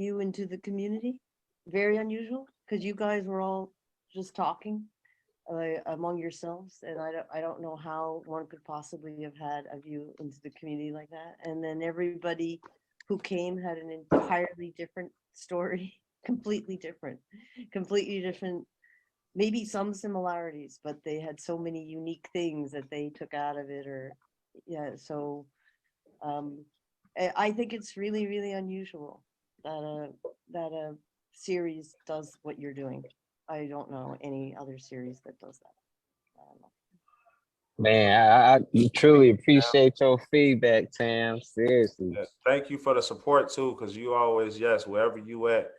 view into the community. Very unusual, because you guys were all just talking among yourselves, and I don't know how one could possibly have had a view into the community like that. And then everybody who came had an entirely different story, completely different, maybe some similarities, but they had so many unique things that they took out of it. Or yeah, so I think it's really, really unusual that a series does what you're doing. I don't know any other series that does that. I don't know. Man, I truly appreciate your feedback, Tam. Seriously. Yeah, thank you for the support too, because you always, yes, wherever you at,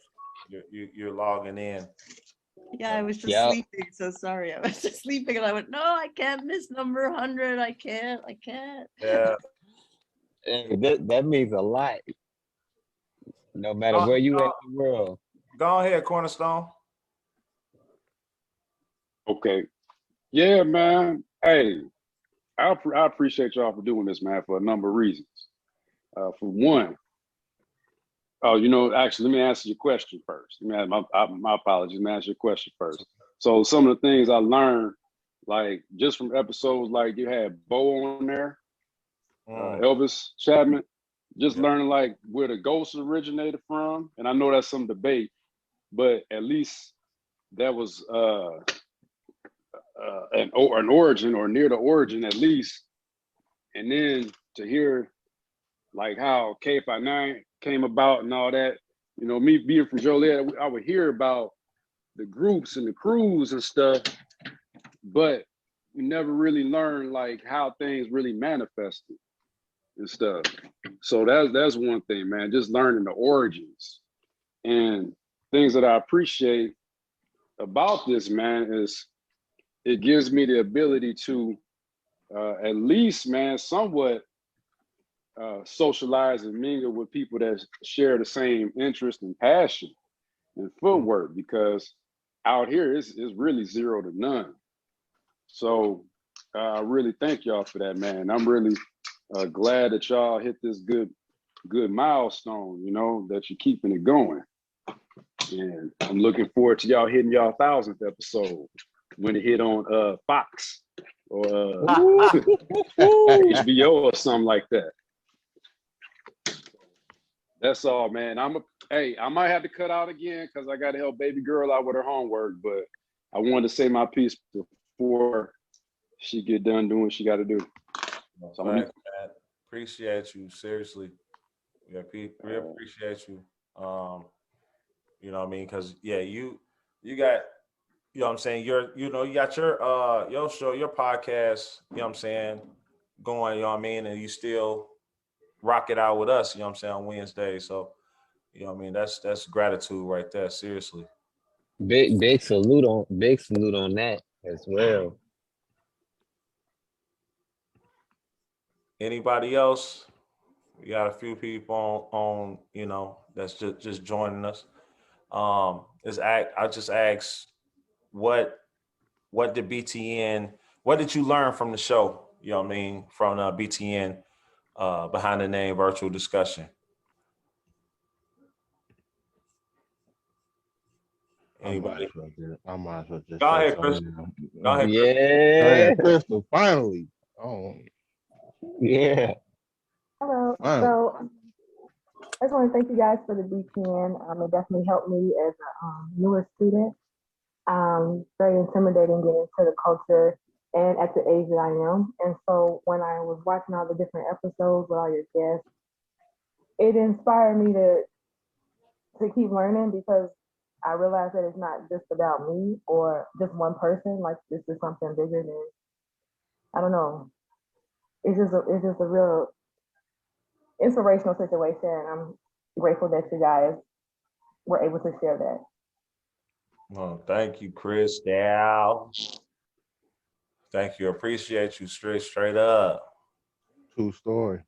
you're logging in. Yeah, I was just Yep. sleeping, so sorry. I was just sleeping and I went, no, I can't miss number 100. I can't. Yeah. And that means a lot, no matter Go, where you at go, in the world. go ahead, Cornerstone. Okay. Yeah, man. Hey, I appreciate y'all for doing this, man, for a number of reasons. For one, actually, let me answer your question first. Let me ask my apologies. Let me answer your question first. So some of the things I learned, like just from episodes, like you had Bo on there, Elvis Chapman, just learning like where the ghost originated from. And I know that's some debate, but at least that was an origin, or near the origin at least. And then to hear like how K59 came about and all that, me being from Joliet, I would hear about the groups and the crews and stuff, but you never really learn like how things really manifested and stuff. So that's one thing, man, just learning the origins. And things that I appreciate about this, man, is it gives me the ability to at least, man, somewhat socialize and mingle with people that share the same interest and passion in footwork, because out here it's really 0 to none. So I really thank y'all for that, man. I'm really glad that y'all hit this good milestone, that you're keeping it going. And I'm looking forward to y'all hitting y'all 1,000th episode when it hit on Fox or HBO or something like that. That's all, man. I might have to cut out again because I got to help baby girl out with her homework, but I wanted to say my piece before she get done doing what she got to do. So Thanks, man. Appreciate you, seriously. Yeah, we appreciate you. You know what I mean? Because yeah, you got, you know what I'm saying, you got your show, your podcast, you know what I'm saying, going, you know what I mean, and you still rock it out with us, you know what I'm saying, on Wednesday. So, you know what I mean, that's gratitude right there, seriously. Big salute on that as well. Anybody else? We got a few people on that's just joining us. I just asked what did BTN, what did you learn from the show? You know what I mean, from BTN behind the name virtual discussion. Anybody? I might as well just Go say ahead, Chris. something. Go ahead, Chris. Yeah. Crystal, finally. Oh, Yeah. Hello. Wow. So I just want to thank you guys for the BTN. It definitely helped me as a newer student. Very intimidating getting into the culture and at the age that I am. And so when I was watching all the different episodes with all your guests, it inspired me to keep learning, because I realized that it's not just about me or just one person. Like, this is something bigger than, I don't know. It's just a real inspirational situation. I'm grateful that you guys were able to share that. Oh, thank you, Chris. Dow. Thank you. Appreciate you. Straight up. True story.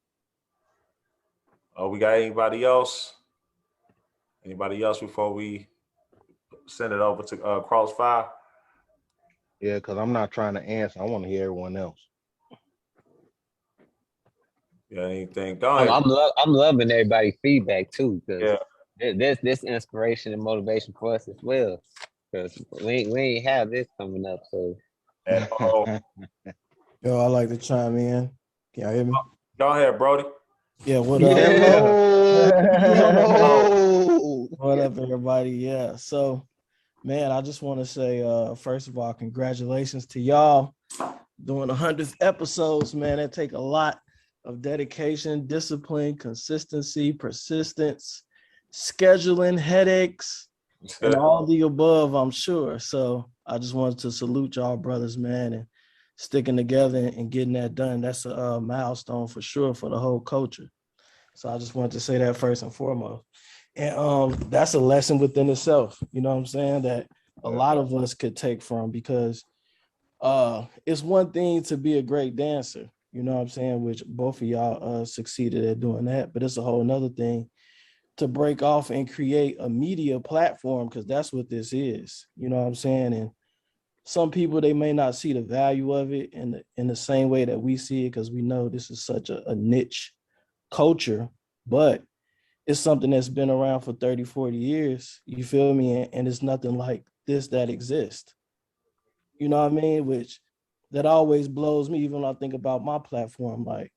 Oh, we got anybody else? Anybody else before we send it over to Crossfire? Yeah, because I'm not trying to answer. I want to hear everyone else. Yeah, anything? Go ahead. I'm loving everybody's feedback too, because Yeah. this inspiration and motivation for us as well. Because we ain't have this coming up. So At all. Yo, I like to chime in. Can y'all hear me? Go ahead, Brody. Yeah, what up? yeah. Hello. What up, everybody? Yeah. So, man, I just want to say, first of all, congratulations to y'all doing 100th episodes, man. That take a lot of dedication, discipline, consistency, persistence, scheduling, headaches, and all the above, I'm sure. So I just wanted to salute y'all brothers, man, and sticking together and getting that done. That's a milestone for sure for the whole culture. So I just wanted to say that first and foremost. And that's a lesson within itself, you know what I'm saying, that a lot of us could take from, because it's one thing to be a great dancer, you know what I'm saying, which both of y'all succeeded at doing that, but it's a whole nother thing to break off and create a media platform, because that's what this is, you know what I'm saying. And some people, they may not see the value of it in the same way that we see it, because we know this is such a niche culture, but it's something that's been around for 30, 40 years, you feel me, and it's nothing like this that exists, you know what I mean, which that always blows me, even when I think about my platform, like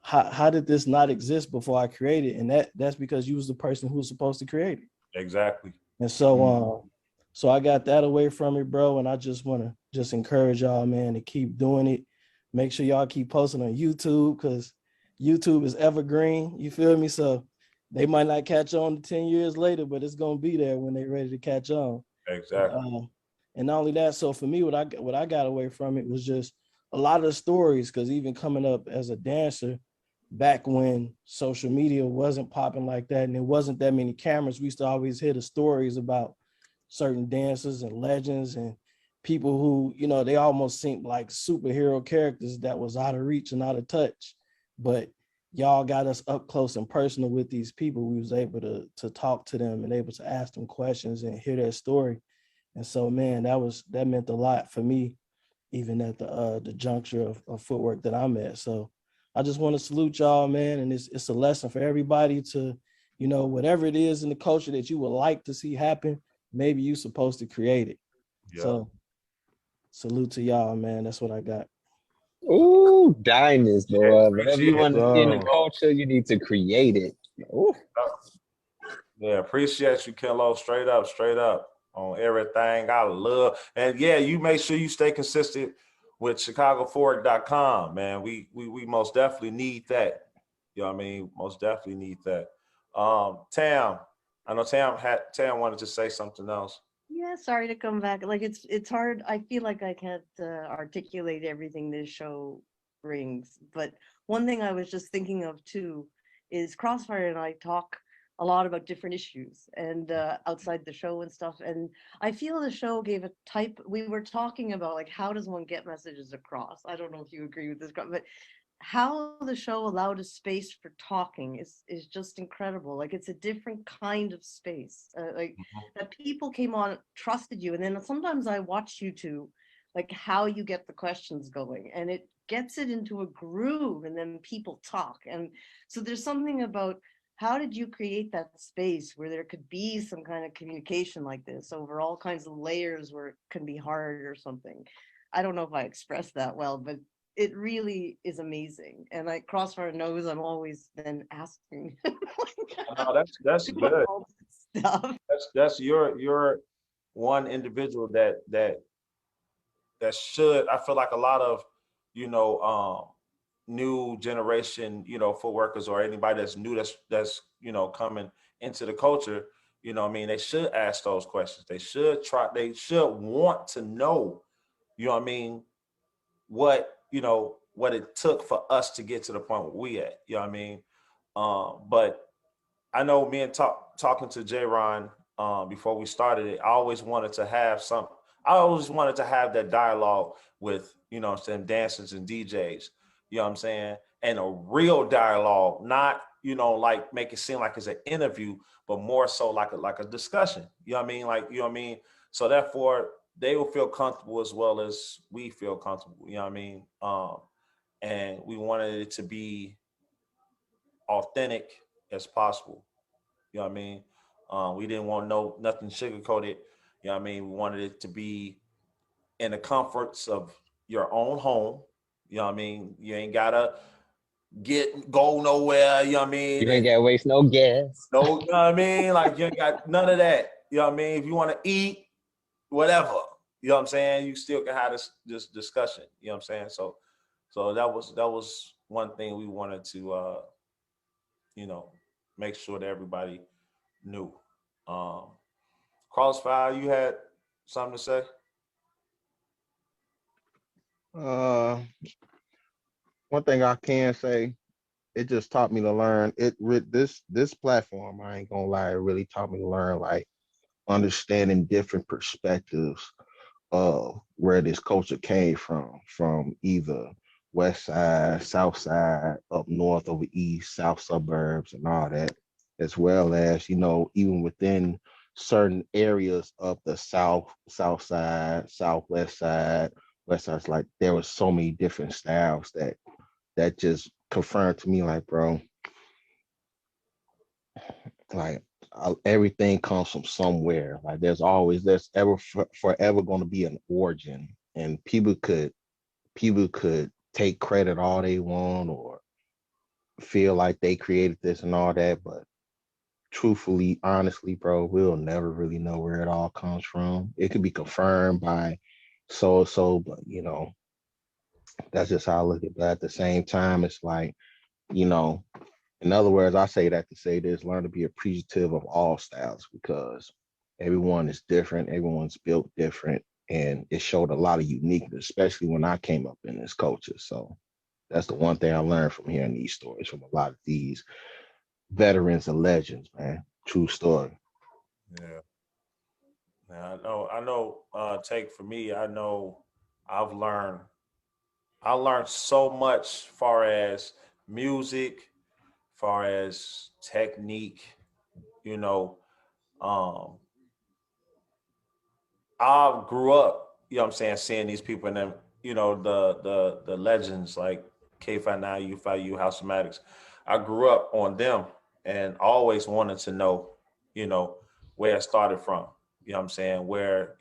how did this not exist before I created it? And that's because you was the person who was supposed to create it. Exactly. And so so I got that away from it, bro. And I just want to just encourage y'all, man, to keep doing it. Make sure y'all keep posting on YouTube, because YouTube is evergreen. You feel me? So they might not catch on 10 years later, but it's gonna be there when they're ready to catch on. Exactly. And not only that, so for me, what I got away from it was just a lot of the stories, because even coming up as a dancer, back when social media wasn't popping like that and there wasn't that many cameras, we used to always hear the stories about certain dancers and legends and people who, you know, they almost seemed like superhero characters that was out of reach and out of touch. But y'all got us up close and personal with these people. We was able to talk to them and able to ask them questions and hear their story. And so, man, that meant a lot for me, even at the juncture of footwork that I'm at. So I just want to salute y'all, man. And it's a lesson for everybody to, you know, whatever it is in the culture that you would like to see happen, maybe you're supposed to create it. Yeah. So salute to y'all, man. That's what I got. Ooh, diamonds, boy. Whatever you Appreciate want to see in the Bro. culture, you need to create it. Ooh. Yeah, appreciate you, Kilo. Straight up on everything. I love, and yeah, you make sure you stay consistent with ChicagoForward.com, man. We most definitely need that. You know what I mean? Most definitely need that. Tam, I know Tam wanted to say something else. Yeah, sorry to come back. Like it's hard. I feel like I can't articulate everything this show brings. But one thing I was just thinking of too is Crossfire and I talk a lot about different issues and outside the show and stuff. And I feel the show gave a type. We were talking about like how does one get messages across? I don't know if you agree with this, but how the show allowed a space for talking is just incredible. Like it's a different kind of space. Like that people came on, trusted you, and then sometimes I watch you two, like how you get the questions going, and it gets it into a groove, and then people talk. And so there's something about how did you create that space where there could be some kind of communication like this over all kinds of layers where it can be hard or something. I don't know if I expressed that well, but it really is amazing. And like Crossfire knows I'm always then asking. No, that's good. all this stuff. That's your one individual that should. I feel like a lot of, you know, new generation, you know, footworkers or anybody that's new that's you know coming into the culture, you know what I mean, they should ask those questions. They should want to know, you know what I mean, what, you know, what it took for us to get to the point where we at, you know what I mean? But I know me and talking to J Ron before we started it, I always wanted to have that dialogue with, you know what I'm saying, dancers and DJs, you know what I'm saying? And a real dialogue, not, you know, like make it seem like it's an interview, but more so like a discussion. You know what I mean? Like, you know what I mean? So therefore they will feel comfortable as well as we feel comfortable, you know what I mean? And we wanted it to be authentic as possible. You know what I mean? We didn't want nothing sugarcoated. You know what I mean? We wanted it to be in the comforts of your own home. You know what I mean? You ain't gotta go nowhere. You know what I mean? You ain't gotta waste no gas. No, you know what I mean? Like you ain't got none of that. You know what I mean? If you want to eat, whatever, you know what I'm saying? You still can have this discussion. You know what I'm saying? So that was one thing we wanted to make sure that everybody knew. Crossfire, you had something to say? Uh, one thing I can say, it just taught me to learn. This platform, I ain't gonna lie, it really taught me to learn like understanding different perspectives of where this culture came from either west side, south side, up north, over east, south suburbs, and all that, as well as, even within certain areas of the south side, southwest side, west side, like there was so many different styles that just confirmed to me, like, bro, like everything comes from somewhere. Like there's forever going to be an origin, and people could take credit all they want or feel like they created this and all that, but truthfully, honestly, bro, we'll never really know where it all comes from. It could be confirmed by so, but that's just how I look at it. But at the same time, it's like, you know, in other words, I say that to say this: learn to be appreciative of all styles, because everyone is different, everyone's built different, and it showed a lot of uniqueness, especially when I came up in this culture. So that's the one thing I learned from hearing these stories from a lot of these veterans and legends, man. True story. Yeah. Now I know, take for me, I know I've learned I learned so much far as music, far as technique, you know. Um, I grew up, you know what I'm saying, seeing these people and then, the legends like K59, U5U, House of Maddox. I grew up on them and always wanted to know, you know, where it started from. You know what I'm saying? Where,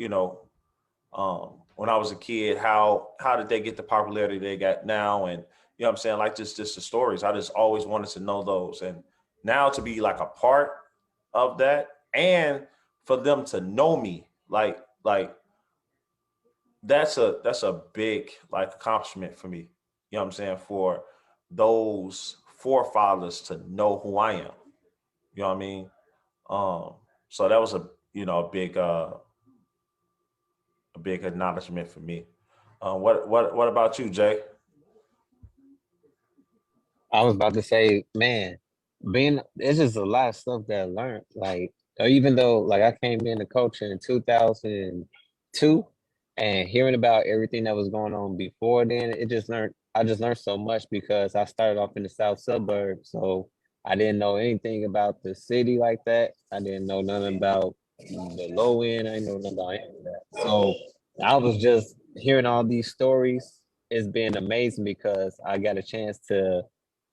when I was a kid, how did they get the popularity they got now? And you know what I'm saying? Like just the stories. I just always wanted to know those. And now to be like a part of that and for them to know me, like that's a big like accomplishment for me. You know what I'm saying? For those forefathers to know who I am. You know what I mean? Um, so that was a big acknowledgement for me. What about you, Jay? I was about to say, man, being it's just a lot of stuff that I learned. Like, even though like I came into culture in 2002, and hearing about everything that was going on before then, I just learned so much because I started off in the south suburbs. So I didn't know anything about the city like that. I didn't know nothing about the low end. I didn't know nothing about any of that. So I was just hearing all these stories. It's been amazing because I got a chance to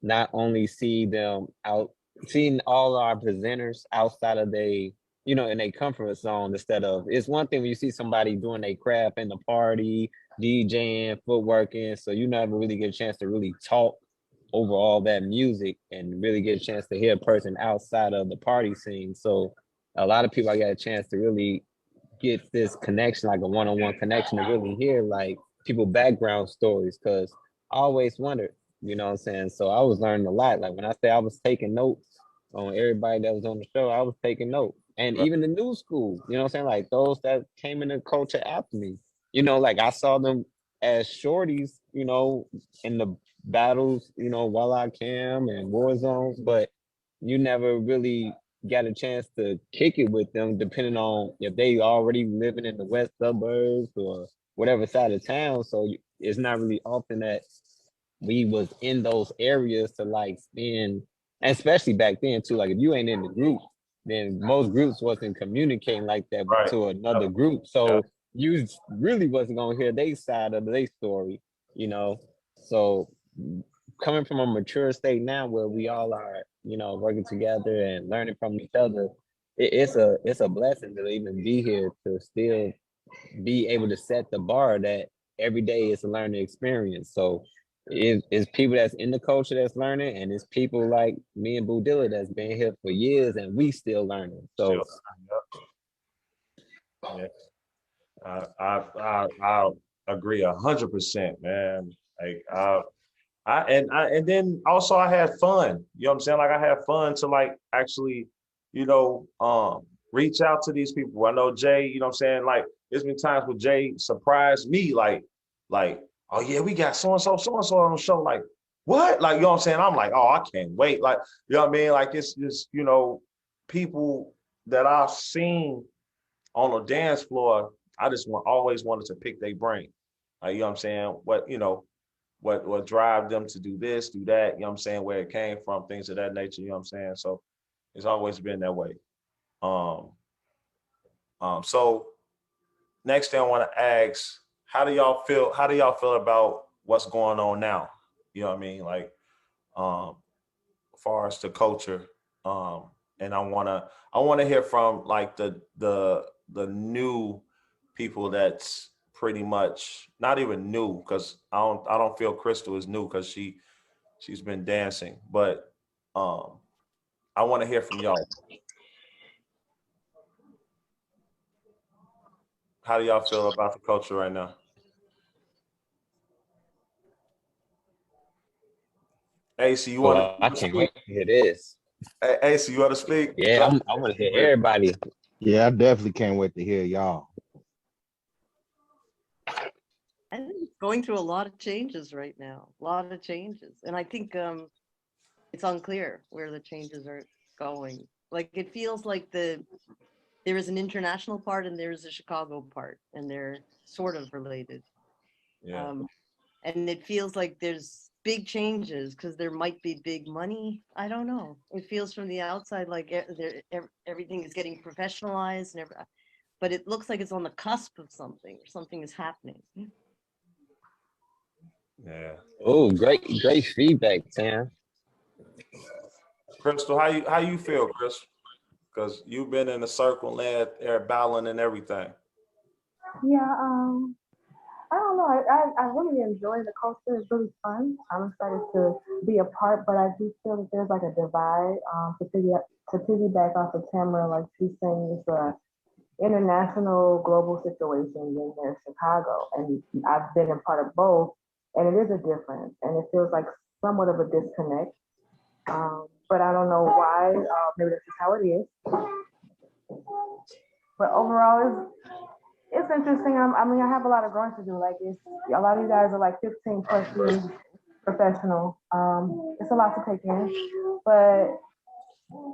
not only see them out, seeing all our presenters outside of in a comfort zone, instead of, it's one thing when you see somebody doing a craft in the party, DJing, footworking, so you never really get a chance to really talk over all that music and really get a chance to hear a person outside of the party scene. So a lot of people, I got a chance to really get this connection, like a one-on-one connection, to really hear like people background stories, because I always wondered, you know what I'm saying? So I was learning a lot. Like when I say I was taking notes on everybody that was on the show, I was taking notes. And Right. even the new school, you know what I'm saying? Like those that came in the culture after me, like I saw them as shorties, in the battles, while I cam and war zones, but you never really got a chance to kick it with them, depending on if they already living in the west suburbs or whatever side of town. So it's not really often that we was in those areas to like spend, and especially back then too. Like if you ain't in the group, then most groups wasn't communicating like that Right. to another Yep. group. Yep. So you really wasn't gonna hear their side of their story, So coming from a mature state now where we all are, working together and learning from each other, it's a blessing to even be here to still be able to set the bar that every day is a learning experience. So it's people that's in the culture that's learning, and it's people like me and Boo Dilla that's been here for years and we still learning. So Yeah. I agree 100%, man. Like and then also I had fun. You know what I'm saying? Like I had fun to like actually, you know, reach out to these people. I know Jay, you know what I'm saying? Like there's been times where Jay surprised me, like, oh yeah, we got so and so on the show. Like, what? Like, you know what I'm saying? I'm like, oh, I can't wait. Like, you know what I mean? Like it's just, you know, people that I've seen on the dance floor, I just always wanted to pick their brain. Like, you know what I'm saying? What, you know, what drive them to do this, do that, you know what I'm saying, where it came from, things of that nature, you know what I'm saying? So it's always been that way. So next thing I want to ask, how do y'all feel about what's going on now? You know what I mean? Like, as far as the culture. And I wanna hear from like the new people that's pretty much not even new, because I don't feel Crystal is new because she's been dancing, but I want to hear from y'all. How do y'all feel about the culture right now? AC, you want well, I to can't speak? wait to hear this. AC, you want to speak? Yeah, I want to hear everybody. Yeah, I definitely can't wait to hear y'all. I think it's going through a lot of changes right now, a lot of changes. And I think it's unclear where the changes are going. Like it feels like there is an international part and there is a Chicago part, and they're sort of related. Yeah. And it feels like there's big changes because there might be big money. I don't know. It feels from the outside like everything is getting professionalized, but it looks like it's on the cusp of something, or something is happening. Yeah. Oh, great feedback, Sam. Crystal, how you feel, Chris? Because you've been in the circle there battling and everything. Yeah, I don't know. I really enjoy the culture. It's really fun. I'm excited to be a part, but I do feel that there's like a divide. To piggyback off of Tamara, like she's saying, it's a international global situation. Then there's Chicago, and I've been a part of both, and it is a difference, and it feels like somewhat of a disconnect. But I don't know why. Maybe that's just how it is. But overall, it's interesting. I mean, I have a lot of growing to do. Like, a lot of you guys are like 15 plus years professional. It's a lot to take in, but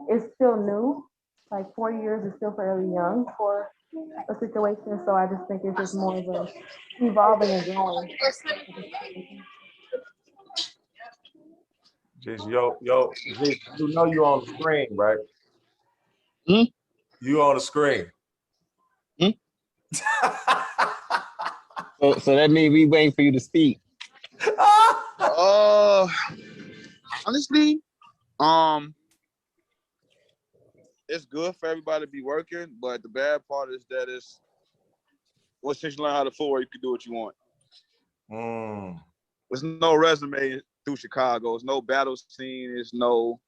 it's still new. Like 4 years is still fairly young for a situation. So I just think it's just more of a evolving and growing. Just just, you know you on the screen, right? Hmm? You on the screen. Hmm? So that means we waiting for you to speak. Honestly, it's good for everybody to be working, but the bad part is that once you learn how to footwork, you can do what you want. There's no resume through Chicago. There's no battle scene. There's no,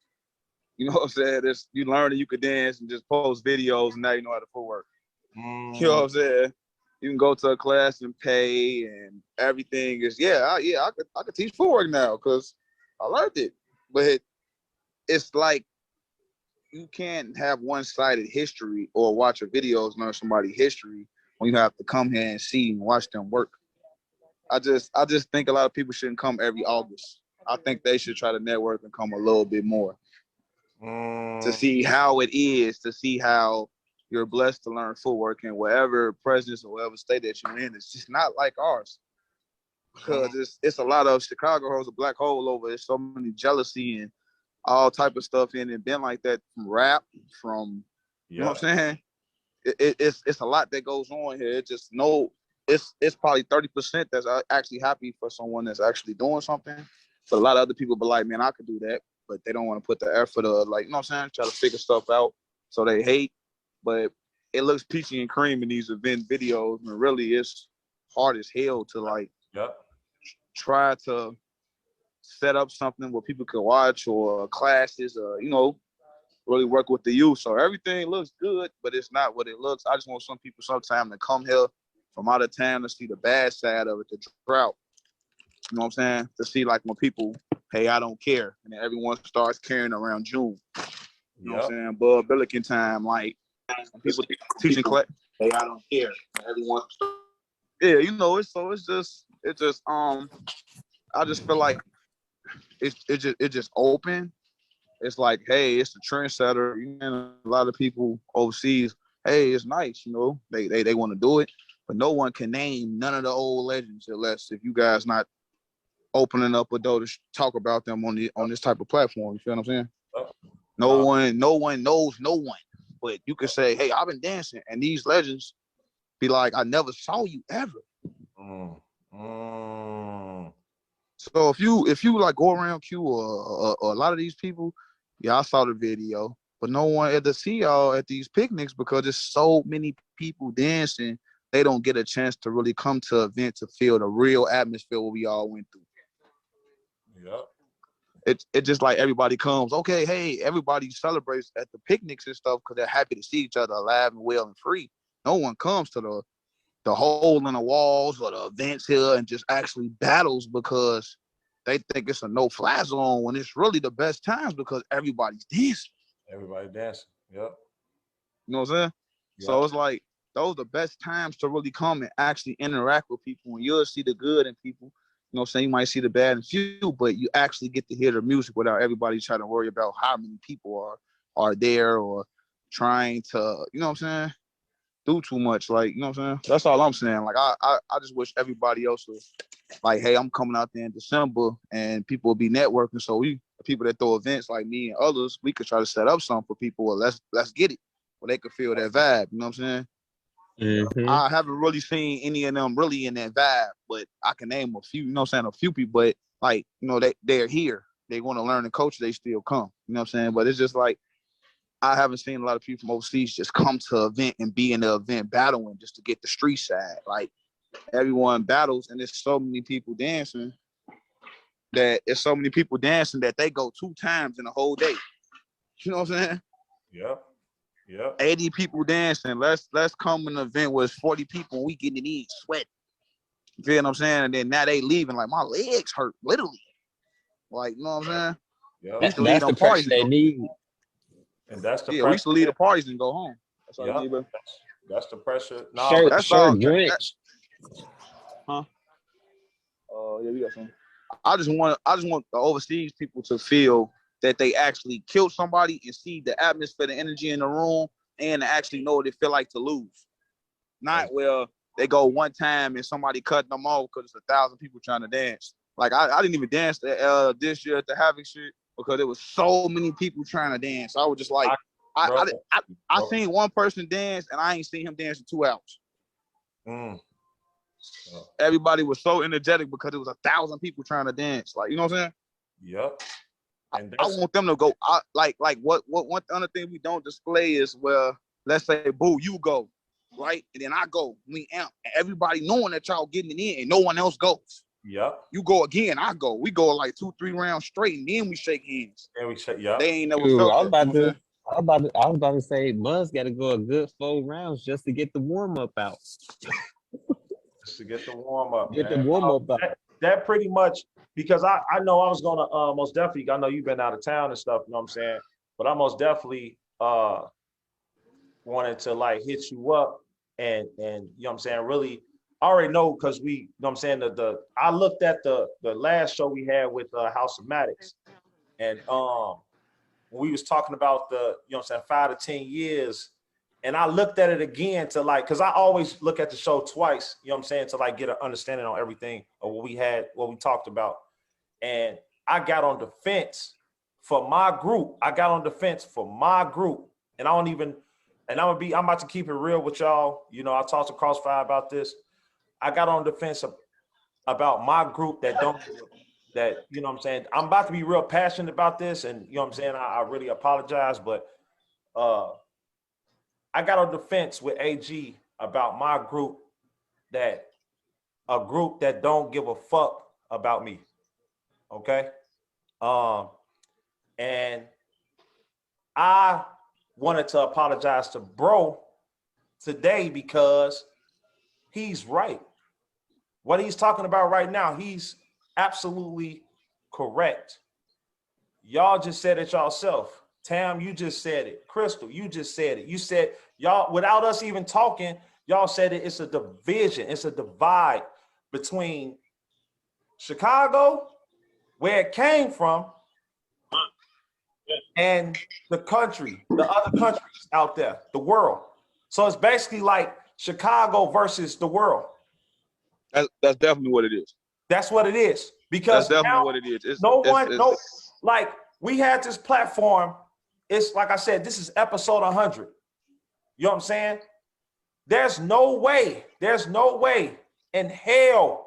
you know what I'm saying? You learn that you could dance and just post videos, and now you know how to footwork. You know what I'm saying? You can go to a class and pay, and everything is I could teach footwork now because I learned it. But it's like you can't have one-sided history or watch your videos, learn somebody's history when you have to come here and see and watch them work. I just think a lot of people shouldn't come every August. I think they should try to network and come a little bit more to see how it is, to see how you're blessed to learn footwork in whatever presence or whatever state that you're in. It's just not like ours because it's a lot of Chicago holds a black hole over. There's so many jealousy and all type of stuff in it. Been like that from rap, from you know what I'm saying. It's a lot that goes on here. It's probably 30% that's actually happy for someone that's actually doing something. But a lot of other people be like, man, I could do that, but they don't want to put the effort of like, you know what I'm saying, try to figure stuff out. So they hate. but it looks peachy and cream in these event videos, and really it's hard as hell to like try to set up something where people can watch or classes or, you know, really work with the youth. So everything looks good, but it's not what it looks. I just want some people sometime to come here from out of town to see the bad side of it, the drought. You know what I'm saying? To see like when people, hey, I don't care. And then everyone starts caring around June. You know what I'm saying? Bud Billiken time, like people teaching class, hey, I don't care. And everyone yeah, you know, it's just I just feel like it just open. It's like, hey, it's the trendsetter. And a lot of people overseas, hey, it's nice, you know, they want to do it, but no one can name none of the old legends unless if you guys not opening up a door to talk about them on this type of platform. You feel what I'm saying? No one knows no one, but you can say, hey, I've been dancing, and these legends be like, I never saw you ever. So if you like go around Q or a lot of these people, yeah, I saw the video, but no one ever see y'all at these picnics because there's so many people dancing. They don't get a chance to really come to an event to feel the real atmosphere what we all went through. It just like everybody comes, okay, hey, everybody celebrates at the picnics and stuff because they're happy to see each other alive and well and free. No one comes to the hole in the walls or the events here and just actually battles because they think it's a no-fly zone when it's really the best times because everybody's dancing. Everybody dancing. Yep. You know what I'm saying? Yep. So it's like those are the best times to really come and actually interact with people, and you'll see the good in people. You know what I'm saying? You might see the bad in few, but you actually get to hear the music without everybody trying to worry about how many people are there or trying to, you know what I'm saying, do too much. Like, you know what I'm saying? That's all I'm saying. Like, I just wish everybody else was like, hey, I'm coming out there in December and people will be networking. So people that throw events like me and others, we could try to set up something for people. Well, let's get it where they could feel that vibe. You know what I'm saying? Mm-hmm. I haven't really seen any of them really in that vibe, but I can name a few, you know what I'm saying, a few people, but like, you know, they're here. They want to learn and coach, they still come. You know what I'm saying? But it's just like, I haven't seen a lot of people from overseas just come to an event and be in the event battling just to get the street side. Like, everyone battles, and there's so many people dancing that they go 2 times in a whole day. You know what I'm saying? Yep. 80 people dancing. Let's come in an event where it's 40 people and we getting it in, sweat. You feel what I'm saying? And then now they leaving, like, my legs hurt, literally. Like, you know what I'm saying? Yep. We used to leave them parties they need. And that's the we pressure. used to leave the parties and go home. That's all you need, bro. That's the pressure. No, that's shirt all. drenched. Huh? Oh, yeah, we got some. I just want the overseas people to feel that they actually killed somebody and see the atmosphere, the energy in the room, and to actually know what it feel like to lose. Not where they go one time and somebody cut them off because it's 1,000 people trying to dance. Like, I didn't even dance this year at the Havoc shit because there was so many people trying to dance. I was just like, I seen one person dance and I ain't seen him dance in 2 hours. Everybody was so energetic because it was 1,000 people trying to dance. Like, you know what I'm saying? Yep. And I want them to go. Like what one other thing we don't display is where, let's say, boo, you go, right, and then I go. We amp. Everybody knowing that y'all getting it in, and no one else goes. Yep. You go again, I go. We go like 2-3 rounds straight, and then we shake hands. And we shake. Yep. They ain't never Dude, felt I was that. about to say, Buzz got to go a good 4 rounds just to get the warm up out. Just to get the warm up. Get the warm up out. That pretty much, because I know I was gonna most definitely. I know you've been out of town and stuff. You know what I'm saying? But I most definitely wanted to like hit you up and you know what I'm saying. Really, I already know because we, you know what I'm saying. I looked at the last show we had with House of Maddox, and when we was talking about the, you know what I'm saying, 5 to 10 years. And I looked at it again to like, because I always look at the show twice, you know what I'm saying, to like get an understanding on everything of what we talked about. And I got on the fence for my group. And I'm about to keep it real with y'all. You know, I talked to Crossfire about this. I got on the fence about my group that, you know what I'm saying, I'm about to be real passionate about this. And you know what I'm saying, I really apologize, but I got on the fence with AG about my group, that a group that don't give a fuck about me. Okay. And I wanted to apologize to bro today because he's right. What he's talking about right now, he's absolutely correct. Y'all just said it yourself. Tam, you just said it. Crystal, you just said it. You said, y'all, without us even talking, y'all said it. It's a division. It's a divide between Chicago, where it came from, and the country, the other countries out there, the world. So it's basically like Chicago versus the world. That's definitely what it is. That's what it is. That's Because definitely now what it is. like we had this platform. It's like I said, this is episode 100. You know what I'm saying? There's no way in hell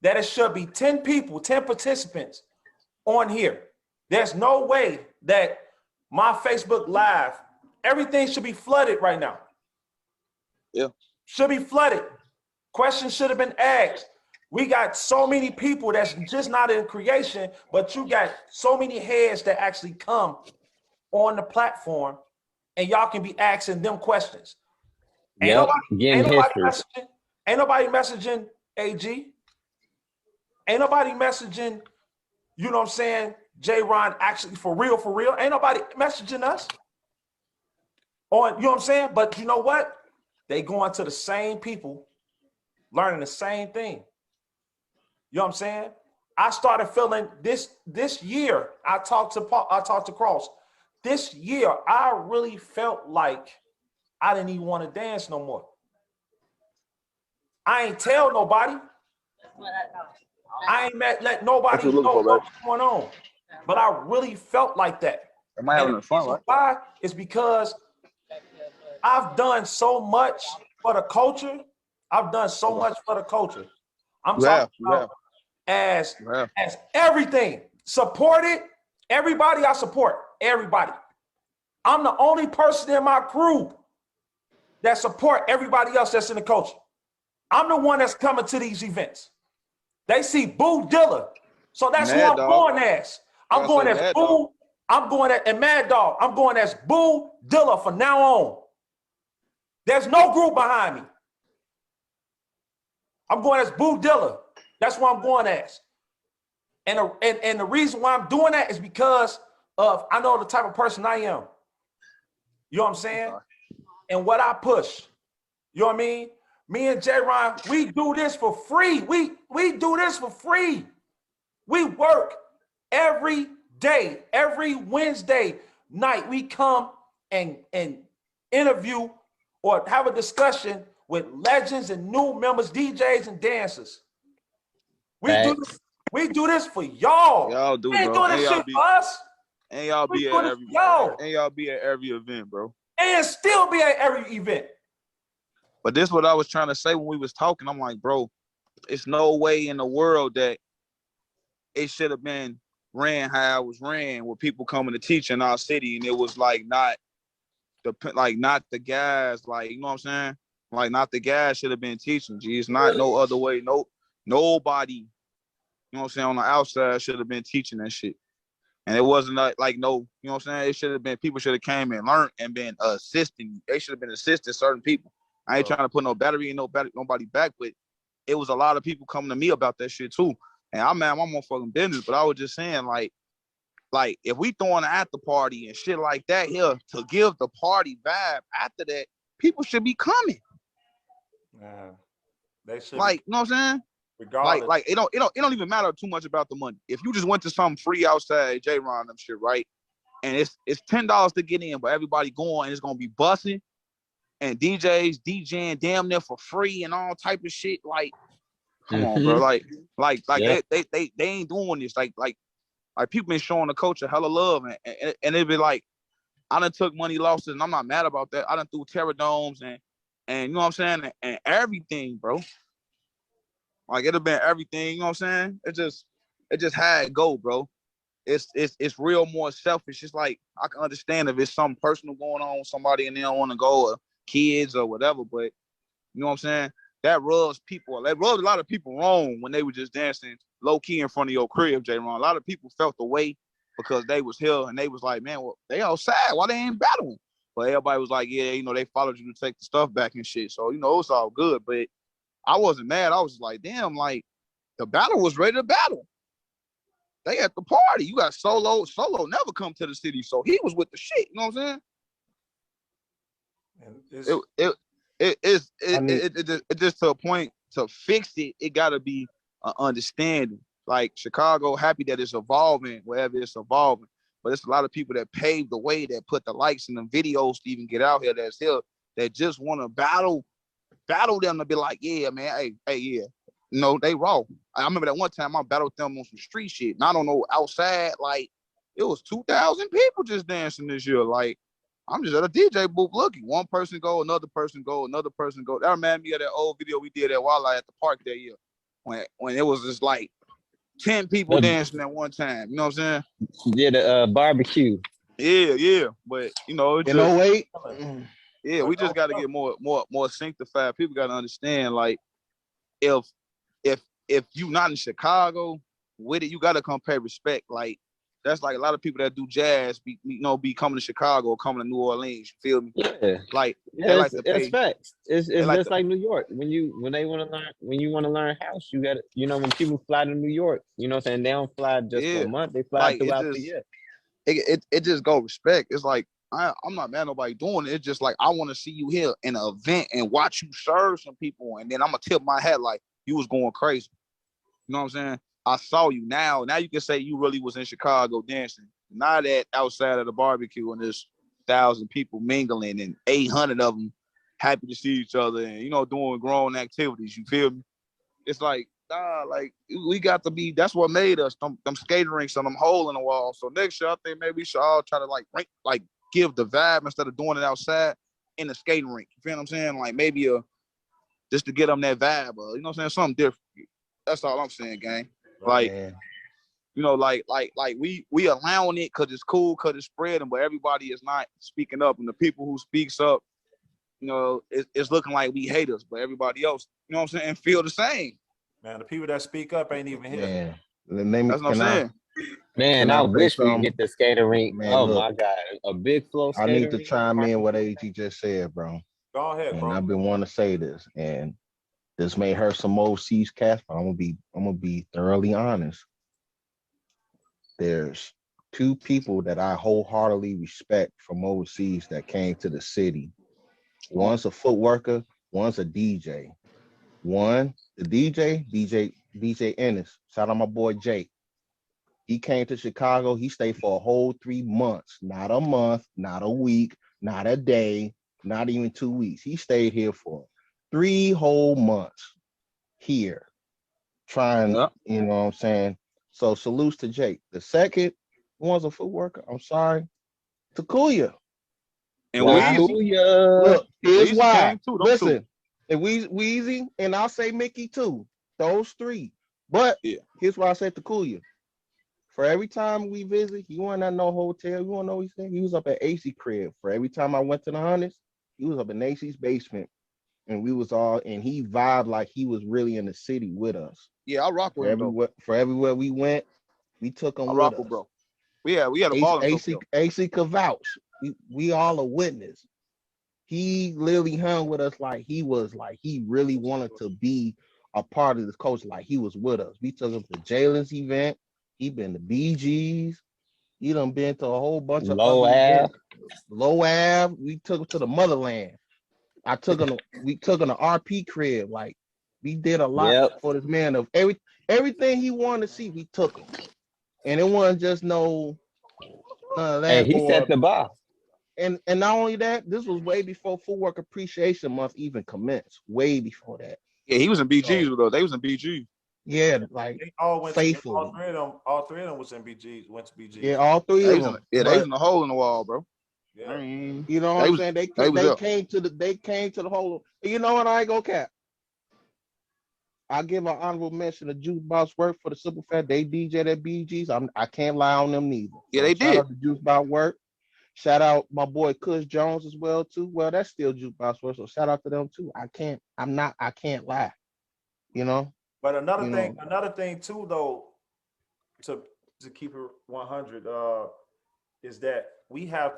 that it should be 10 people, 10 participants on here. There's no way that my Facebook Live, everything should be flooded right now. Yeah. Should be flooded. Questions should have been asked. We got so many people that's just not in creation, but you got so many heads that actually come on the platform, and y'all can be asking them questions. Yep, getting history. Ain't nobody messaging AG. Ain't nobody messaging, you know what I'm saying, J-Ron actually for real. Ain't nobody messaging us. On, you know what I'm saying? But you know what? They going to the same people, learning the same thing. You know what I'm saying? I started feeling this year. I talked to Cross. This year, I really felt like I didn't even want to dance no more. I ain't tell nobody. I ain't let nobody know what's going on. But I really felt like that. Am I having fun, right? Why? It's because I've done so much for the culture. I'm talking about as everything. Supported everybody. I support everybody. I'm the only person in my group that support everybody else that's in the culture. I'm the one that's coming to these events. They see Boo Dilla. So that's who I'm going as. I'm going as Boo. I'm going as, and Mad Dog, I'm going as Boo Dilla from now on. There's no group behind me. I'm going as Boo Dilla. That's what I'm going as. And the reason why I'm doing that is because of, I know the type of person I am. You know what I'm saying? And what I push. You know what I mean? Me and J-Ron, we do this for free. We do this for free. We work every day, every Wednesday night. We come and interview or have a discussion with legends and new members, DJs and dancers. We do this for y'all. Y'all do, ain't bro. doing this shit for us. And y'all be at every event, bro. And still be at every event. But this is what I was trying to say when we was talking. I'm like, bro, it's no way in the world that it should have been ran how it was ran with people coming to teach in our city, and it was like not the guys, like, you know what I'm saying? Like, not the guys should have been teaching. G, it's not no other way. Nobody, you know what I'm saying, on the outside should have been teaching that shit. And it wasn't like no, you know what I'm saying? It should have been, people should have came and learned and been assisting. They should have been assisting certain people. I ain't trying to put no battery in nobody back, but it was a lot of people coming to me about that shit too. And I'm on motherfucking business, but I was just saying, like if we throwing an after party and shit like that here to give the party vibe after that, people should be coming. Yeah, they should. Like, you know what I'm saying? Regardless. Like it don't even matter too much about the money. If you just went to something free outside, J-Ron them shit, right? And it's $10 to get in, but everybody going and it's gonna be bussing and DJs DJing damn near for free and all type of shit. Like, come on, bro. Like they ain't doing this. Like people been showing the culture hella love, and it'd be like, I done took money losses, and I'm not mad about that. I done threw terror domes and you know what I'm saying, and everything, bro. Like, it'd have been everything, you know what I'm saying? It just had it go, bro. it's real more selfish. It's like I can understand if it's something personal going on with somebody and they don't want to go, or kids or whatever, but you know what I'm saying? That rubs a lot of people wrong when they were just dancing low key in front of your crib, J. Ron. A lot of people felt the way because they was here and they was like, man, well, they outside. Why they ain't battling? But everybody was like, yeah, you know, they followed you to take the stuff back and shit. So, you know, it's all good. But I wasn't mad. I was just like, damn, like the battle was ready to battle. They at the party. You got Solo. Solo never come to the city, so he was with the shit. You know what I'm saying? It just to a point to fix it. It got to be an understanding. Like Chicago, happy that it's evolving wherever it's evolving, but it's a lot of people that paved the way, that put the likes in the videos to even get out here. That's here that just want to battle them to be like, yeah, man, hey, yeah. No, they raw. I remember that one time I battled them on some street shit. And I don't know, outside, like, it was 2,000 people just dancing this year. Like, I'm just at a DJ booth looking. One person go, another person go, another person go. That reminded me of that old video we did at Wildlife at the park that year. When it was just like 10 people dancing at one time. You know what I'm saying? Yeah, the barbecue. Yeah. But, you know, it You just... know, wait. Yeah, we just got to get more sanctified. People got to understand, like, if you not in Chicago with it, you gotta come pay respect. Like that's like a lot of people that do jazz be coming to Chicago or coming to New Orleans. You feel me? Yeah. Like yeah, they like to pay. It's facts. It's like just like New York. When you want to learn house, you got to, you know, when people fly to New York, you know what I'm saying? They don't fly just for a month, they fly like, throughout the year. It just go respect. It's like I'm not mad at nobody doing it. It's just like I want to see you here in an event and watch you serve some people, and then I'm gonna tip my hat like you was going crazy. You know what I'm saying? I saw you now. Now you can say you really was in Chicago dancing. Not that outside of the barbecue and there's 1,000 people mingling and 800 of them happy to see each other and, you know, doing grown activities. You feel me? It's like, like we got to be, that's what made us, them skating rinks and them hole in the wall. So next year, I think maybe we should all try to give the vibe instead of doing it outside in the skating rink. You feel what I'm saying? Like maybe just to get them that vibe, you know what I'm saying? Something different. That's all I'm saying, gang. Like, you know, like we allowing it because it's cool, because it's spreading, but everybody is not speaking up. And the people who speaks up, you know, it's looking like we haters, but everybody else, you know what I'm saying, feel the same. Man, the people that speak up ain't even here. That's what I'm saying. Man, I wish we could get the skater rink. Man, oh my God, a big flow skater rink. I need to rink. chime in what AG just said, bro. Go ahead, bro. And I've been wanting to say this, and this may hurt some overseas cats, but I'm gonna be thoroughly honest. There's two people that I wholeheartedly respect from overseas that came to the city. One's a footworker, one's a DJ. One, the DJ Ennis. Shout out my boy Jake. He came to Chicago. He stayed for a whole 3 months, not a month, not a week, not a day, not even 2 weeks. He stayed here for 3 whole months here, trying, you know what I'm saying? So salutes to Jake. The second one's a footworker. I'm sorry. Takuya. And Weezy. Look, here's Weezy why. Listen, and Weezy, and I'll say Mickey too. Those three. But here's why I said Takuya. For every time we visit, he wasn't at no hotel. You want to know what he said? He was up at AC crib. For every time I went to the Hunters, he was up in AC's basement. And we was all, and he vibed like he was really in the city with us. Yeah, I rock with him. For everywhere we went, we took him with us. Bro. We had a ball. AC could vouch. We all a witness. He literally hung with us like he really wanted to be a part of this culture, like he was with us. We took him to Jalen's event. He been to BG's. He done been to a whole bunch of Low Ave. We took him to the motherland. We took him to RP crib. Like we did a lot for this man. Of everything he wanted to see, we took him. And it wasn't just no that. And he set the bar. And not only that, this was way before Footwork Appreciation Month even commenced. Way before that. Yeah, he was in BG's with us. They was in BG. Yeah, like they all went faithfully. All three of them was in BG's. Went to BG's. Yeah, all three of them. They was in the hole in the wall, bro. Yeah. You know what I'm saying? They came to the hole. You know what? I ain't gonna cap. I give an honorable mention to Juice Box Work for the simple fact they DJ at BG's. I can't lie on them neither. Yeah, So they shout did. out to Juice Box Work. Shout out my boy Kush Jones as well too. Well, that's still Juice Box Work, so shout out to them too. I can't lie. You know, But you know. another thing too, though, to keep it 100, is that we got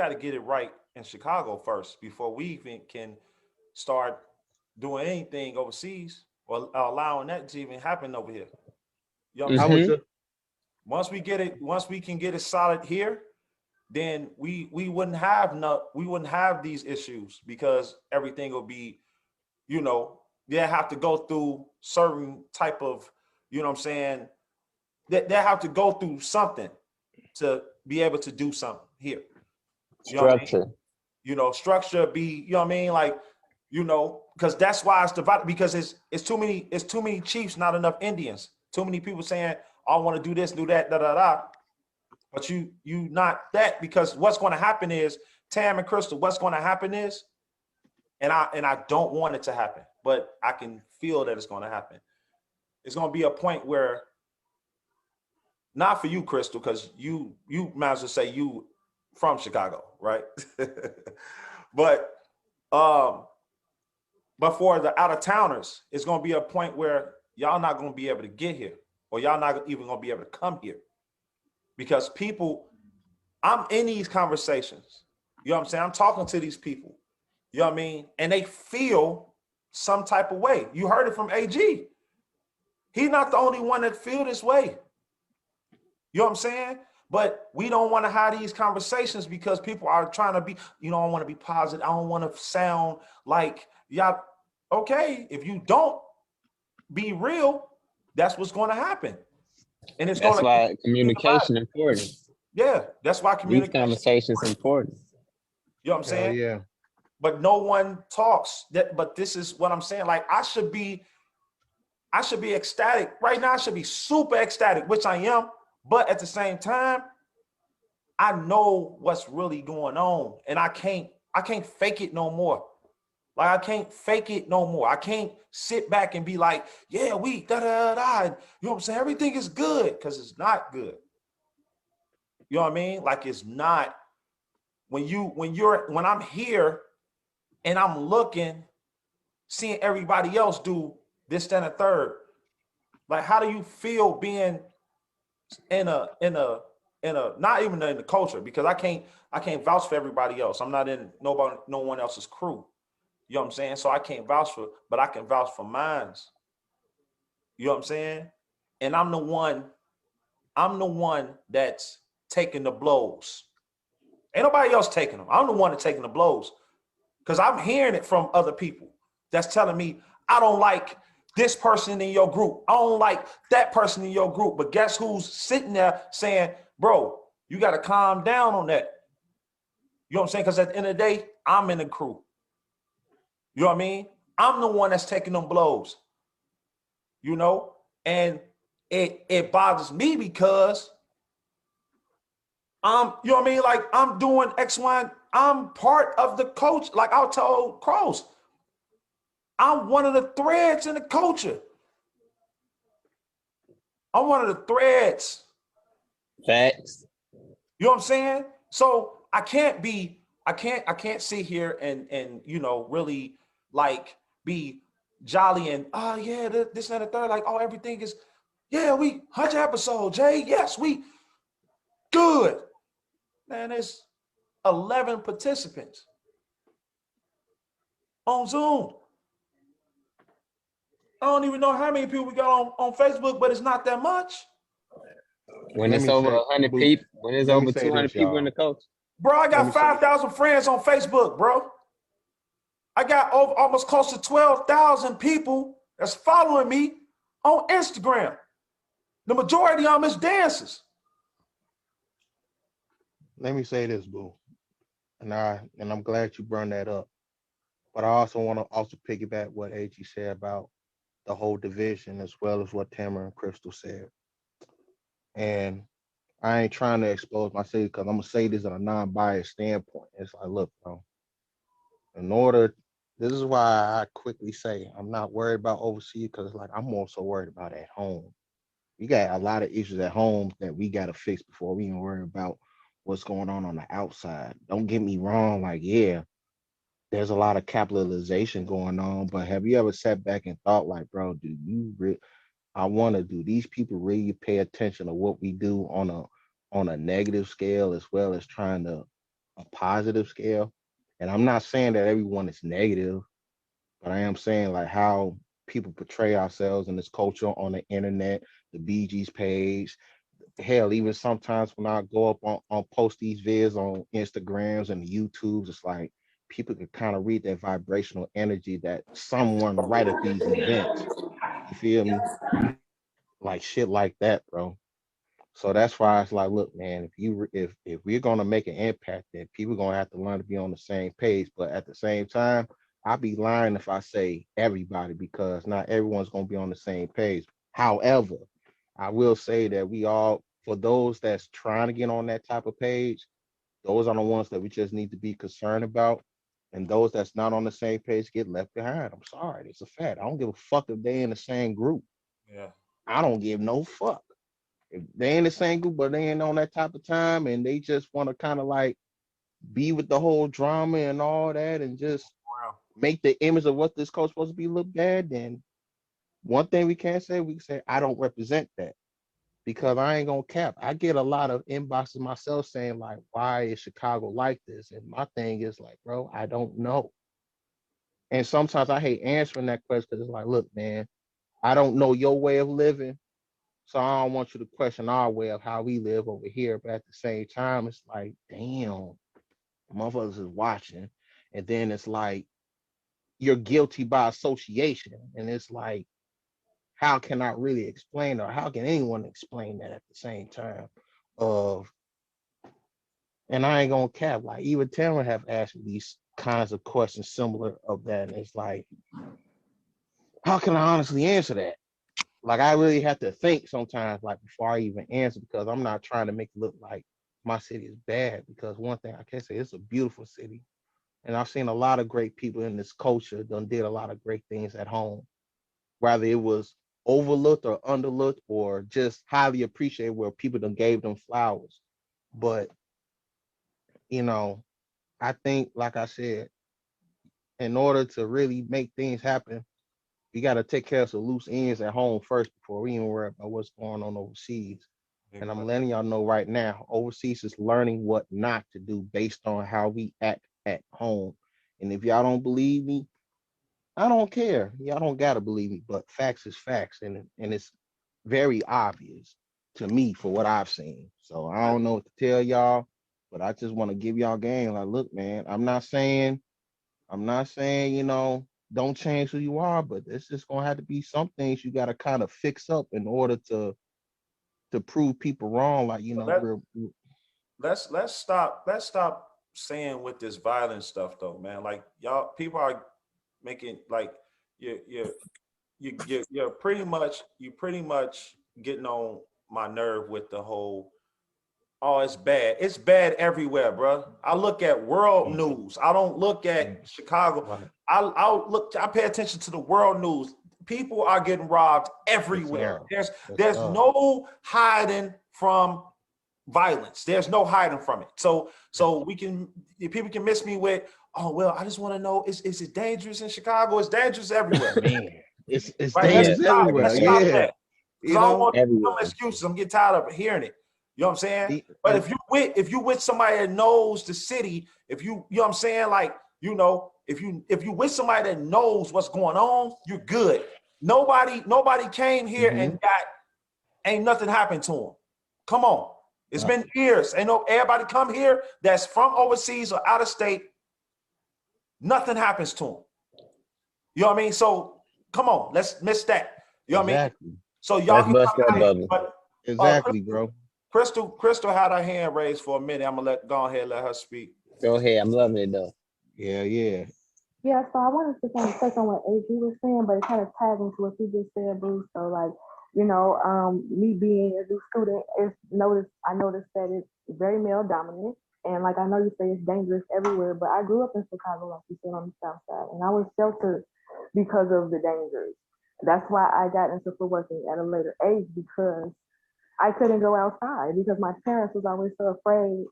to get it right in Chicago first before we even can start doing anything overseas or allowing that to even happen over here. You know what I'm I saying? was Mhm. just Once we can get it solid here, then we wouldn't have these issues because everything will be, they have to go through certain type of, you know what I'm saying, they have to go through something to be able to do something here. You know what I mean? Structure. Structure be, you know what I mean? Like, because that's why it's divided, because it's too many chiefs, not enough Indians. Too many people saying, I want to do this, do that, da da da. But you not that, because what's going to happen is, Tam and Crystal, what's going to happen is, and I don't want it to happen, but I can feel that it's going to happen. It's going to be a point where, not for you, Crystal, because you might as well say you from Chicago, right? but um, but for the out of towners, it's going to be a point where y'all not going to be able to get here, or y'all not even going to be able to come here, because people, I'm in these conversations. You know what I'm saying? I'm talking to these people. You know what I mean? And they feel some type of way. You heard it from AG. He's not the only one that feel this way. You know what I'm saying? But we don't want to have these conversations because people are trying to be, I want to be positive. I don't want to sound like y'all. Okay, if you don't be real, that's what's going to happen. And it's going That's to why continue to divided. communication important. Yeah, that's why These communication is conversations important. important. You know what I'm hell saying? yeah. But no one talks that. But this is what I'm saying. Like, I should be ecstatic right now. I should be super ecstatic, which I am. But at the same time, I know what's really going on, and I can't fake it no more. Like, I can't fake it no more. I can't sit back and be like, yeah, we da da da. You know what I'm saying? Everything is good, because it's not good. You know what I mean? Like, it's not. When I'm here and I'm looking, seeing everybody else do this, that, and a third. Like, how do you feel being in a not even in the culture? Because I can't vouch for everybody else. I'm not in no one else's crew. You know what I'm saying? So I can't vouch for, but I can vouch for mine's. You know what I'm saying? And I'm the one that's taking the blows. Ain't nobody else taking them. I'm the one that's taking the blows. Because I'm hearing it from other people that's telling me, I don't like this person in your group. I don't like that person in your group. But guess who's sitting there saying, bro, you got to calm down on that. You know what I'm saying? Because at the end of the day, I'm in the crew. You know what I mean? I'm the one that's taking them blows. And it bothers me because you know what I mean? Like, I'm doing X, Y, I'm part of the coach. Like I told Cross, I'm one of the threads in the culture. I'm one of the threads. Facts. You know what I'm saying? So I can't sit here and really like be jolly and oh yeah, this and the third, like, oh, everything is, yeah, we 100 episodes, Jay. Yes, we good. Man, there's 11 participants on Zoom. I don't even know how many people we got on Facebook, but it's not that much. When Let it's me over say, 100 Boo, people, when it's let me over say 200 this, people in y'all. the coach. Bro, I Let me got say, 5,000 friends on Facebook, bro. I got almost close to 12,000 people that's following me on Instagram. The majority of them is dancers. let me say this, Boo. And I'm glad you brought that up. But I also want to also piggyback what AG said about the whole division as well as what Tamara and Crystal said. And I ain't trying to expose myself because I'm gonna say this in a non-biased standpoint. It's like, look, bro, in order This is why I quickly say I'm not worried about overseas because like I'm also worried about at home. We got a lot of issues at home that we got to fix before we even worry about what's going on the outside. Don't get me wrong, like yeah, there's a lot of capitalization going on, but have you ever sat back and thought like, bro, do you I wonder, do these people really pay attention to what we do on a negative scale as well as trying to a positive scale? And I'm not saying that everyone is negative, but I am saying like how people portray ourselves in this culture on the internet, the BG's page. Hell, even sometimes when I go up on post these vids on Instagrams and YouTubes, it's like people can kind of read that vibrational energy that someone right at these events. You feel me? Like shit like that, bro. So that's why it's like, look, man, if we're gonna make an impact, then people gonna have to learn to be on the same page. But at the same time, I'd be lying if I say everybody because not everyone's gonna be on the same page. However, I will say that we all, for those that's trying to get on that type of page, those are the ones that we just need to be concerned about. And those that's not on the same page get left behind. I'm sorry, it's a fact. I don't give a fuck if they in the same group. Yeah. I don't give no fuck. If they in the same group, but they ain't on that type of time, and they just want to kind of like be with the whole drama and all that, and just Wow. make the image of what this coach supposed to be look bad, then one thing we can't say, we can say I don't represent that because I ain't gonna cap. I get a lot of inboxes myself saying like, why is Chicago like this? And my thing is like, bro, I don't know. And sometimes I hate answering that question because it's like, look, man, I don't know your way of living. So I don't want you to question our way of how we live over here. But at the same time, it's like, damn, motherfuckers is watching. And then it's like you're guilty by association. And it's like, how can I really explain or how can anyone explain that at the same time? Of and I ain't gonna cap, like even Taylor have asked me these kinds of questions similar of that. And it's like, how can I honestly answer that? Like I really have to think sometimes, like before I even answer, because I'm not trying to make it look like my city is bad. Because one thing I can say, it's a beautiful city, and I've seen a lot of great people in this culture done did a lot of great things at home, whether it was overlooked or underlooked or just highly appreciated, where people done gave them flowers. But you know, I think, like I said, in order to really make things happen, we got to take care of some loose ends at home first before we even worry about what's going on overseas. Big And I'm facts. letting y'all know right now, overseas is learning what not to do based on how we act at home. And if y'all don't believe me, I don't care. Y'all don't gotta believe me, but facts is facts, and it's very obvious to me for what I've seen. So I don't know what to tell y'all, but I just want to give y'all game. Like, look, man, I'm not saying, don't change who you are, but it's just gonna have to be some things you gotta kind of fix up in order to prove people wrong. Like, Let let's stop saying with this violent stuff though, man. Like y'all people are making like you you're pretty much getting on my nerve with the whole, oh, it's bad. It's bad everywhere, bro. I look at world Mm, news. I don't look mm, at Chicago. right. I pay attention to the world news. People are getting robbed Yes, everywhere. sir. There's Yes, there's sir. no hiding from violence. There's no hiding from it. So people can miss me with, oh well, I just want to know, is it dangerous in Chicago? It's dangerous everywhere. Man, it's Right? Yeah, dangerous everywhere. Let's stop Yeah. that. Because You I don't know, want some everywhere. excuses. I'm getting tired of hearing it. You know what I'm saying? But and if you with somebody that knows the city, if you know what I'm saying, like, if you with somebody that knows what's going on, you're good. Nobody came here mhm, and ain't nothing happened to them. Come on. It's right. been years. Ain't no everybody come here that's from overseas or out of state, nothing happens to them. You know what I mean? So come on, let's miss that. You know what I mean? Exactly. So y'all Let's can bust come that out here. bubble. But Exactly, Crystal, bro. Crystal had her hand raised for a minute. I'm gonna go ahead and let her speak. Go ahead. I'm loving it though. Yeah, yeah. Yeah, so I wanted to kind of touch on what AG was saying, but it kind of ties into what you just said, Bruce. So like, me being a new student, I noticed that it's very male dominant. And like I know you say it's dangerous everywhere, but I grew up in Chicago, like you said, on the South Side, and I was sheltered because of the dangers. That's why I got into footworking at a later age, because I couldn't go outside because my parents was always so afraid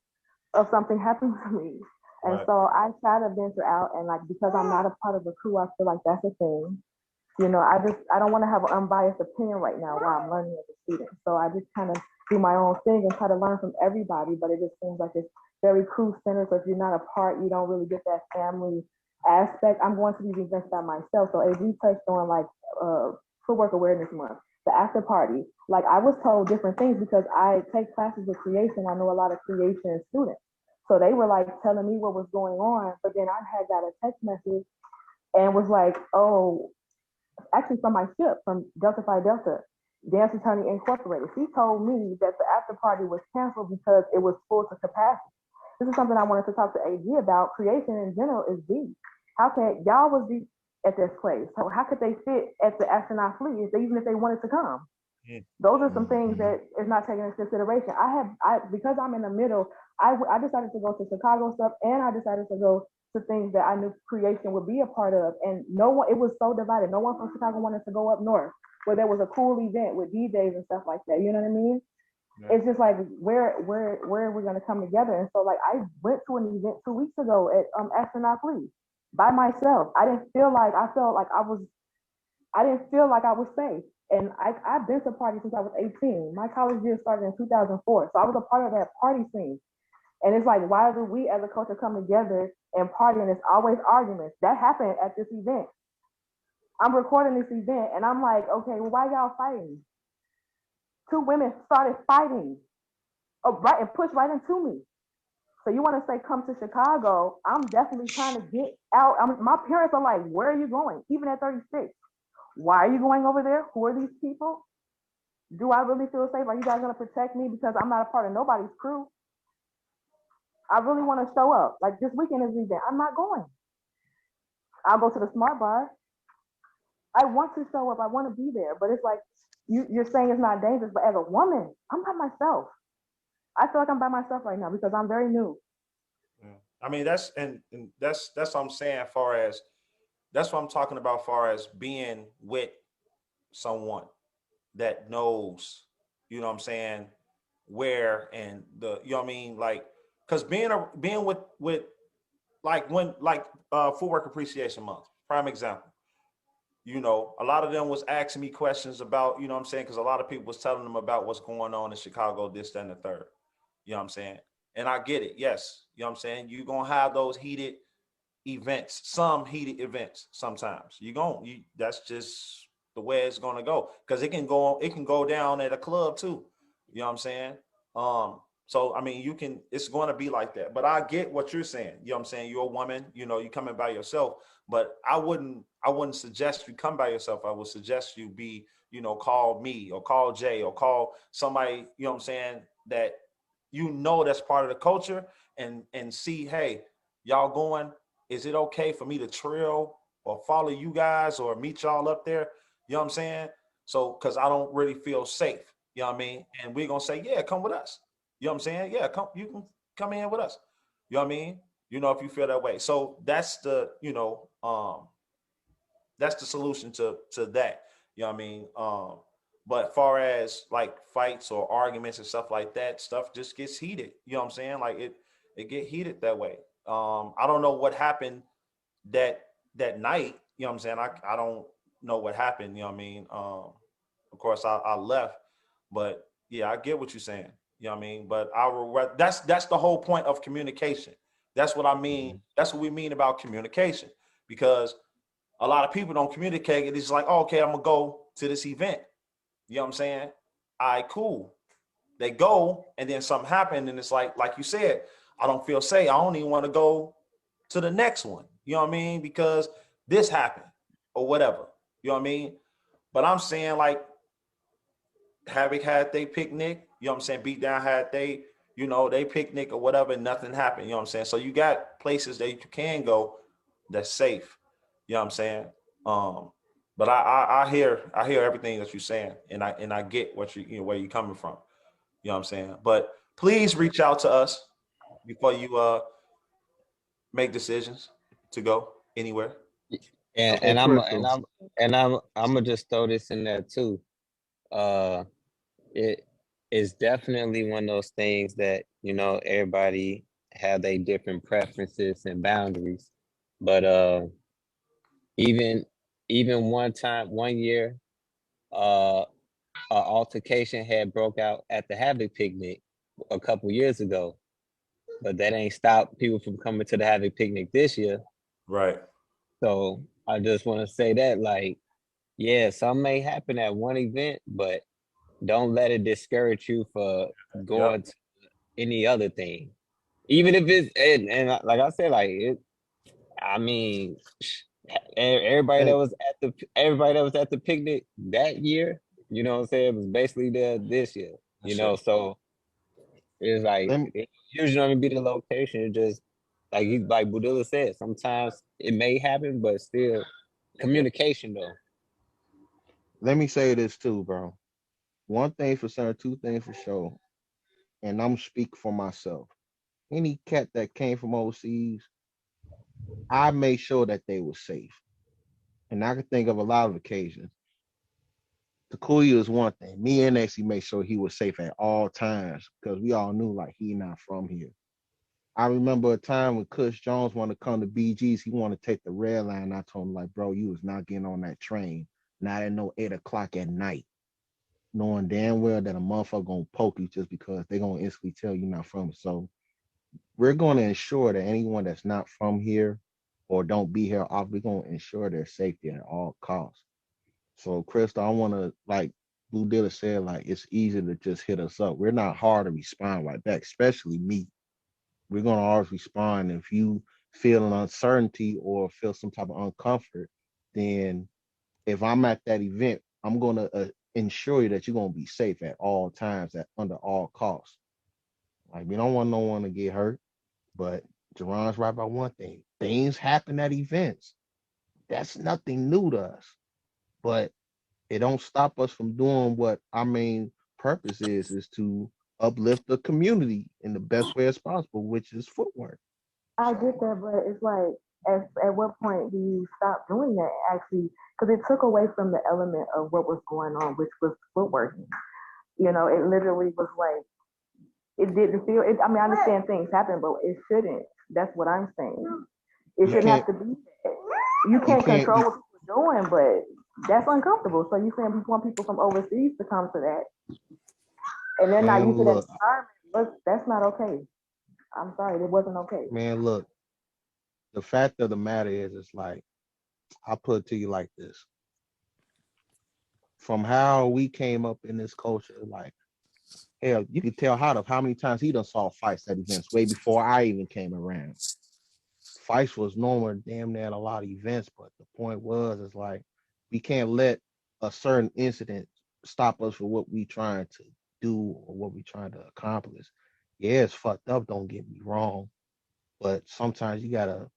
of something happening to me. And Right. so I try to venture out, and like because I'm not a part of a crew, I feel like that's a thing. I don't want to have an unbiased opinion right now while I'm learning as a student. So I just kind of do my own thing and try to learn from everybody. But it just seems like it's very crew centered. So if you're not a part, you don't really get that family aspect. I'm going to these events by myself. So as you touched on, like Footwork Awareness Month, the after party, like I was told different things because I take classes with creation. I know a lot of creation students. So they were like telling me what was going on. But then I had got a text message and was like, oh, actually from my ship, from Delta Phi Delta, Dance Attorney Incorporated. She told me that the after party was canceled because it was full to capacity. This is something I wanted to talk to AG about. Creation in general is deep. How can y'all was deep at this place? So how could they fit at the astronaut fleet even if they wanted to come? Those are some things that is not taken into consideration. Because I'm in the middle, I decided to go to Chicago stuff, and I decided to go to things that I knew creation would be a part of. And no one, it was so divided. No one from Chicago wanted to go up north where there was a cool event with DJs and stuff like that. You know what I mean? Yeah. It's just like where are we gonna come together? And so like I went to an event 2 weeks ago at Astronaut Fleet by myself. I didn't feel like I was safe. And I've been to parties since I was 18. My college year started in 2004. So I was a part of that party scene. And it's like, why do we as a culture come together and party? And it's always arguments. That happened at this event. I'm recording this event and I'm like, okay, well, why y'all fighting? Two women started fighting, right, and pushed right into me. So you want to say come to Chicago? I'm definitely trying to get out. My parents are like, where are you going? Even at 36. Why are you going over there? Who are these people? Do I really feel safe? Are you guys going to protect me because I'm not a part of nobody's crew? I really want to show up. Like this weekend is the event. I'm not going. I'll go to the Smart Bar. I want to show up. I want to be there. But it's like you're saying it's not dangerous. But as a woman, I'm by myself. I feel like I'm by myself right now because I'm very new. I mean, that's what I'm saying. As far as that's what I'm talking about. As far as being with someone that knows, you know what I'm saying, where and the, you know what I mean, like, because being with like when like Footwork Appreciation Month, prime example. You know, a lot of them was asking me questions about, you know what I'm saying, because a lot of people was telling them about what's going on in Chicago, this, that, and the third. You know what I'm saying? And I get it. Yes. You know what I'm saying? You're going to have those heated events, some heated events sometimes. That's just the way it's going to go. Because it can go down at a club too. You know what I'm saying? So I mean, it's going to be like that. But I get what you're saying. You know what I'm saying? You're a woman, you know, you coming by yourself. But I wouldn't suggest you come by yourself. I would suggest you be, you know, call me or call Jay or call somebody, you know what I'm saying, that you know that's part of the culture, and see, hey, y'all going, is it okay for me to trail or follow you guys or meet y'all up there? You know what I'm saying? So, because I don't really feel safe, you know what I mean? And we're going to say, yeah, come with us. You know what I'm saying? Yeah, you can come in with us. You know what I mean? You know, if you feel that way. So that's the, you know, that's the solution to that. You know what I mean? But far as like fights or arguments and stuff like that, stuff just gets heated. You know what I'm saying? Like it get heated that way. I don't know what happened that night. You know what I'm saying? I don't know what happened. You know what I mean? Of course I left, but yeah, I get what you're saying. You know what I mean? But that's the whole point of communication. That's what I mean. That's what we mean about communication, because a lot of people don't communicate. It's like, oh, okay, I'm gonna go to this event. You know what I'm saying? All right, cool. They go, and then something happened, and it's like you said, I don't feel safe. I don't even want to go to the next one. You know what I mean? Because this happened or whatever. You know what I mean? But I'm saying, like, Havoc had they picnic. You know what I'm saying? Beat Down had they, you know, they picnic or whatever, and nothing happened. You know what I'm saying? So you got places that you can go that's safe. You know what I'm saying? But I hear everything that you're saying, and I get what you know, where you're coming from. You know what I'm saying? But please reach out to us. before you make decisions to go anywhere? And Hey, and I'm and Crystal. I'm and I'm gonna just throw this in there too. Uh, it is definitely one of those things that everybody have their different preferences and boundaries, but even even one year, uh, a altercation had broke out at the Havoc picnic a couple years ago, but that ain't stopped people from coming to the Havoc picnic this year. Right. So I just want to say that, like, yeah, some may happen at one event, but don't let it discourage you for Yep. going to any other thing. Even if it's like I said, like I mean, Hey, everybody that was at the picnic that year, you know what I'm saying, was basically there this year. That's it. So it's like let me it usually don't even be the location. It just like Budilla said, sometimes it may happen, but still communication though. let me say this too, bro. One thing for certain, two things for sure, and I'm speak for myself. Any cat that came from overseas, I made sure that they were safe. And I can think of a lot of occasions. Takuya is one thing. Me and Exy made sure he was safe at all times because we all knew like he not from here. I remember a time when Kush Jones wanted to come to BG's, he wanted to take the red line. I told him like, bro, you was not getting on that train. Not at no 8 o'clock at night, knowing damn well that a motherfucker gonna poke you just because they gonna instantly tell you not from it. So we're gonna ensure that anyone that's not from here or don't be here off, we're gonna ensure their safety at all costs. So, Crystal, I want to, like Blue Dilla said, like it's easy to just hit us up. We're not hard to respond right back, especially me. We're gonna always respond. If you feel an uncertainty or feel some type of uncomfort, then if I'm at that event, I'm gonna ensure you that you're gonna be safe at all times, at under all costs. Like we don't want no one to get hurt, but Jerron's right about one thing: things happen at events. That's nothing new to us, but it don't stop us from doing what our main purpose is to uplift the community in the best way as possible, which is footwork. I So get that, but it's like, at what point do you stop doing that? Actually, because it took away from the element of what was going on, which was footworking. It literally was like it didn't feel. I mean, I understand things happen, but it shouldn't. That's what I'm saying. It you shouldn't have can't to be that. You you can't can't control you what people are doing, but that's uncomfortable. So you saying we want people from overseas to come to that, and they're not man used to that look environment? Look, that's not okay. I'm sorry, it wasn't okay. man look. The fact of the matter is, it's like I put it to you like this: from how we came up in this culture, like hell, you could tell how many times he done saw fights at events way before I even came around. Fights was normal damn near at a lot of events, but the point was is like we can't let a certain incident stop us from what we trying to do or what we trying to accomplish. Yeah, it's fucked up, don't get me wrong. But sometimes you gotta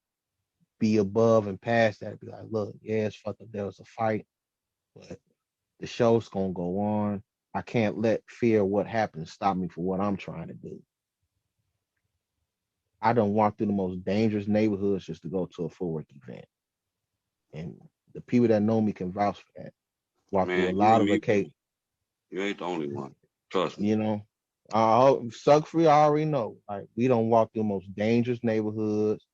be above and past that. Be like, look, yeah, it's fucked up. There was a fight, but the show's gonna go on. I can't let fear of what happens stop me from what I'm trying to do. I don't walk through the most dangerous neighborhoods just to go to a footwork event. And the people that know me can vouch for that. Walk through a Man, you lot and of me occasions, both. You ain't the only one. Trust me. you know. Suck free, I already know. Like we don't walk through the most dangerous neighborhoods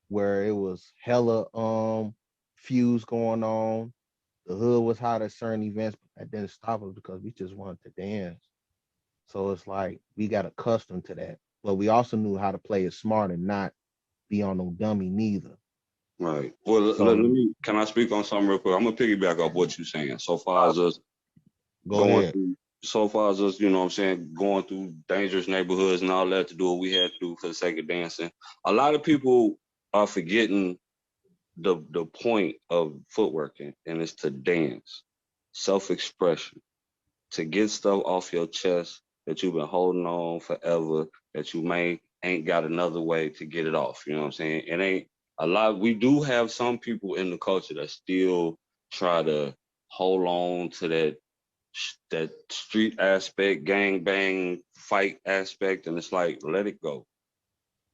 where it was hella feuds going on. The hood was hot at certain events, but that didn't stop us because we just wanted to dance. So it's like we got accustomed to that. But we also knew how to play it smart and not be on no dummy neither. Right. Well, let So me. Can I speak on something real quick? I'm gonna piggyback off what you're saying. So far as us go going ahead. through, so far as us, you know what I'm saying, going through dangerous neighborhoods and all that to do what we had to do for the sake of dancing. A lot of people are forgetting the point of footworking, and it's to dance, self-expression, to get stuff off your chest that you've been holding on forever, that you may ain't got another way to get it off. You know what I'm saying? It ain't a lot. We do have some people in the culture that still try to hold on to that street aspect, gang bang fight aspect, and it's like, let it go.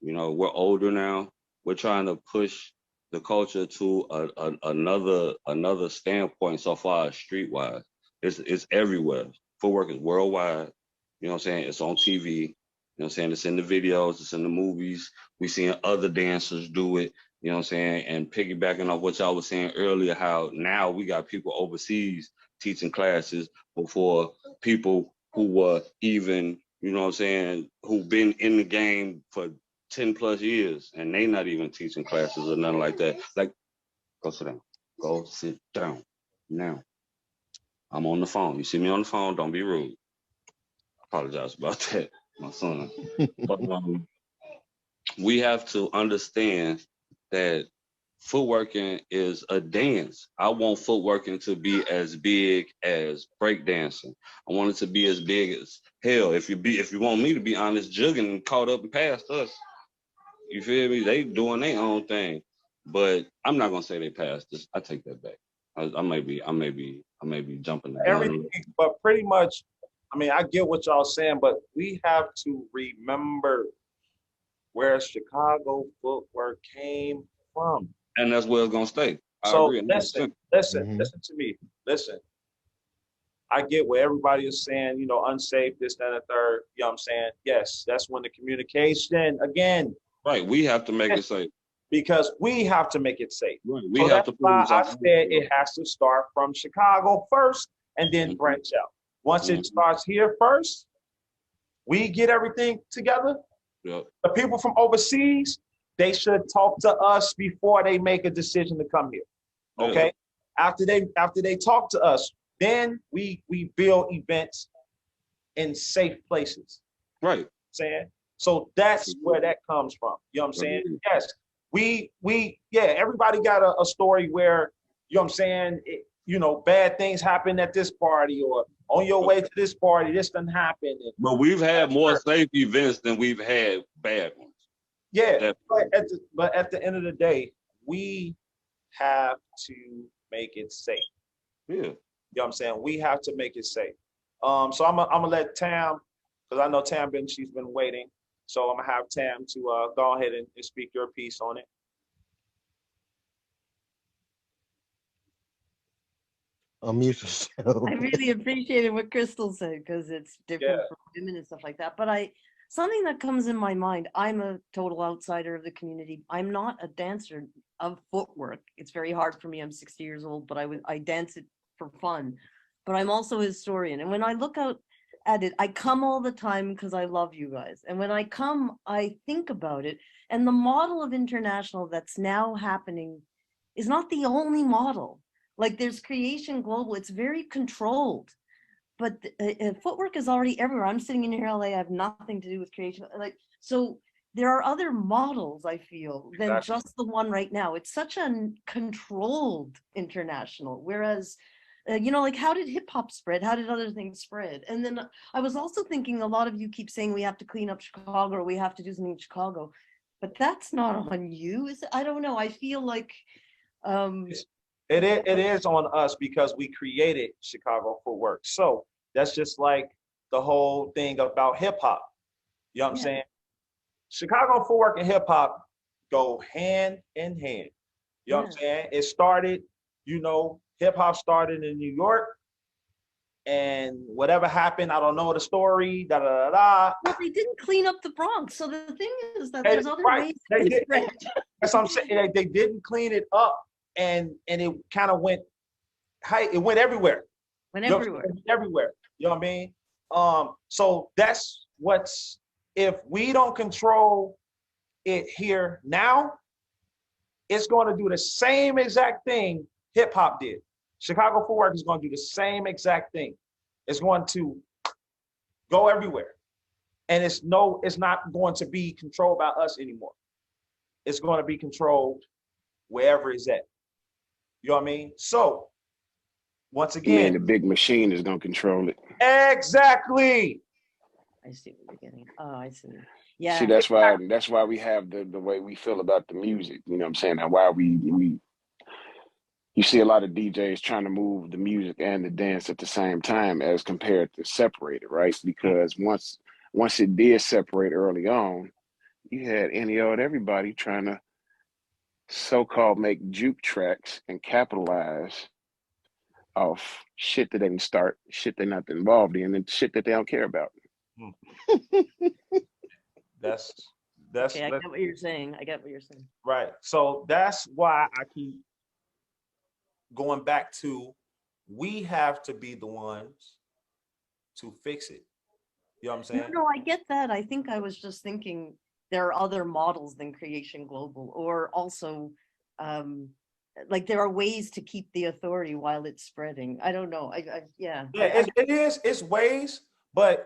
You know, we're older now. We're trying to push the culture to another standpoint so far as streetwise. It's everywhere. Footwork is worldwide. You know what I'm saying? It's on TV. You know what I'm saying? It's in the videos, it's in the movies. We seeing other dancers do it, you know what I'm saying? And piggybacking off what y'all was saying earlier, how now we got people overseas teaching classes before people who were even, you know what I'm saying, who've been in the game for 10 plus years and they not even teaching classes or nothing like that. Like, go sit down. Go sit down now. I'm on the phone. You see me on the phone, don't be rude. Apologize about that, my son. But we have to understand that footworking is a dance. I want footworking to be as big as breakdancing. I want it to be as big as hell. If you want me to be honest, jugging caught up and passed us. You feel me? They doing their own thing. But I'm not gonna say they passed us. I take that back. I may be jumping the gun. Everything, but pretty much, I mean, I get what y'all saying, but we have to remember where Chicago footwork came from. And that's where it's gonna stay. So listen to me. Listen. I get what everybody is saying, you know, unsafe, this, that, and the third. You know what I'm saying? Yes, that's when the communication, again. Right, we have to make it safe. Because we have to make it safe. Right. We so have that's to why I said it has to start from Chicago first and then branch out. Once it starts here first, we get everything together. Yep. The people from overseas, they should talk to us before they make a decision to come here. Okay? Yeah. After they talk to us, then we build events in safe places. Right. Saying? So that's where that comes from. You know what I'm saying? Yes. Everybody got a story where, you know what I'm saying, bad things happen at this party or on your way to this party, this done happen. But we've had more safe events than we've had bad ones. Yeah, but at the end of the day, we have to make it safe. Yeah. You know what I'm saying? We have to make it safe. So I'm gonna let Tam, because I know she's been waiting. So I'm gonna have Tam to go ahead and speak your piece on it. Unmute yourself. I really appreciated what Crystal said because it's different for women and stuff like that. But something that comes in my mind, I'm a total outsider of the community. I'm not a dancer of footwork. It's very hard for me. I'm 60 years old, but I dance it for fun. But I'm also a historian. And when I look out at it, I come all the time because I love you guys. And when I come, I think about it. And the model of international that's now happening is not the only model. Like there's Creation Global, it's very controlled, but footwork is already everywhere. I'm sitting in here in LA, I have nothing to do with creation. So there are other models, I feel, than just the one right now. It's such a controlled international, whereas like how did hip hop spread? How did other things spread? And then I was also thinking, a lot of you keep saying we have to clean up Chicago or we have to do something in Chicago, but that's not on you. I don't know. I feel like it is on us because we created Chicago footwork. So that's just like the whole thing about hip hop. You know what I'm saying? Chicago footwork and hip hop go hand in hand. You know what I'm saying? It started, hip hop started in New York, and whatever happened, I don't know the story. Well, they didn't clean up the Bronx, so the thing is that there's other ways. That's what I'm saying. They didn't clean it up, and it kind of went. It went everywhere. Everywhere. You know what I mean? So that's if we don't control it here now, it's going to do the same exact thing hip hop did. Chicago footwork is going to do the same exact thing. It's going to go everywhere. And it's not going to be controlled by us anymore. It's going to be controlled wherever it's at. You know what I mean? So, once again, the big machine is going to control it. Exactly. I see what you're getting. Oh, I see. Yeah. See, that's why we have the way we feel about the music. You know what I'm saying? And why you see a lot of DJs trying to move the music and the dance at the same time as compared to separate it, right? Because once it did separate early on, you had any old everybody trying to so-called make juke tracks and capitalize off shit that they didn't start, shit they're not involved in, and shit that they don't care about. That's Okay, I get what you're saying. I get what you're saying. right. So that's why I keep going back to, we have to be the ones to fix it. You know what I'm saying? No, I get that. I think I was just thinking there are other models than Creation Global, or also like there are ways to keep the authority while it's spreading. I don't know. Yeah. Yeah, it is. It's ways, but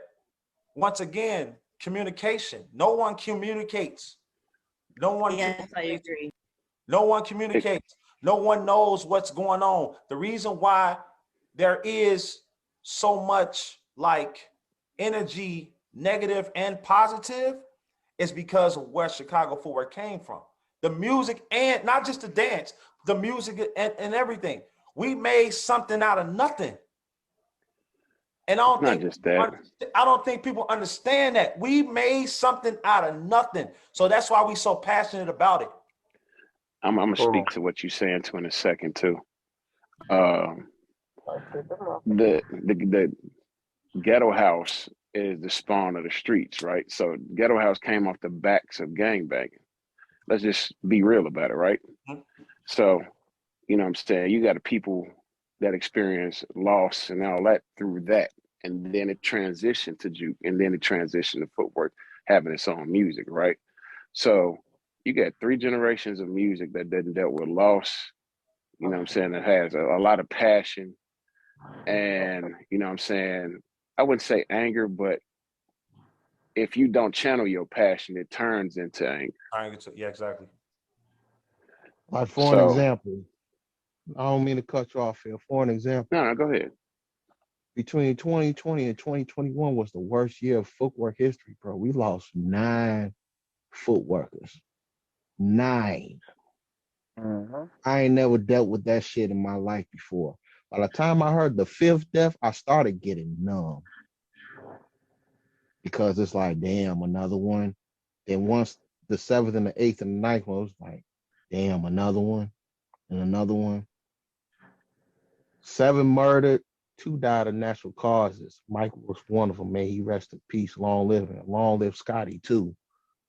once again, communication. No one communicates. No one. Yes, I agree. No one communicates. No one knows what's going on. The reason why there is so much like energy, negative and positive, is because of where Chicago footwear came from. The music, and not just the dance, the music and everything. We made something out of nothing. And I don't think people understand that. We made something out of nothing. So that's why we're so passionate about it. I'm gonna speak to what you're saying to in a second too. The ghetto house is the spawn of the streets, right? So ghetto house came off the backs of gangbanging. Let's just be real about it, right? Mm-hmm. So, you know what I'm saying? You got people that experience loss and all that through that. And then it transitioned to juke, and then it transitioned to footwork having its own music, right? So you got 3 generations of music that didn't dealt with loss, you know what I'm saying, that has a lot of passion. And, you know what I'm saying, I wouldn't say anger, but if you don't channel your passion, it turns into anger. Yeah, exactly. Like for an example, I don't mean to cut you off here. For an example. No, go ahead. Between 2020 and 2021 was the worst year of footwork history, bro. We lost 9 footworkers. 9. I ain't never dealt with that shit in my life before. By the time I heard the 5th death, I started getting numb. Because it's like, damn, another one. Then once the 7th and the 8th and the 9th one, it was like, damn, another one and another one. 7 murdered, 2 died of natural causes. Michael was one of them. May he rest in peace. Long live him. Long live Scotty too,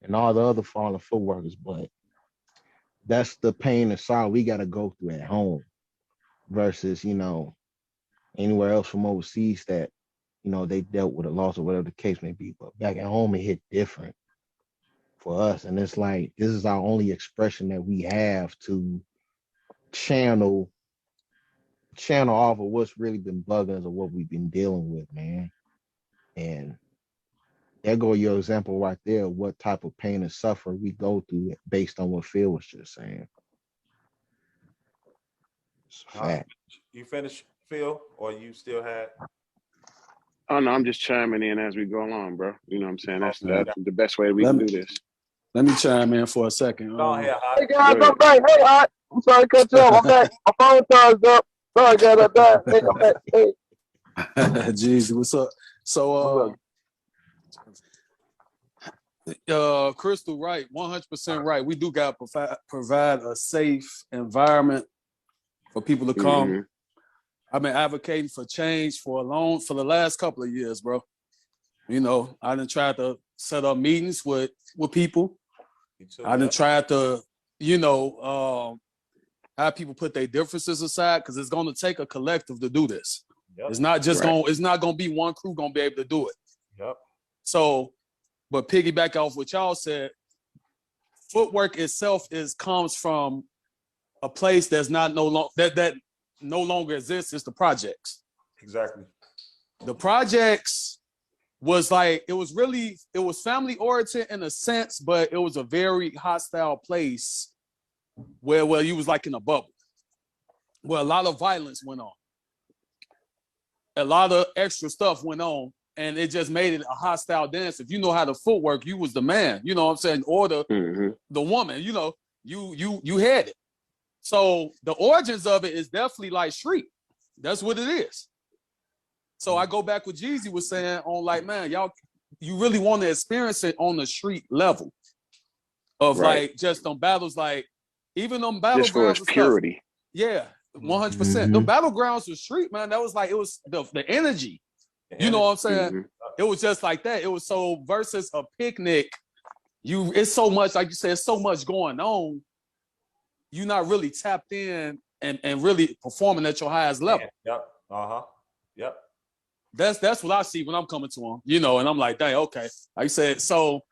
and all the other fallen footworkers. But that's the pain and sorrow we got to go through at home, versus anywhere else from overseas that they dealt with a loss or whatever the case may be. But back at home, it hit different for us, and it's like this is our only expression that we have to channel off of what's really been bugging us or what we've been dealing with, man. And there go your example right there, what type of pain and suffering we go through based on what Phil was just saying. It's a fact. You finished, Phil, or you still had? Oh no, I'm just chiming in as we go along, bro. You know what I'm saying? That's the best way we can do this. Let me chime in for a second. Hey guys, I'm back. Hey, I'm sorry to cut you off. I'm back. My phone charged up. Sorry, guys, I'm back. Hey. Jeez, what's up? So, Crystal, right, 100% right. We do got to provide a safe environment for people to come. Mm-hmm. I've been advocating for change for the last couple of years, bro. I done tried to set up meetings with people. I done tried to, have people put their differences aside, because it's going to take a collective to do this. Yep. It's not just it's not going to be one crew going to be able to do it. Yep. So, but piggyback off what y'all said, footwork itself comes from a place that's not that no longer exists. It's the projects. Exactly. The projects was like, it was family oriented in a sense, but it was a very hostile place where you was like in a bubble, where a lot of violence went on. A lot of extra stuff went on, and it just made it a hostile dance. If you know how to footwork, you was the man, you know what I'm saying? Or the woman, you had it. So the origins of it is definitely like street. That's what it is. So I go back what Jeezy was saying on, like, man, y'all, you really want to experience it on the street level. of Right. like just them battles, like even them Just for battlegrounds its and stuff. purity. Yeah, 100%. The battlegrounds were street, man. That was like, it was the energy. You know what I'm saying? Mhm. It was just like that. It was so versus a picnic. It's so much, like you said, it's so much going on. You're not really tapped in and really performing at your highest level. Yep. Yep. That's what I see when I'm coming to them, you know, and I'm like, dang, okay. Like you said, so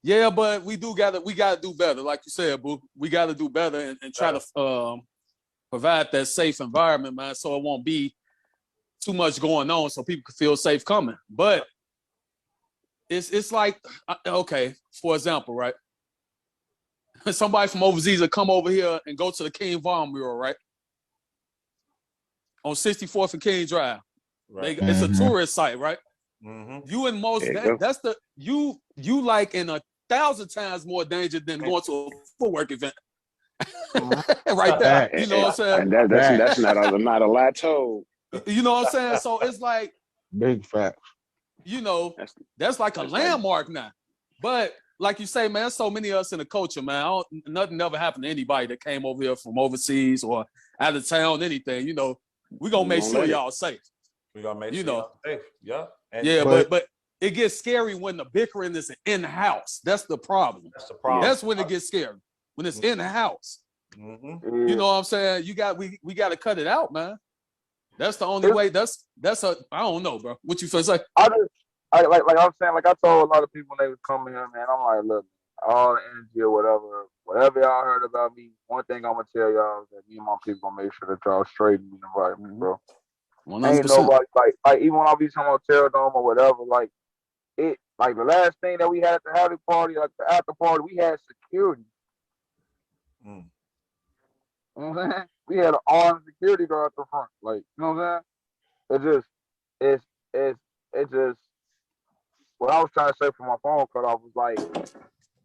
yeah, but we gotta do better. Like you said, boo. We gotta do better and try to provide that safe environment, man, so it won't be too much going on so people can feel safe coming. But it's like, okay, for example, right? Somebody from overseas will come over here and go to the King Von mural, right? On 64th and King Drive. Right. It's a tourist site, right? Mm-hmm. You in most that's the you like in 1,000 times more danger than going to a footwork event. Right there. You know what I'm saying? And that's not a lie told. You know what I'm saying? So it's like, big facts. you know, that's like a landmark now. But like you say, man, so many of us in the culture, man. Nothing never happened to anybody that came over here from overseas or out of town, anything. You know, we're gonna make sure y'all safe. We're gonna make You sure know. y'all safe. Yeah. And Yeah, but it gets scary when the bickering is in the house. That's the problem. That's the problem. That's when it gets scary. When it's in the house. Mm-hmm. You know what I'm saying? We got to cut it out, man. That's the only way. That's I don't know, bro. What you feel like? Like I'm saying, like I told a lot of people when they was coming here, man. I'm like, look, all the energy or whatever y'all heard about me. One thing I'm gonna tell y'all is that me and my people gonna make sure that y'all straight in the environment, bro. 100%. Ain't nobody like even when I be talking about Terror Dome or whatever, like it, like the last thing that we had at the happy party, like the after party, we had security. Mm. You know what I'm saying? We had an armed security guard at the front. Like, you know what I'm saying? It's just what I was trying to say from my phone cut off was like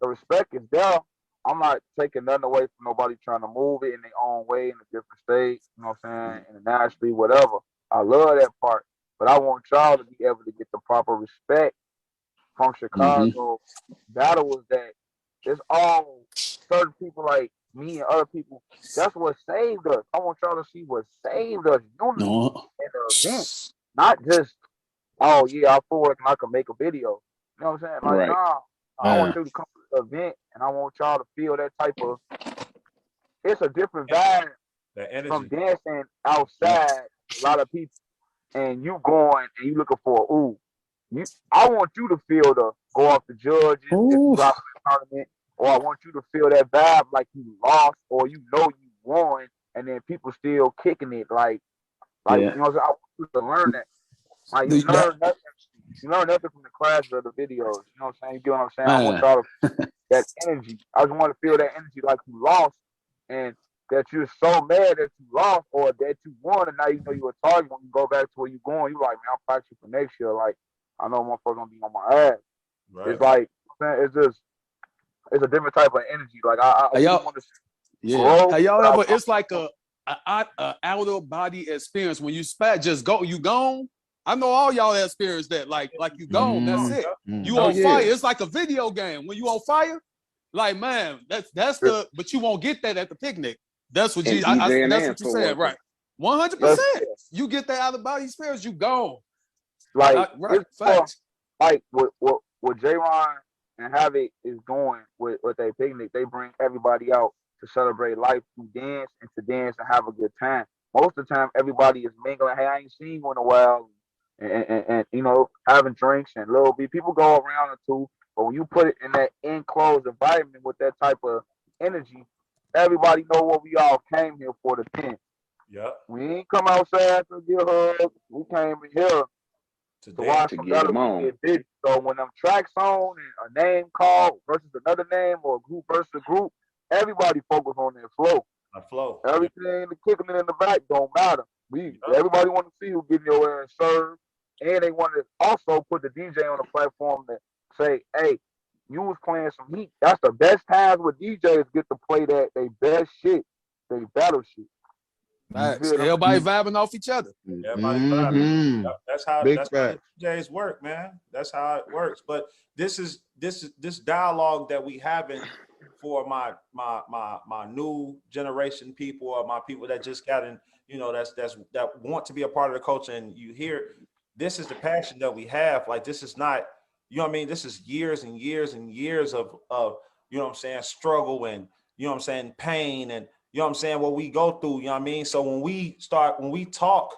the respect is there. I'm not taking nothing away from nobody trying to move it in their own way in a different state, you know what I'm saying? Internationally, whatever. I love that part. But I want y'all to be able to get the proper respect from Chicago. Battle was that it's all certain people like me and other people. That's what saved us. I want y'all to see what saved us. Unity in the event. Not just, oh yeah, I feel like I can make a video. You know what I'm saying? Like, nah, I want you to come to the event and I want y'all to feel that type of, it's a different vibe from dancing outside a lot of people and you going and you looking for I want you to feel the go off the judges if you drop the tournament, or I want you to feel that vibe like you lost or you won and then people still kicking it like you know what I'm saying? I want you to learn that. Like you learn nothing from the classes or the videos. You know what I'm saying? You get what I'm saying? I want y'all to that energy. I just want to feel that energy like you lost and that you're so mad that you lost or that you won and now you know you were target when you go back to where you're going, you like, man, I'm practicing for next year. Like, I know motherfuckers gonna be on my ass. Right. It's like, it's a different type of energy. Like, I really want to grow. Hey, y'all ever, it's like a outer body experience. When you just go, you gone. I know all y'all experienced that. Like you gone, that's it. You on fire. It's like a video game. When you on fire, like, man, that's the, but you won't get that at the picnic. That's what that's what you said, right? 100%. You get that out of body experience, you gone. Like, facts. Like what J-Ron and Havoc is doing with their picnic, they bring everybody out to celebrate life through dance and to dance and have a good time. Most of the time, everybody is mingling. Hey, I ain't seen you in a while, and you know, having drinks and little bit. People go around or two, but when you put it in that enclosed environment with that type of energy, everybody know what we all came here for to dance. Yep. We ain't come outside to get hugged. We came in here to watch some battles get big. So when them tracks on and a name called versus another name or a group versus a group, everybody focus on their flow. Everything the kicking it in the back don't matter. Everybody want to see who getting your ass served, and they want to also put the DJ on the platform to say, "Hey, you was playing some heat." That's the best times where DJs get to play that they best shit, they battle shit. Everybody vibing off each other. Everybody vibing. That's how DJs work, man. That's how it works. But this dialogue that we having for my new generation people, or my people that just got in, you know, that want to be a part of the culture, and you hear this is the passion that we have. Like, this is not, you know what I mean? This is years and years and years of you know what I'm saying, struggle, and you know what I'm saying, pain, and you know what I'm saying, what we go through, you know what I mean? So when we talk,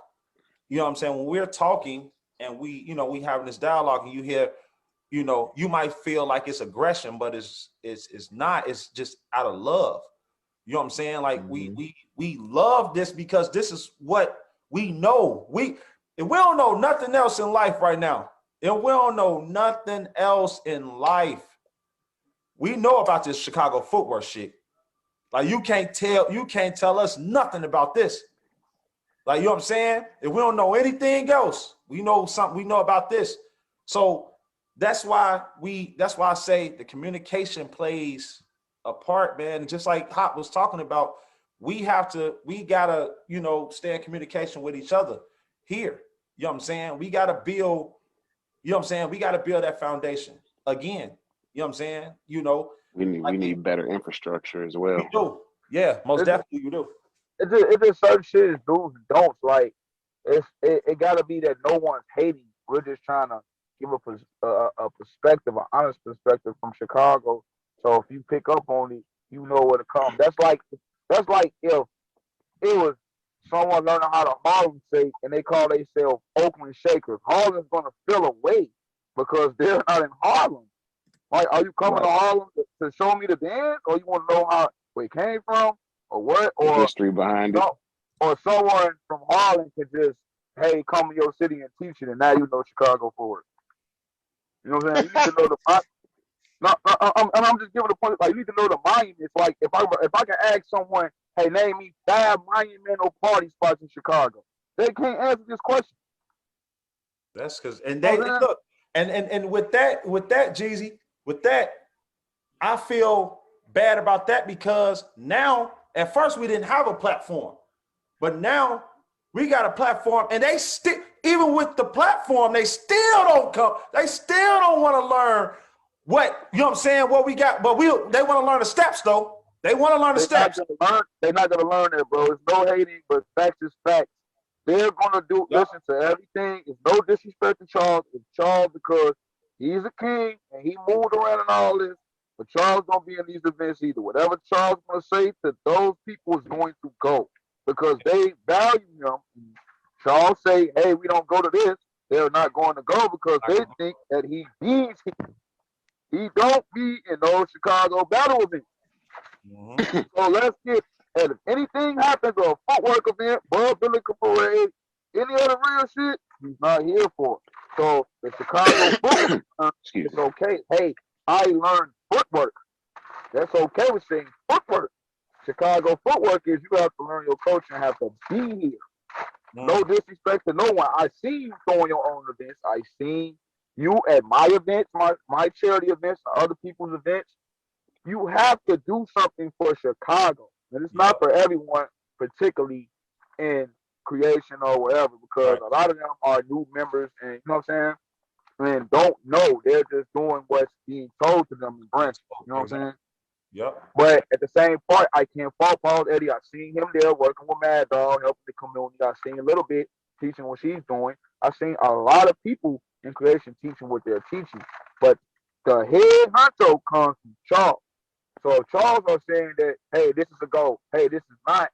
you know what I'm saying, when we're talking and we having this dialogue, and you hear, you know, you might feel like it's aggression, but it's not. It's just out of love. You know what I'm saying? Like, we love this because this is what we know. If we don't know nothing else in life right now, if we don't know nothing else in life, we know about this Chicago footwork shit. Like, you can't tell us nothing about this. Like, you know what I'm saying? If we don't know anything else, we know something, we know about this. So that's why I say the communication plays a part, man. And just like Hop was talking about, we gotta, you know, stay in communication with each other here. You know what I'm saying? We gotta build, you know what I'm saying? We gotta build that foundation again. You know what I'm saying? You know, We need better infrastructure as well. we do. Yeah, most definitely you do. It's just certain shit is do's and don'ts. Like, it gotta be that no one's hating. We're just trying to give a perspective, an honest perspective from Chicago. So if you pick up on it, you know where to come. That's like if it was someone learning how to Harlem shake and they call themselves Oakland Shakers. Harlem's gonna feel away because they're not in Harlem. Like, are you coming to Harlem to show me the dance, or you want to know where it came from, or what, The or history behind it. or someone from Harlem can just, hey, come to your city and teach it, and now you know Chicago for it. You know what I'm saying? You need to know the I'm just giving a point. Like, you need to know the monuments. Like, if I can ask someone, hey, name me 5 monumental party spots in Chicago, they can't answer this question. That's because, and they look, and with that, Jeezy, with that, I feel bad about that, because now, at first we didn't have a platform, but now we got a platform, and they still, even with the platform, they still don't come. They still don't want to learn what, you know what I'm saying, what we got, but they want to learn the steps though. They want to learn the steps. They're not gonna learn that, bro. It's no hating, but facts is facts. They're gonna listen to everything. It's no disrespect to Charles. It's Charles because he's a king and he moved around and all this. But Charles don't be in these events either. Whatever Charles gonna say to those people is going to go because they value him. Charles say, hey, we don't go to this. They're not going to go because they think that he beats him. He don't be in those Chicago battle events. Mm-hmm. So let's get, and if anything happens, or a footwork event, Bob Billiken Parade, any other real shit, he's not here for it. So the Chicago footwork, it's okay. Hey, I learned footwork. That's okay with saying footwork. Chicago footwork is you have to learn your culture and have to be here. No disrespect to no one. I seen you throwing your own events. I seen you at my events, my charity events, and other people's events. You have to do something for Chicago. And it's not for everyone, particularly in creation or whatever, because a lot of them are new members and, you know what I'm saying, and don't know. They're just doing what's being told to them in branch. You know what I'm saying? Yep. But at the same point, I can't fault Paul Eddie. I've seen him there working with Mad Dog, helping the community. I've seen a little bit teaching what she's doing. I've seen a lot of people in creation teaching what they're teaching. But the head honcho comes from Charles. So if Charles are saying that, hey, this is a goal, hey, this is not,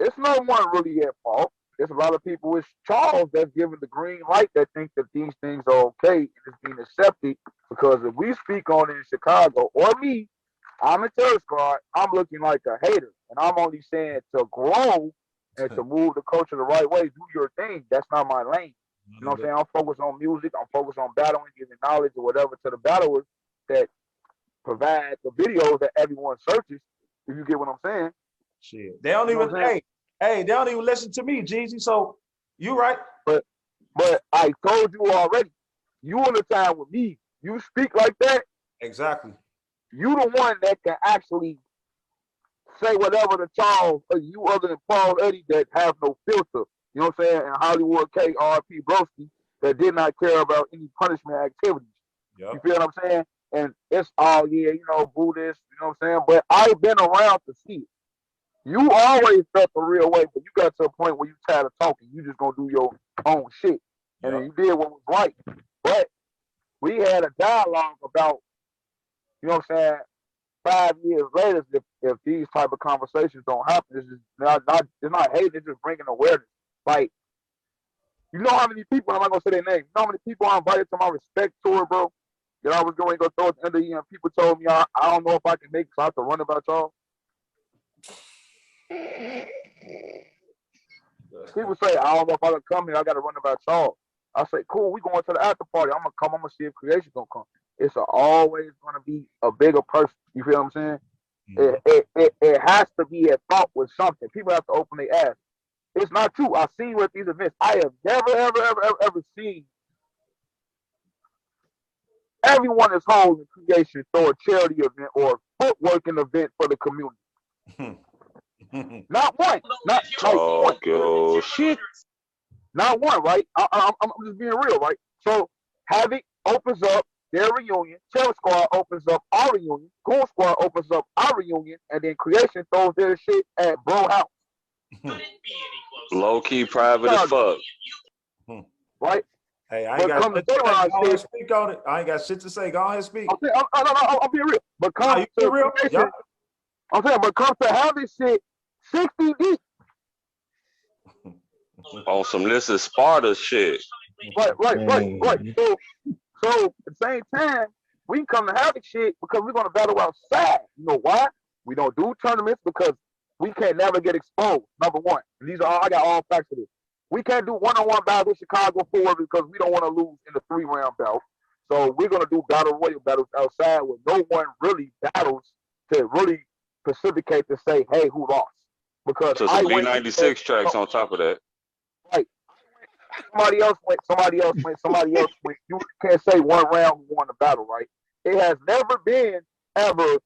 it's no one really at fault. There's a lot of people, it's Charles that's giving the green light that think that these things are okay and it's being accepted, because if we speak on it in Chicago, or me, I'm in Terror Squad, I'm looking like a hater. And I'm only saying to grow and to move the culture the right way, do your thing. That's not my lane. You know what I'm saying? I'm focused on music. I'm focused on battling, giving knowledge or whatever to the battlers that provide the videos that everyone searches. If you get what I'm saying? Shit, they don't even. Hey, they don't even listen to me, Jeezy. So you right. But I told you already. You on the time with me. You speak like that. Exactly. You the one that can actually say whatever to Charles or you other than Paul Eddie that have no filter. You know what I'm saying? And Hollywood K, R.P. Broski, that did not care about any punishment activities. Yep. You feel what I'm saying? and it's all yeah, you know, Buddhist, you know what I'm saying? But I've been around to see it. You always felt the real way, but you got to a point where you tired of talking. You just gonna do your own shit, and then you did what was right. But we had a dialogue about, you know what I'm saying, 5 years later, if these type of conversations don't happen, it's just it's not hate, it's just bringing awareness. Like, you know how many people, I'm not gonna say their names, you know how many people I invited to my respect tour, bro? That I was going to go throw at the end of the year, and people told me I don't know if I can make it, so I have to run about y'all. People say, I don't know if I can come here, I got to run about y'all. I say, cool, we going to the after party. I'm going to come, I'm going to see if creation going to come. It's always going to be a bigger person. You feel what I'm saying? It has to be a thought with something. People have to open their ass. It's not true. I've seen you at these events. I have never, ever seen everyone is holding creation throw a charity event or a footworking event for the community. Not one. Not Talk one. your shit. Not one, right? I'm just being real, right? So Havoc opens up their reunion. Terror Squad opens up our reunion. Goon Squad opens up our reunion. And then Creation throws their shit at Bro House. Low key private as fuck. Right? Hey, I ain't got shit to say. Go ahead, speak on it. I ain't got shit to say. Go ahead and speak. I'm being real. But come to real? Creation, I'm saying, but come to Havoc shit 60 deep. On some this is Sparta shit. Right. So at the same time, we can come to Havoc shit because we're gonna battle outside. You know why? We don't do tournaments because we can't never get exposed. Number one. And these are all, I got all facts of this. We can't do one-on-one battles with Chicago forward because we don't want to lose in the 3-round battle. So we're gonna do battle royal battles outside where no one really battles to really precipitate to say, hey, who lost? Because so some B96 tracks on top of that. Right. Somebody else went. You can't say one round who won the battle, right? It has never been ever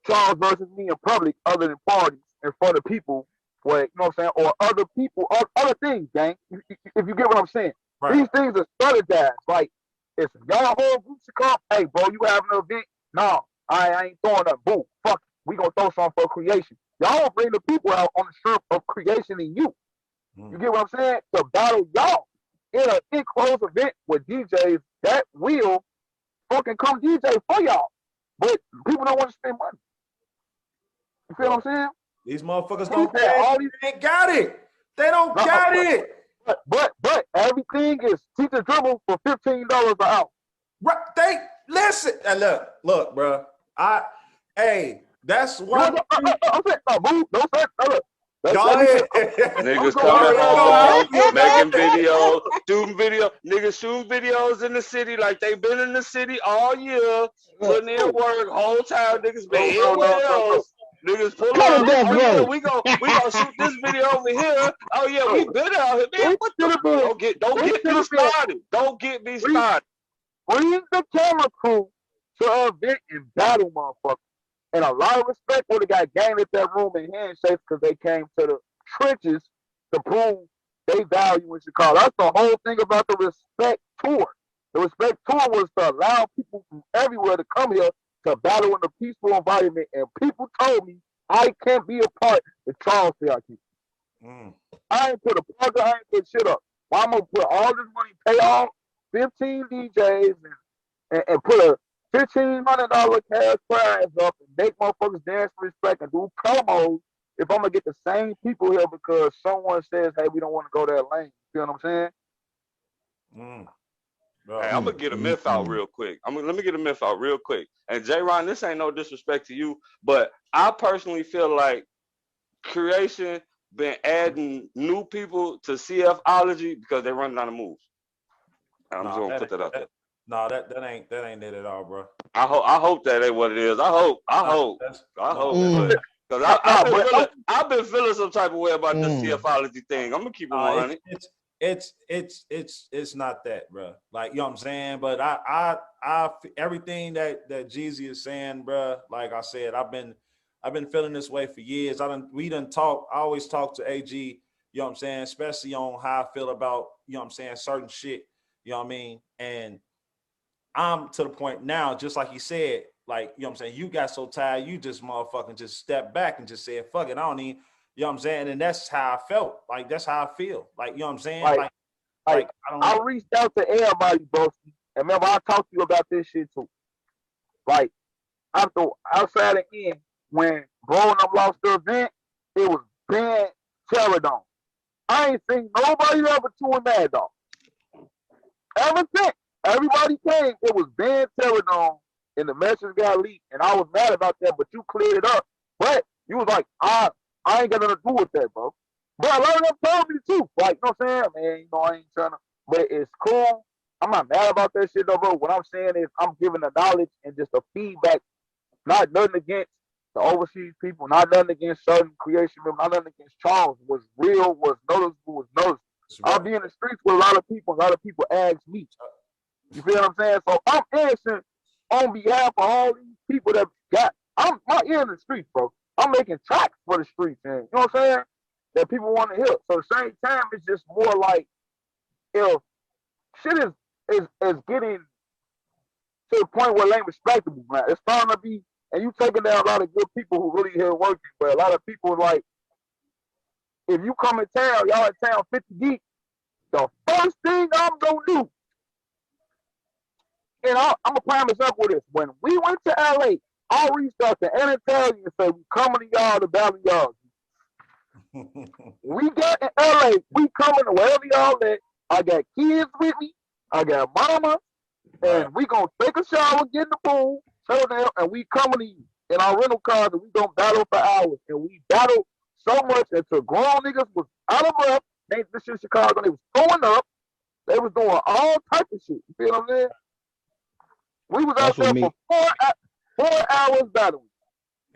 Charles versus me in public other than parties in front of people, where, you know what I'm saying, or other people, or other things, gang. If you get what I'm saying. Right. These things are strategized. Like, if y'all whole groups to come, hey, bro, you having an event? No, I ain't throwing up. Boom, fuck it. We gonna throw something for creation. Y'all bring the people out on the strength of creation in you. You get what I'm saying? To battle y'all in an enclosed event with DJs that will fucking come DJ for y'all. But people don't want to spend money. You feel what I'm saying? These motherfuckers don't get it. They ain't got it. They don't got it. But everything is teacher dribble for $15 an hour. Right? They listen. Look, bro. That's one. I'm saying, don't say look. Niggas coming home, making videos, shooting videos. Niggas shooting videos in the city like they been in the city all year, putting in work whole time. Niggas been anywhere else. Niggas pull up. Oh yeah, we gonna shoot this video over here. Oh yeah, we been out here, man. What the? Don't get me started. Don't get me started. Bring the camera crew to an event and battle, motherfucker. And a lot of respect would have got gained at that room and handshakes because they came to the trenches to prove they value in Chicago. That's the whole thing about the respect tour. The respect tour was to allow people from everywhere to come here to battle in a peaceful environment. And people told me I can't be a part of Charles said I can't. I ain't put a plug, I ain't put shit up. Well, I'm gonna put all this money, pay off 15 DJs and put a $1,500 cash prize up and make motherfuckers dance for respect and do promos if I'm gonna get the same people here because someone says, hey, we don't want to go that lane. You know what I'm saying? Hey, I'm gonna get a myth out real quick. Let me get a myth out real quick. And J-Ron, this ain't no disrespect to you, but I personally feel like creation been adding new people to CFology because they're running out of moves. I'm just gonna put that out there. No, that ain't it at all, bro. I hope that ain't what it is. I hope. Because I've been feeling some type of way about this CFology thing. I'm gonna keep it 100. It's not that, bro. Like, you know what I'm saying? But I everything that Jeezy is saying, bro. Like I said, I've been feeling this way for years. We done talk. I always talk to AG. You know what I'm saying? Especially on how I feel about, you know what I'm saying, certain shit. You know what I mean? And I'm to the point now, just like you said, like, you know what I'm saying, you got so tired, you just motherfucking just stepped back and just said, fuck it, I don't need, you know what I'm saying? And that's how I felt. Like, that's how I feel. Like, you know what I'm saying? Like, Like I don't. I reached out to everybody, bro. And remember, I talked to you about this shit too. Like, outside the end, when Bro and them lost the event, it was banned Terradon. I ain't seen nobody ever to a Mad Dog. Ever since everybody came, it was banned Terradon, and the message got leaked, and I was mad about that, but you cleared it up. But you was like, I ain't got nothing to do with that, bro. But a lot of them told me the truth. Like, you know what I'm saying? Man, you know, I ain't trying to, but it's cool. I'm not mad about that shit though, bro. What I'm saying is I'm giving the knowledge and just the feedback, not nothing against the overseas people, not nothing against certain creation members, not nothing against Charles. Was real, was noticeable, was noticeable. Right. I'll be in the streets with a lot of people ask me. You feel what I'm saying? So I'm answering on behalf of all these people that got, I'm my ear in the streets, bro. I'm making tracks for the streets, and you know what I'm saying? That people want to hear. So at the same time, it's just more like if shit is getting to the point where it ain't respectable, man. It's starting to be, and you taking down a lot of good people who really here working, but a lot of people like, if you come in town, y'all in town 50 deep, the first thing I'm gonna do, and I'm gonna prime this up with this. When we went to LA, I reached out to Anatolia and said, we coming to y'all to battle y'all. We got in LA, we coming to wherever y'all at. I got kids with me, I got mama, and we gonna take a shower, get in the pool, settle down, and we coming to you in our rental cars, and we gonna battle for hours. And we battled so much until grown niggas was out of breath. This shit in Chicago, they was throwing up. They was doing all type of shit. You feel what I'm saying? We was out there for 4 hours battling.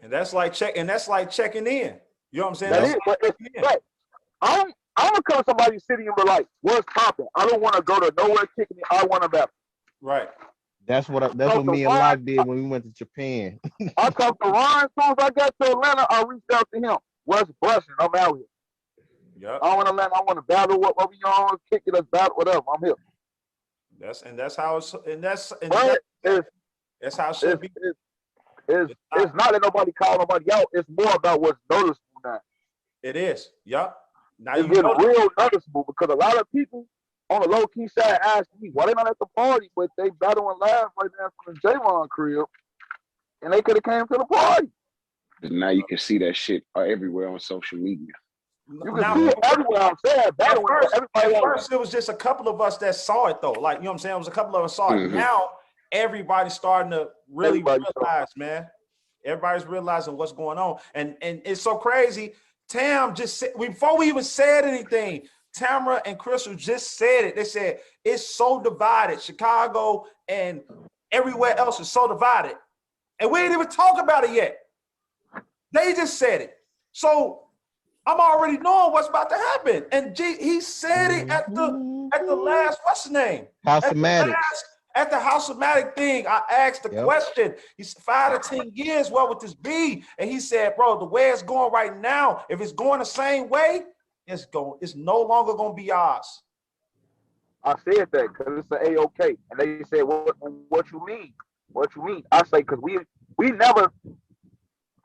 And that's like checking in. You know what I'm saying? That is, but it's right. I'm gonna come to somebody's city and be like, "What's popping?" I don't want to go to nowhere kicking it. I want to battle. Right. That's what me and Locke did when we went to Japan. I talked to Ron. As soon as I got to Atlanta, I reached out to him. What's blessing? I'm out here. Yep. I want Atlanta. I want to battle. What we on? Kick it, let's battle. Whatever. I'm here. That's how it's that's how it should be. It's not that nobody call nobody out. It's more about what's noticeable now. It is. Yep. Now it's getting real noticeable because a lot of people on the low key side ask me why they not at the party, but they battling live right now from the J-Ron crib, and they could have came to the party. And now you can see that shit everywhere on social media. You can see it everywhere. I'm saying at first it was just a couple of us that saw it though. Like, you know what I'm saying? It was a couple of us saw it. Now everybody's starting to really realize, man. Everybody's realizing what's going on. And it's so crazy. Tam just said, before we even said anything, Tamara and Crystal just said it. They said it's so divided. Chicago and everywhere else is so divided. And we didn't even talk about it yet. They just said it. So I'm already knowing what's about to happen. And he said it at the last, what's the name? At the House-O-Matic thing, I asked the question. He said, 5 to 10 years, what would this be? And he said, bro, the way it's going right now, if it's going the same way, it's no longer going to be ours. I said that because it's an A-OK. And they said, what you mean? What you mean? I say, because we never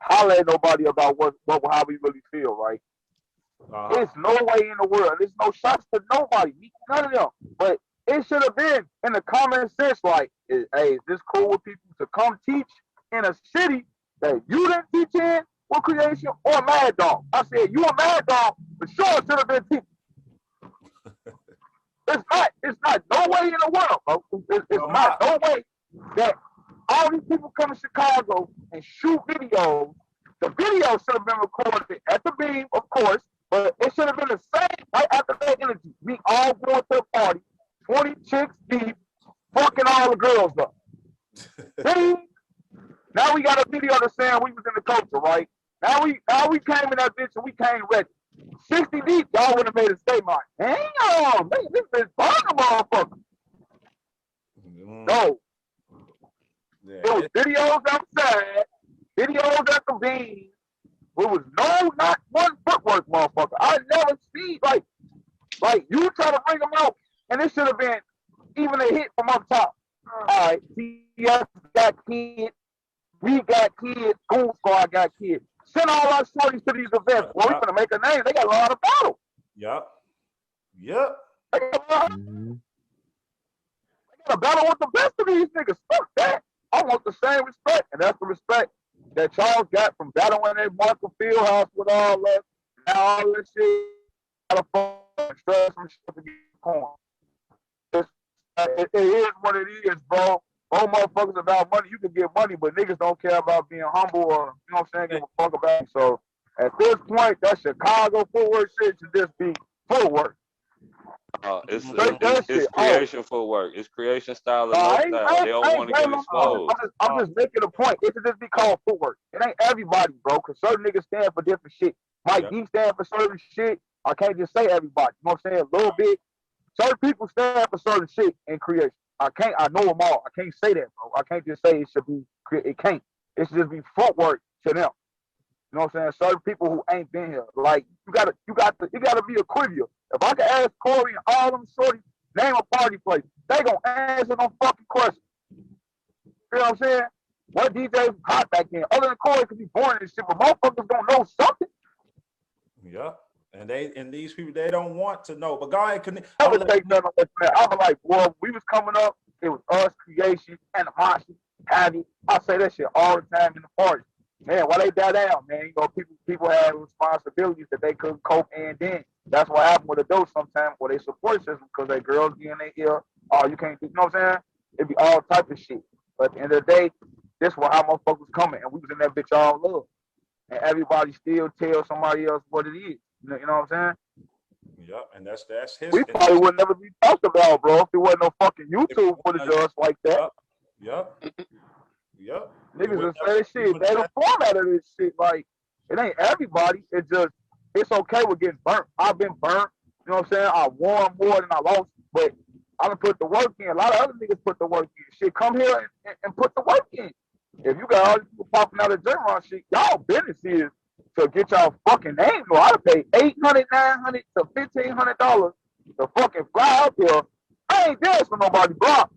holler at nobody about how we really feel, right? There's no way in the world. There's no shots to nobody. None of them. But it should have been in the common sense, like, hey, is this cool with people to come teach in a city that you didn't teach in with creation or Mad Dog? I said, you a Mad Dog, for sure should have been teaching. It's not no way in the world, bro. It's not no way that all these people come to Chicago and shoot videos. The video should have been recorded at the Beam, of course, but it should have been the same right after that energy. We all going to the party, 20 chicks deep, fucking all the girls up. Now we got a video that's saying we was in the culture, right? Now we came in that bitch and we came ready. 60 deep, y'all would have made a statement. Hang on, man, this is burning motherfucker. No. There was videos outside, videos at the Beam. There was not one footwork, motherfucker. I never see like you try to bring them out, and it should have been even a hit from up top. All right, CS got kids, we got kids, Goon Squad got kids. Send all our shorties to these events. Well, we gonna make a name. They got a lot of battle. Yep. Yep. They got a battle with the best of these niggas. Fuck that. I want the same respect, and that's the respect that Charles got from battling at Marco Fieldhouse with all that, and all that shit. Out of fun, stress some shit to get corn. It is what it is, bro. All motherfuckers about money. You can get money, but niggas don't care about being humble or, you know what I'm saying, give a fuck about it. So at this point, that Chicago footwork shit should just be footwork. It's creation footwork. It's creation style and no style. They don't want to get exposed. I'm just making a point. It should just be called footwork. It ain't everybody, bro, because certain niggas stand for different shit. Mike D stand for certain shit. I can't just say everybody. You know what I'm saying? A little bit. Certain people stand for certain shit in creation. I know them all. I can't say that, bro. I can't just say it should be, it can't. It should just be footwork to them. You know what I'm saying? Certain people who ain't been here. Like, you gotta be a quivia. If I can ask Corey and all them shorties, name a party place, they gonna answer no fucking question. You know what I'm saying? What DJs hot back then? Other than Corey could be born in this shit, but motherfuckers don't know something. Yeah. And these people, they don't want to know. But go ahead, I would take nothing away from that. I was like, well, we was coming up, it was us, creation, animosity, Patty. I say that shit all the time in the party. Man, why they die down, man? You know, people have responsibilities that they couldn't cope and then. That's what happened with adults sometimes where they support system because they girls get in their ear. Oh, you can't do, you know what I'm saying? It'd be all type of shit. But at the end of the day, this was how motherfuckers coming, and we was in that bitch all love. And everybody still tell somebody else what it is. You know what I'm saying? Yep, and that's his. We probably would never be talked about, bro, if there wasn't no fucking YouTube footage of us like that. Yep. Niggas would say shit. They the format of this shit. Like, it ain't everybody. It's okay with getting burnt. I've been burnt. You know what I'm saying? I won more than I lost, but I done put the work in. A lot of other niggas put the work in. Shit, come here and put the work in. If you got all these people popping out of J-Ron shit, y'all business is to get y'all fucking name. No, I'd pay $800, $900 to $1,500 to fucking fly out there. I ain't there for nobody block.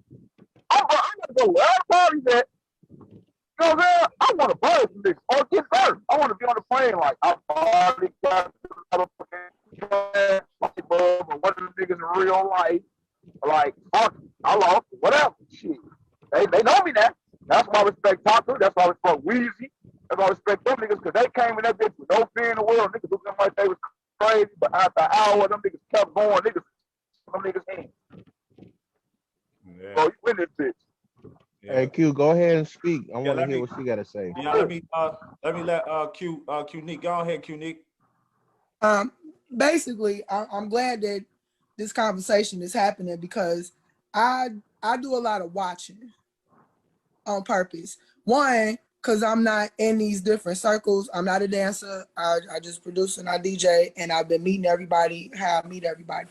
I'm gonna go where the party's at. You know what I'm saying? I want to burn some niggas or get burnt. I want to be on the plane like I already got a fucking light bulb or one of them niggas in real life. Like, fuck, I lost, whatever. Shit. They know me now. That's why I respect Taco. That's why I respect Weezy. That's why I respect them niggas because they came in that bitch with no fear in the world. Niggas looking like they was crazy, but after an hour, them niggas kept going. Them niggas in. Yeah. So you in this bitch. Yeah. Hey Q, go ahead and speak. I want to hear what she got to say. Yeah, let me let Q Nick go ahead, Q Nick. Basically, I'm glad that this conversation is happening because I do a lot of watching on purpose. One, because I'm not in these different circles. I'm not a dancer. I just produce and I DJ, and I've been meeting everybody how I meet everybody.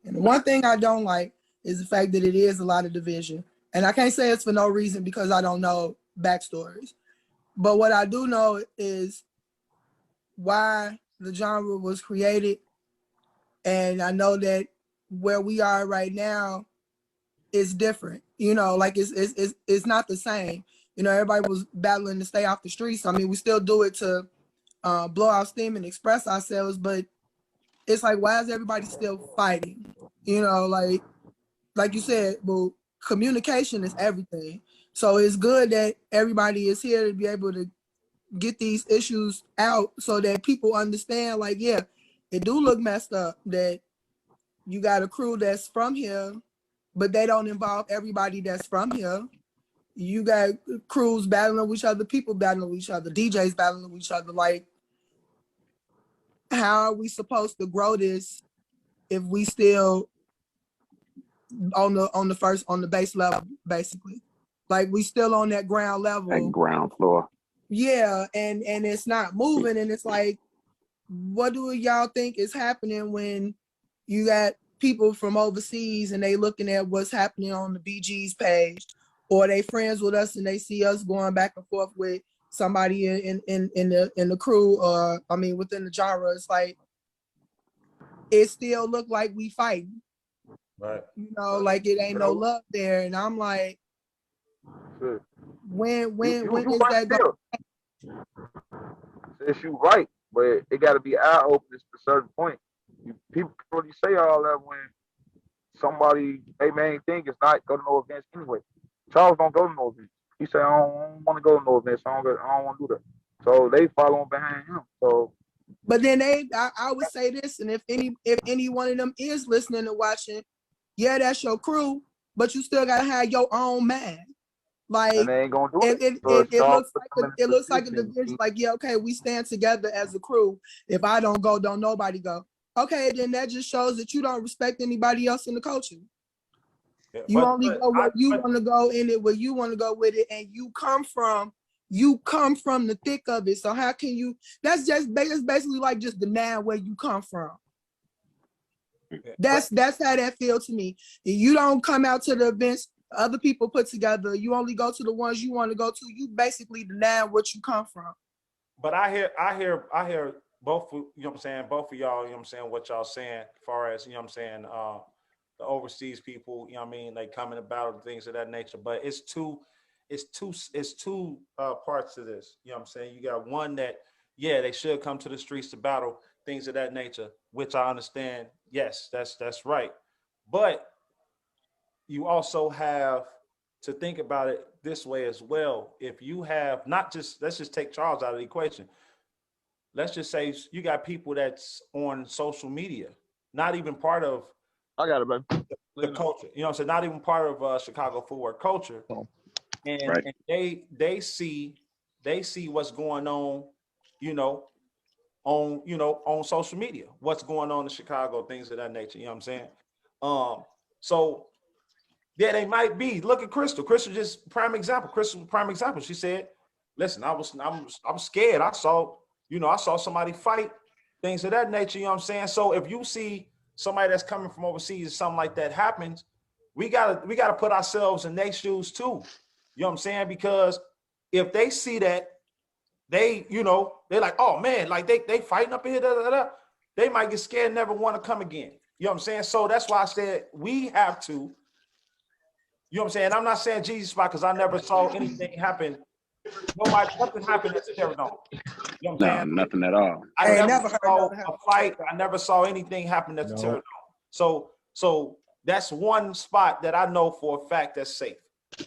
And the one thing I don't like is the fact that it is a lot of division. And I can't say it's for no reason because I don't know backstories. But what I do know is why the genre was created. And I know that where we are right now is different. You know, like it's not the same. You know, everybody was battling to stay off the streets. I mean, we still do it to blow out steam and express ourselves, but it's like, why is everybody still fighting? You know, like you said, well, communication is everything. So it's good that everybody is here to be able to get these issues out so that people understand, like, yeah, it do look messed up that you got a crew that's from here, but they don't involve everybody that's from here. You got crews battling with each other, people battling with each other, DJs battling with each other. Like, how are we supposed to grow this if we still on the base level, basically? Like, we still on that ground level. That ground floor. Yeah, and it's not moving, and it's like, what do y'all think is happening when you got people from overseas and they looking at what's happening on the BG's page, or they friends with us and they see us going back and forth with somebody in the crew, or I mean within the genre? It's like, it still look like we fighting. Right. You know, like it ain't no love there. And I'm like, Shit. When You is right that there. Says you right, but it got to be eye openers to a certain point. People can only say all that when somebody, their main thing is not go to no events anyway. Charles don't go to no events. He say I don't want to go to no events. I don't want to do that. So they following behind him. So But then I would say this, and if any one of them is listening and watching, yeah, that's your crew, but you still gotta have your own man. Like and they ain't gonna do it. it, So it, it's it Charles looks put like them it in a looks like a position. division. Like, yeah, okay, we stand together as a crew. If I don't go, don't nobody go. Okay, then that just shows that you don't respect anybody else in the culture. Yeah, You only go where you want to go in it, where you want to go with it, and you come from the thick of it. So how can you? That's basically like just the now where you come from. That's how that feels to me. If you don't come out to the events other people put together, you only go to the ones you want to go to. You basically deny what you come from. But I hear both, you know what I'm saying, both of y'all, you know what I'm saying, what y'all saying as far as, you know what I'm saying, the overseas people, you know what I mean, like coming about and things of that nature. But it's two parts to this. You know what I'm saying? You got one that, yeah, they should come to the streets to battle, things of that nature, which I understand. Yes, that's right. But you also have to think about it this way as well. If you have not just, let's just take Charles out of the equation. Let's just say you got people that's on social media, not even part of I got it, baby. the culture. You know what I'm saying? Not even part of Chicago footwork culture. And, Right. and they see what's going on, on social media, what's going on in Chicago, things of that nature. You know what I'm saying? So yeah, they might be. Look at Crystal. Crystal just prime example. Crystal prime example. She said, "Listen, I'm scared. I saw somebody fight, things of that nature." You know what I'm saying? So if you see somebody that's coming from overseas, something like that happens, we gotta put ourselves in their shoes too. You know what I'm saying? Because if they see that, they're like, oh man, like they fighting up in here, they might get scared and never want to come again. You know what I'm saying? So that's why I said we have to. You know what I'm saying? I'm not saying Jesus spot because I never saw anything happen. Nothing happened at the Terror Dome. You know what I'm saying? No, nothing at all. I never saw a fight. I never saw anything happen at the Terror Dome. So that's one spot that I know for a fact that's safe.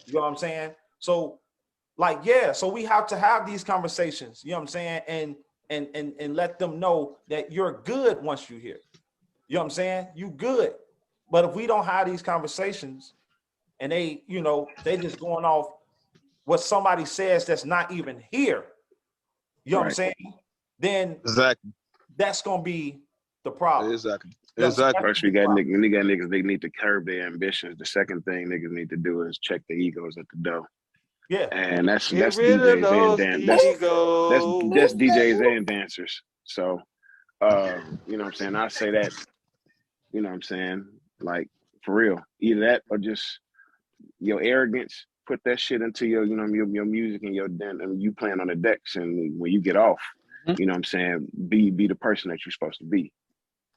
You know what I'm saying? So so we have to have these conversations, you know what I'm saying? And let them know that you're good once you're here. You know what I'm saying? You good. But if we don't have these conversations, and they just going off what somebody says that's not even here, you know what I'm saying? Then that's gonna be the problem. Exactly. You know First, we got niggas. They need to curb their ambitions. The second thing niggas need to do is check the egos at the door. Yeah, and that's Get rid of DJs those and that's egos. DJs and dancers. So, you know what I'm saying? I say that, you know what I'm saying? Like for real, either that or just your arrogance. Put that shit into your music and and you playing on the decks, and when you get off, you know what I'm saying, be the person that you're supposed to be.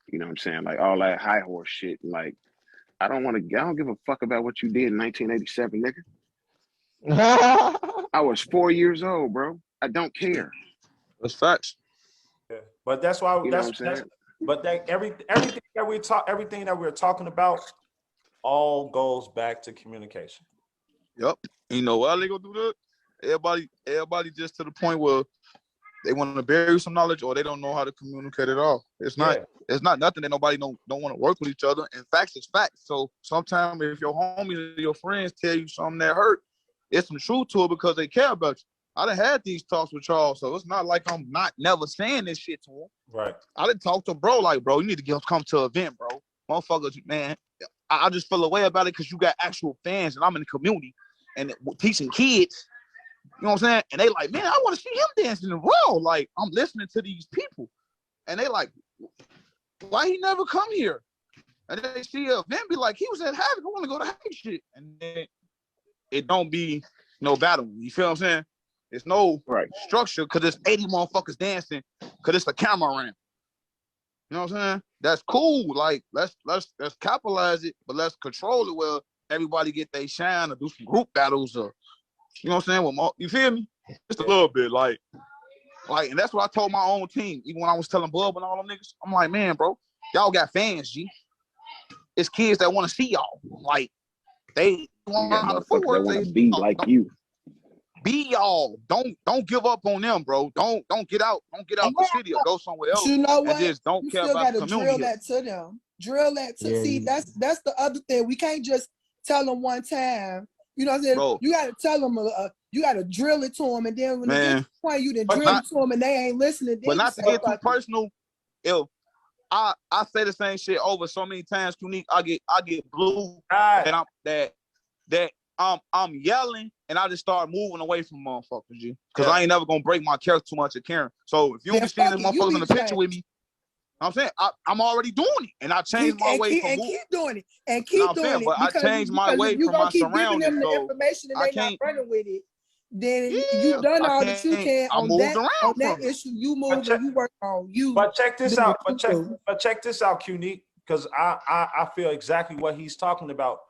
You know what I'm saying? Like all that high horse shit. Like I don't give a fuck about what you did in 1987, nigga. I was 4 years old, bro. I don't care. That's facts. Yeah. But that's why You know what I'm saying? But that everything that we're talking about all goes back to communication. Yep. You know why they gonna do that? Everybody just to the point where they want to bury some knowledge or they don't know how to communicate at all. It's not nothing that nobody don't want to work with each other. And facts is facts. So sometimes if your homies or your friends tell you something that hurt, it's some truth to it because they care about you. I done had these talks with y'all, so it's not like I'm not never saying this shit to him. Right. I done talk to bro like, bro, you need to come to an event, bro. Motherfuckers, man, I just feel a way about it because you got actual fans and I'm in the community and teaching kids. You know what I'm saying? And they like, man, I want to see him dancing in raw. Like, I'm listening to these people. And they like, why he never come here? And then they see an event, be like, he was at Havoc. I want to go to Havoc shit. And then it don't be no battle. You feel what I'm saying? It's no structure because there's 80 motherfuckers dancing because it's a camera around. You know what I'm saying? That's cool. Like, let's capitalize it, but let's control it where everybody get their shine or do some group battles or You know what I'm saying? With more, you feel me? Just a little bit, like, and that's what I told my own team. Even when I was telling Bub and all them niggas, I'm like, man, bro, y'all got fans, G. It's kids that want to see y'all. Like, they want got the motherfuckers that footwork. want to be like you. Be y'all. Don't give up on them, bro. Don't get out. Don't get out the city or go somewhere But else you know and what? just don't You care still about got the to community drill here. that to them. Drill that to Yeah, see. That's the other thing. We can't just tell them one time. You know what I'm saying? Bro. You got to tell them. You got to drill it to them, and then when they get to Man. the point you done But drill not- it to them, and they ain't listening. But Then not to you get too start fucking. personal, I say the same shit over so many times, Unique. I get blue and I'm yelling and I just start moving away from motherfuckers, G. Because I ain't never gonna break my character too much at Karen. So if you don't be seeing the motherfuckers in the picture with me, I'm saying I'm already doing it. And I changed my way from keep doing it. And keep doing it. I changed my way if you from gonna my keep giving them surroundings. the So information and I they not can't running with it, then you've done all that you can I on moved that around from it. issue. You move and you work on you. But check this do out. what you do. But check this out, Unique, because I feel exactly what he's talking about.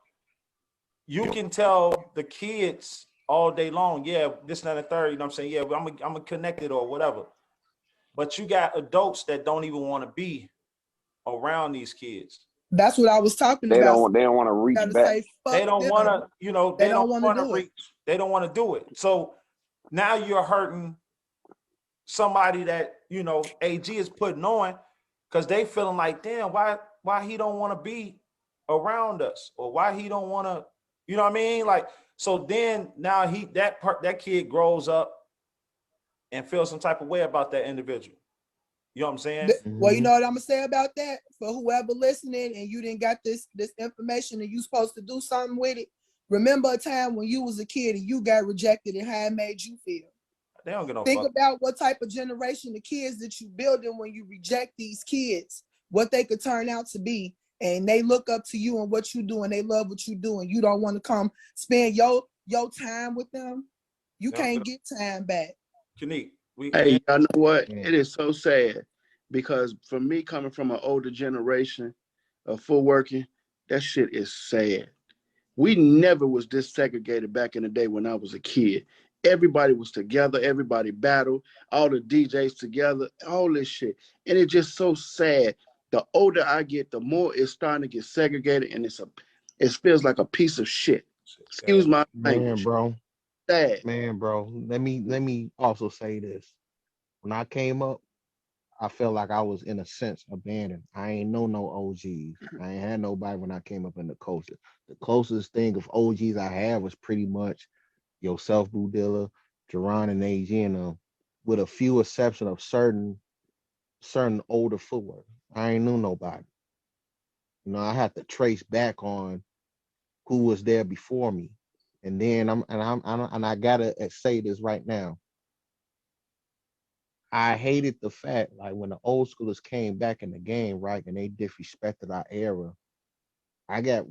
You can tell the kids all day long, yeah, this and that and the third, you know what I'm saying? Yeah, I'm connected or whatever. But you got adults that don't even want to be around these kids. That's what I was talking They about. don't want to reach back. They don't want to, you know, they don't want to do reach. it. They don't want to do it. So now you're hurting somebody that, you know, AG is putting on because they feeling like, damn, why he don't want to be around us, or why he don't want to, you know what I mean? Like, so then now that kid grows up and feels some type of way about that individual. You know what I'm saying? Well, you know what I'm gonna say about that for whoever listening, and you didn't got this information, and you supposed to do something with it. Remember a time when you was a kid and you got rejected, and how it made you feel. They don't get no Think fuck. about what type of generation of kids that you building when you reject these kids, what they could turn out to be, and they look up to you and what you do, and they love what you do, and you don't want to come spend your time with them. You can't get time back. Unique. Hey, y'all know what? It is so sad because for me, coming from an older generation of footworking, that shit is sad. We never was this segregated back in the day when I was a kid. Everybody was together, everybody battled, all the DJs together, all this shit. And it's just so sad. The older I get, the more it's starting to get segregated, and it feels like a piece of shit. Excuse my language. Man, bro. Sad. Man, bro. Let me also say this. When I came up, I felt like I was in a sense abandoned. I ain't know no OGs. I ain't had nobody when I came up in the culture. The closest thing of OGs I had was pretty much yourself, Boo Dilla, Jerron, and AG, and with a few exceptions of certain older footwork. I ain't knew nobody. You know, I had to trace back on who was there before me, and then I gotta say this right now. I hated the fact, like, when the old schoolers came back in the game, right, and they disrespected our era. I got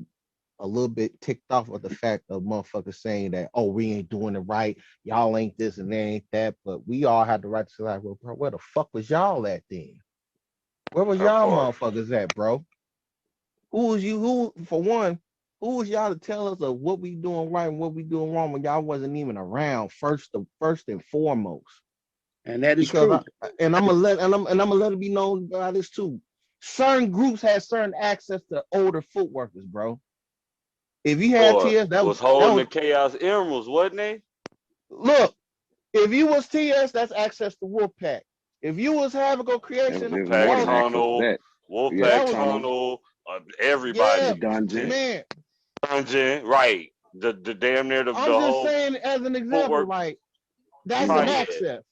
a little bit ticked off with the fact of motherfuckers saying that, oh, we ain't doing it right, y'all ain't this and they ain't that, but we all had the right to say, like, well, bro, where the fuck was y'all at then? Where was y'all motherfuckers at, bro? Who was y'all to tell us of what we doing right and what we doing wrong when y'all wasn't even around first and foremost? And that is because true. I'm gonna let it be known by this too. Certain groups had certain access to older footworkers, bro. If you had TS, that was holding the Chaos Emeralds, wasn't they? Look, if you was TS, that's access to Wolfpack. If you was Havoc Creation, Wolfpack Tunnel, Wolfpack Tunnel, everybody. Yeah, Dungeon. Man. Dungeon, right. The damn near the I'm the just whole saying as an example, footwork. like that's an access.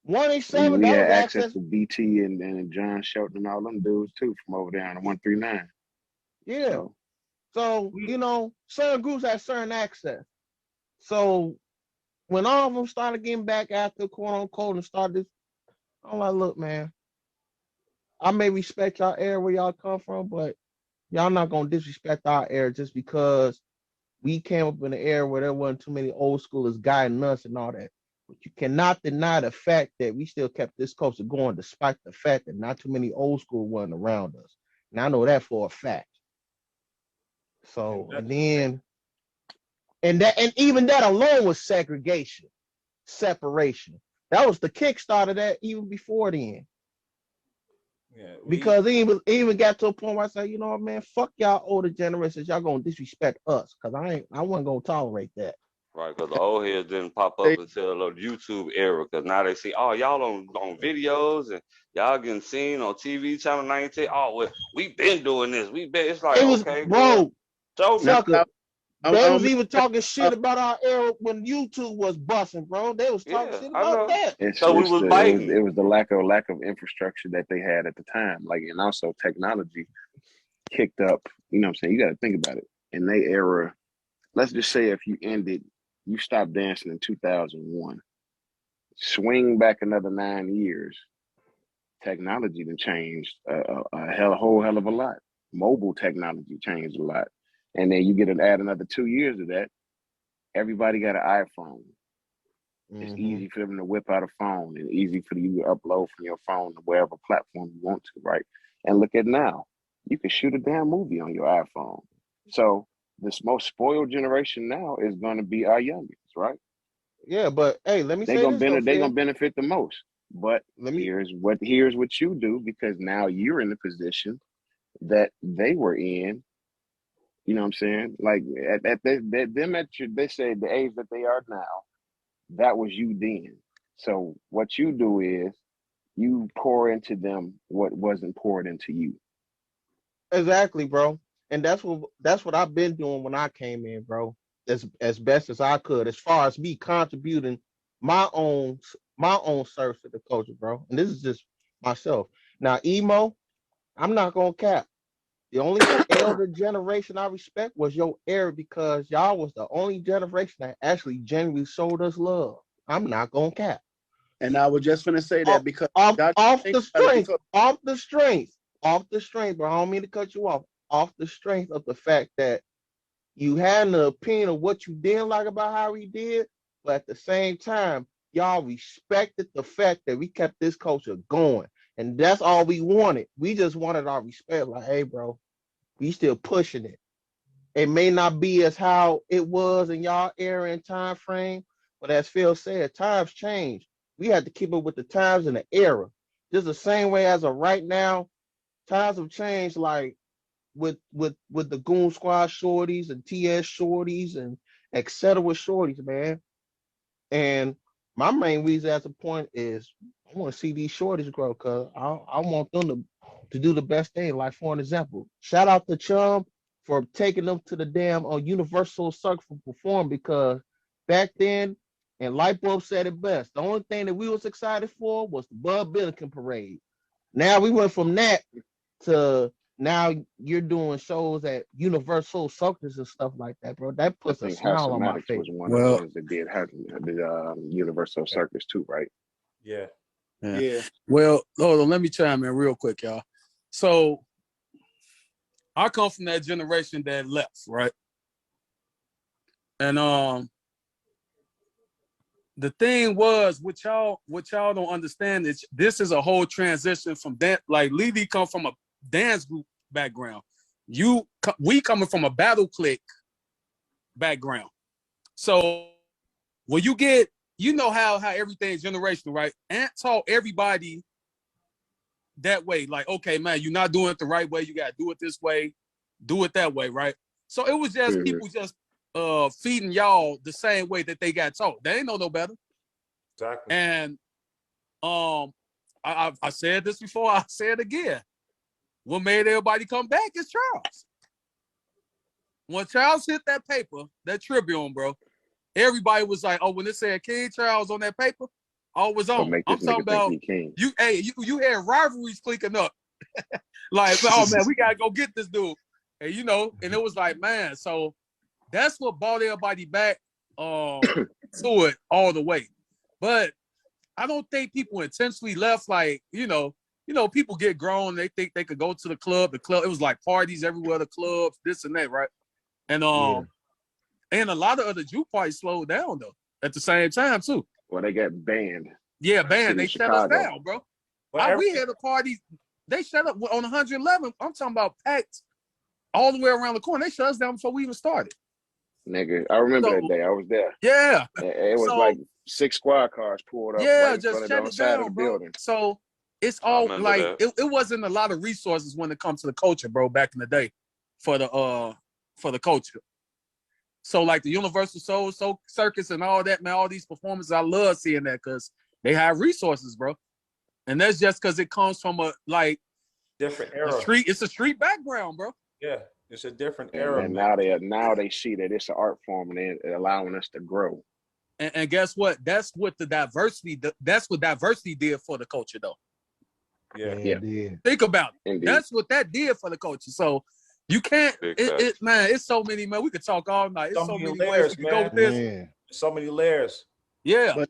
187, We that had was access to BT and John Shelton and all them dudes too from over there on 139. Yeah. So, you know, certain groups have certain access. So when all of them started getting back after quote unquote and started this, I'm like, look, man, I may respect y'all era where y'all come from, but y'all not gonna disrespect our era just because we came up in an era where there wasn't too many old schoolers guiding us and all that. But you cannot deny the fact that we still kept this culture going despite the fact that not too many old school wasn't around us. And I know that for a fact. So, and then And even that alone was segregation, separation. That was the kickstart of that even before then. Yeah, Because it even got to a point where I said, you know what, man, fuck y'all older generations. Y'all gonna disrespect us. Cause I wasn't gonna tolerate that. Right, because the old heads didn't pop up until the YouTube era. Because now they see, oh, y'all on videos and y'all getting seen on TV, Channel 19. Oh, well, we been doing this. It's like, It was, okay, well, bro, show me. sucker. I They don't was even talking shit about our era when YouTube was busting, bro. They was talking Yeah, shit I about know. that. So we was biting. It was the lack of infrastructure that they had at the time. Like, and also technology kicked up. You know what I'm saying? You got to think about it. In their era, let's just say if you stopped dancing in 2001, swing back another 9 years, technology done changed a whole hell of a lot. Mobile technology changed a lot. And then you add another 2 years of that, everybody got an iPhone. It's easy for them to whip out a phone and easy for you to upload from your phone to wherever platform you want to, right? And look at now, you can shoot a damn movie on your iPhone. So this most spoiled generation now is going to be our youngins, right? Yeah, but hey, let me They're say gonna this though, they're gonna Phil. benefit the most. But here's what you do, because now you're in the position that they were in. You know what I'm saying? Like they say the age that they are now, that was you then. So what you do is you pour into them what wasn't poured into you. Exactly, bro. And that's what I've been doing when I came in, bro. As best as I could, as far as me contributing my own service to the culture, bro. And this is just myself. Now, emo, I'm not gonna cap. The only elder generation I respect was your era, because y'all was the only generation that actually genuinely showed us love. I'm not gonna cap. And I was just gonna say Off, that because off, y'all off think the about it, strength, off the strength, off the strength, bro. I don't mean to cut you off. Off the strength of the fact that you had an opinion of what you didn't like about how we did, but at the same time, y'all respected the fact that we kept this culture going. And that's all we wanted. We just wanted our respect. Like, hey, bro, we still pushing it. It may not be as how it was in y'all era and time frame, but as Phil said, times change. We had to keep up with the times and the era. Just the same way as of right now, times have changed. Like with the Goon Squad shorties and TS shorties and etc. shorties, man. And my main reason at the point is I want to see these shorties grow, because I want them to do the best thing. Like, for an example, shout out to Chum for taking them to the damn Universal Circle perform, because back then, and Lightbulb said it best, the only thing that we was excited for was the Bud Billiken parade. Now we went from that to now you're doing shows at Universal Circus and stuff like that, bro. That I puts a think House smile of on my Maddox face. was one of the ones that did the Universal Circus too, right? Yeah. Yeah. Well, hold on, let me chime in real quick, y'all. So I come from that generation that left, right? And the thing was, what y'all don't understand is this is a whole transition from that. Like, Levy come from a dance group background. We coming from a battle click background. So when you get, you know how everything's generational, right? Ant taught everybody that way. Like, okay, man, you're not doing it the right way. You got to do it this way, do it that way, right? So it was just people just feeding y'all the same way that they got taught. They ain't know no better. Exactly. And I said this before, I say it again. What made everybody come back is Charles. When Charles hit that paper, that Tribune, bro, everybody was like, oh, when it said King Charles on that paper, all was on. Make I'm this talking nigga think about he king. you had rivalries clicking up. Like, oh man, we gotta go get this dude. And and it was like, man, so that's what brought everybody back to it all the way. But I don't think people intentionally left. Like, people get grown, they think they could go to the club. It was like parties everywhere, the clubs, this and that, right? And and a lot of other juke parties slowed down though at the same time too. Well, they got banned. Yeah, banned. They shut us down, bro. We had a party. They shut up on 111. I'm talking about packed all the way around the corner. They shut us down before we even started. Nigga, I remember that So day. I was there. yeah. It was So like 6 squad cars pulled up yeah, right in front just of shut the it side of the down, bro. building. So it's I all remember like that. it wasn't a lot of resources when it comes to the culture, bro, back in the day for the culture. So like the Universal Soul Circus and all that, man, all these performances, I love seeing that because they have resources, bro. And that's just because it comes from a like Different a era. street, it's a street background, bro. Yeah, it's a different And era, then man. now they see that it's an art form and they're allowing us to grow. And guess what? That's what diversity did for the culture, though. Yeah. Think about it. Indeed. That's what that did for the culture. So you can't, man, it's so many, man. We could talk all night. It's so many ways we could go with this. So many layers. Yeah. But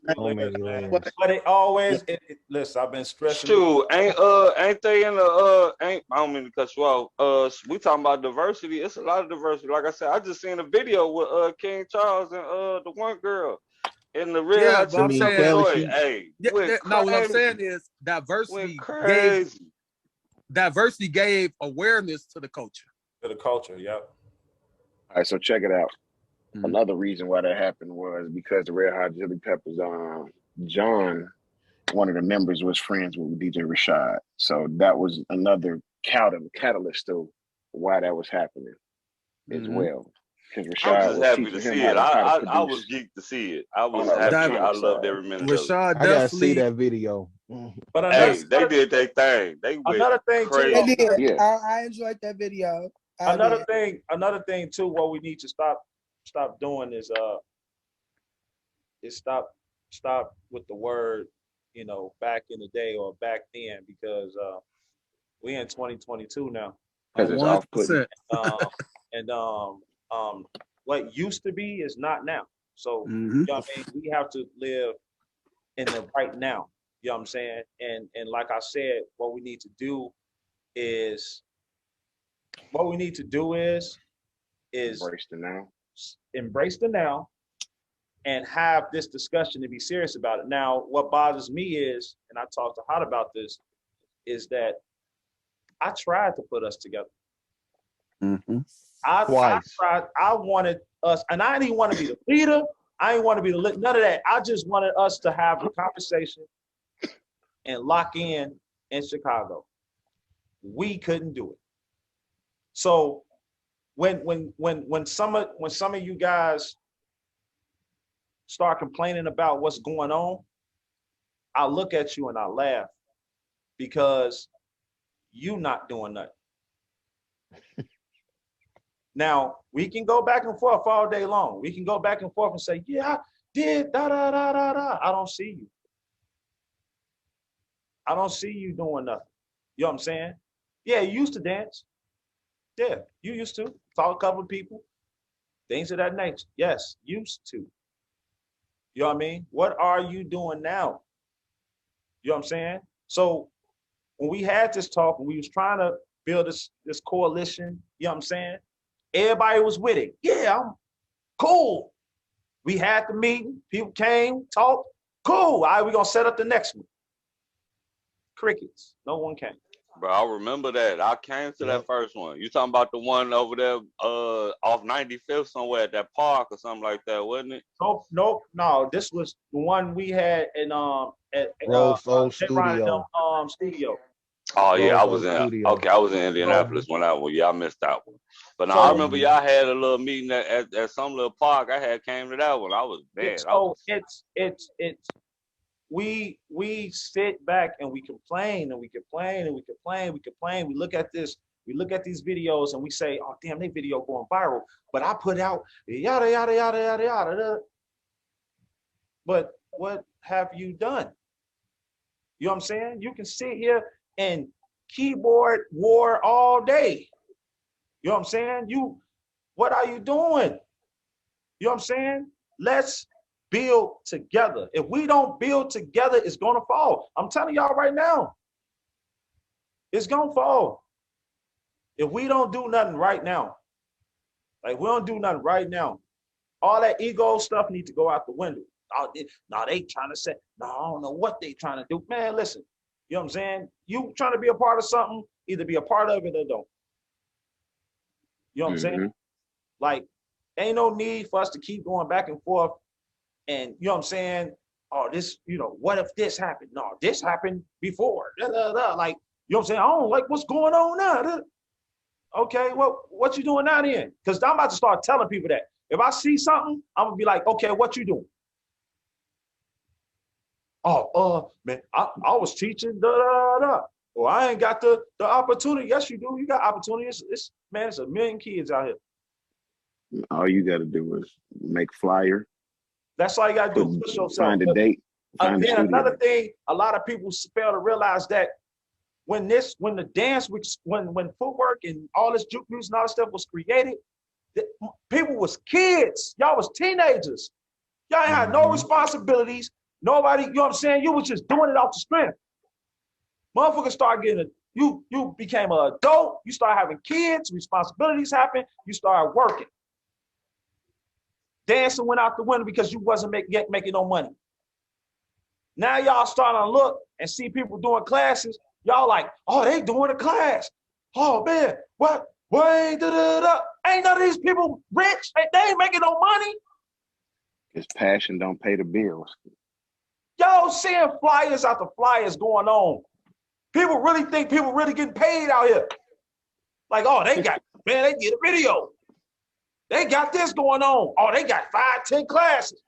it always, listen, I've been stressing. Shoot, ain't they in the I don't mean to cut you off. We talking about diversity. It's a lot of diversity. Like I said, I just seen a video with King Charles and the one girl in the real Yeah, hot but I'm chili saying, joy. Hey, no, what I'm saying is diversity gave awareness to the culture. To the culture, yeah. All right, so check it out. Another reason why that happened was because the Red Hot Chili Peppers, John, one of the members, was friends with DJ Rashad. So that was another catalyst to why that was happening as well. Because Rashad I'm just was happy teaching to him see how it. to I was produce. geeked to see it. I was happy. I loved every minute of it. Rashad I gotta see that video. But hey, they did their thing. They went another thing crazy. too. They did. I enjoyed that video. Another thing too, what we need to stop doing is stop with the word, back in the day or back then, because we in 2022 now. Because it's off-putting. And what used to be is not now. So Mm-hmm. you know what I mean? We have to live in the right now. You know what I'm saying? And like I said, what we need to do is embrace the now and have this discussion and be serious about it. Now, what bothers me is, and I talked to Hot about this, is that I tried to put us together. Mm-hmm. I tried. I wanted us, and I didn't want to be the leader. I didn't want to be the none of that. I just wanted us to have a conversation and lock in Chicago. We couldn't do it. So when some of you guys start complaining about what's going on, I look at you and I laugh, because you not doing nothing. Now, we can go back and forth all day long. We can go back and forth and say, yeah, I did, da, da, da, da, da. I don't see you. I don't see you doing nothing. You know what I'm saying? Yeah, you used to dance. Yeah, you used to. Talk a couple of people. Things of that nature. Yes, used to. You know what I mean? What are you doing now? You know what I'm saying? So when we had this talk and we was trying to build this coalition, you know what I'm saying? Everybody was with it. Yeah, I'm cool. We had the meeting. People came, talked. Cool. All right, we're going to set up the next one. Crickets. No one came. Bro, I remember that. I came to that first one. You talking about the one over there off 95th somewhere at that park or something like that, wasn't it? Nope. No, this was the one we had in at Rose Studio. Studio. Oh yeah, I was Studio. I was in Indianapolis when I missed that one. But now I remember y'all had a little meeting at some little park. I had came to that one. I was mad. So it's we sit back and we complain and we complain and we complain, we complain. We look at this, we look at these videos and we say, oh damn, they video going viral. But I put out yada yada yada yada yada. But what have you done? You know what I'm saying? You can sit here and keyboard war all day. You know what I'm saying? What are you doing? You know what I'm saying? Let's build together. If we don't build together, it's gonna fall. I'm telling y'all right now, it's gonna fall. If we don't do nothing right now, like we don't do nothing right now, all that ego stuff needs to go out the window. Now they trying to say, no, I don't know what they trying to do. Man, listen, you know what I'm saying? You trying to be a part of something, either be a part of it or don't. You know what I'm saying? Like, Ain't no need for us to keep going back and forth. And you know what I'm saying? Oh, this, what if this happened? No, this happened before. Da, da, da. Like, you know what I'm saying? I don't like what's going on now. Da. Okay, well, what you doing now then? Because I'm about to start telling people that. If I see something, I'm gonna be like, okay, what you doing? Oh, man, I was teaching, da, da, da. Well, I ain't got the opportunity. Yes, you do. You got opportunities. Man, it's a million kids out here. All you got to do is make flyer. That's all you got to do. Push yourself. Find a date. Find Then another thing, a lot of people fail to realize that when the dance, when footwork and all this juke music and all this stuff was created, people was kids. Y'all was teenagers. Y'all ain't had no responsibilities. Nobody, you know what I'm saying? You was just doing it off the strength. Motherfuckers start getting you became an adult, you start having kids, responsibilities happen, you start working. Dancing went out the window because you wasn't making no money. Now y'all starting to look and see people doing classes. Y'all like, oh, they doing a class. Oh man, what? Ain't none of these people rich. They ain't making no money. His passion don't pay the bills. Y'all seeing flyers after flyers going on. People really think people really getting paid out here. Like, oh, they get a video. They got this going on. Oh, they got 5, 10 classes.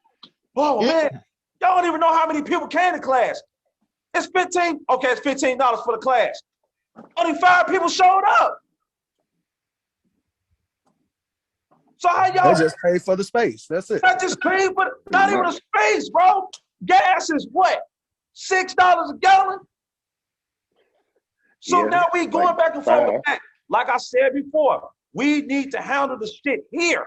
Oh man, y'all don't even know how many people came to class. It's 15. Okay, it's $15 for the class. Only 5 people showed up. So how y'all? They just pay for the space. That's it. Not just pay, but not even a space, bro. Gas is what? $6 a gallon. So now we going back and forth with that. Like I said before, we need to handle the shit here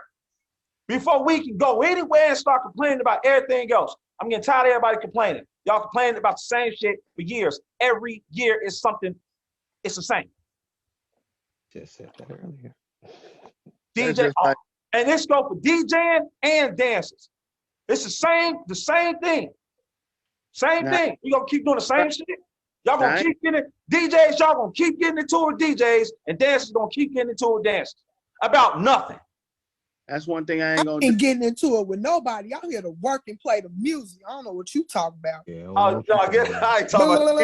before we can go anywhere and start complaining about everything else. I'm getting tired of everybody complaining. Y'all complaining about the same shit for years. Every year is something. It's the same. Just said that earlier. DJ, and this go for DJing and dancers. It's the same thing. Same thing. We gonna keep doing the same shit. Y'all gonna keep getting it. DJs, y'all gonna keep getting into it with DJs, and dancers gonna keep getting into it with dancers. About nothing. That's one thing I ain't gonna do. Getting into it with nobody. I'm here to work and play the music. I don't know what you talk about. Yeah, I ain't talking about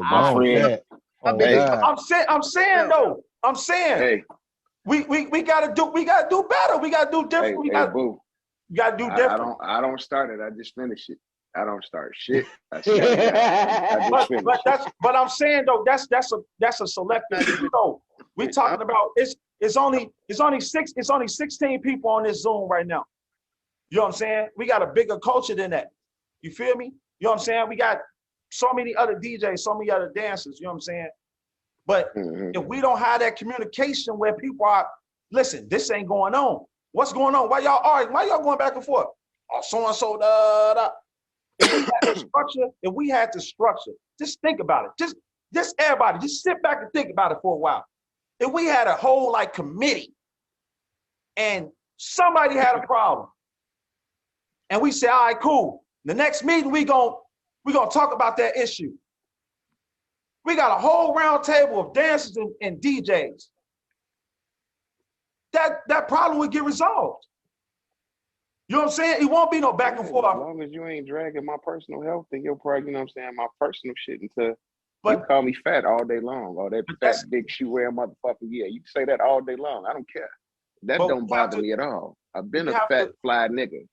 my friend. I'm saying though. I'm saying. Hey. We gotta do better. We gotta do different. We gotta do different. I don't start it. I just finish it. I don't start shit. I just finish but I'm saying though, that's a selective. We talking about it's only 16 people on this Zoom right now. You know what I'm saying? We got a bigger culture than that. You feel me? You know what I'm saying? We got so many other DJs, so many other dancers. You know what I'm saying? But if we don't have that communication where people are, listen, this ain't going on. What's going on? Why y'all arguing? Why y'all going back and forth? Oh, so-and-so, da. If we had the structure, just think about it. Just everybody, just sit back and think about it for a while. If we had a whole like committee and somebody had a problem and we say, all right, cool. The next meeting, we gonna talk about that issue. We got a whole round table of dancers and DJs. That problem would get resolved. You know what I'm saying? It won't be no back and forth. As long as you ain't dragging my personal health and your probably, you know what I'm saying, my personal shit into, you call me fat all day long. Oh, that fat big shoe wearing motherfucker. Yeah, you can say that all day long. I don't care. That don't bother me at all. I've been a fat fly nigga.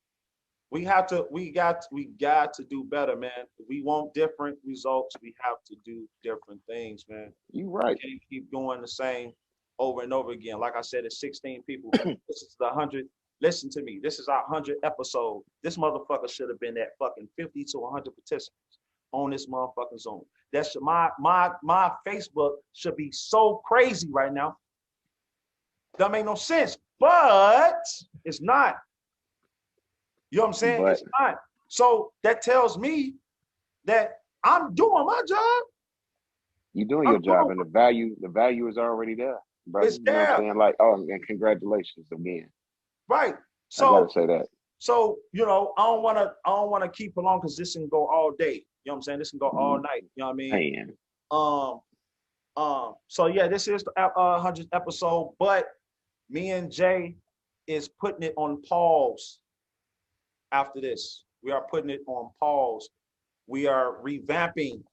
We got to do better, man. If we want different results, we have to do different things, man. You right. We can't keep doing the same over and over again. Like I said, it's 16 people. This is the 100. Listen to me. This is our 100th episode. This motherfucker should have been at fucking 50 to 100 participants on this motherfucking Zoom. That's my Facebook should be so crazy right now. That make no sense, but it's not. You know what I'm saying? It's not. So that tells me that I'm doing my job. You're doing your job, and the value is already there, bro. It's there. You know what I'm saying? Like, oh, and congratulations again. Right. So I gotta say that. So, you know, I don't wanna keep along because this can go all day. You know what I'm saying? This can go all night. You know what I mean? So yeah, this is the 100th episode, but me and Jay is putting it on pause after this. We are putting it on pause. We are revamping.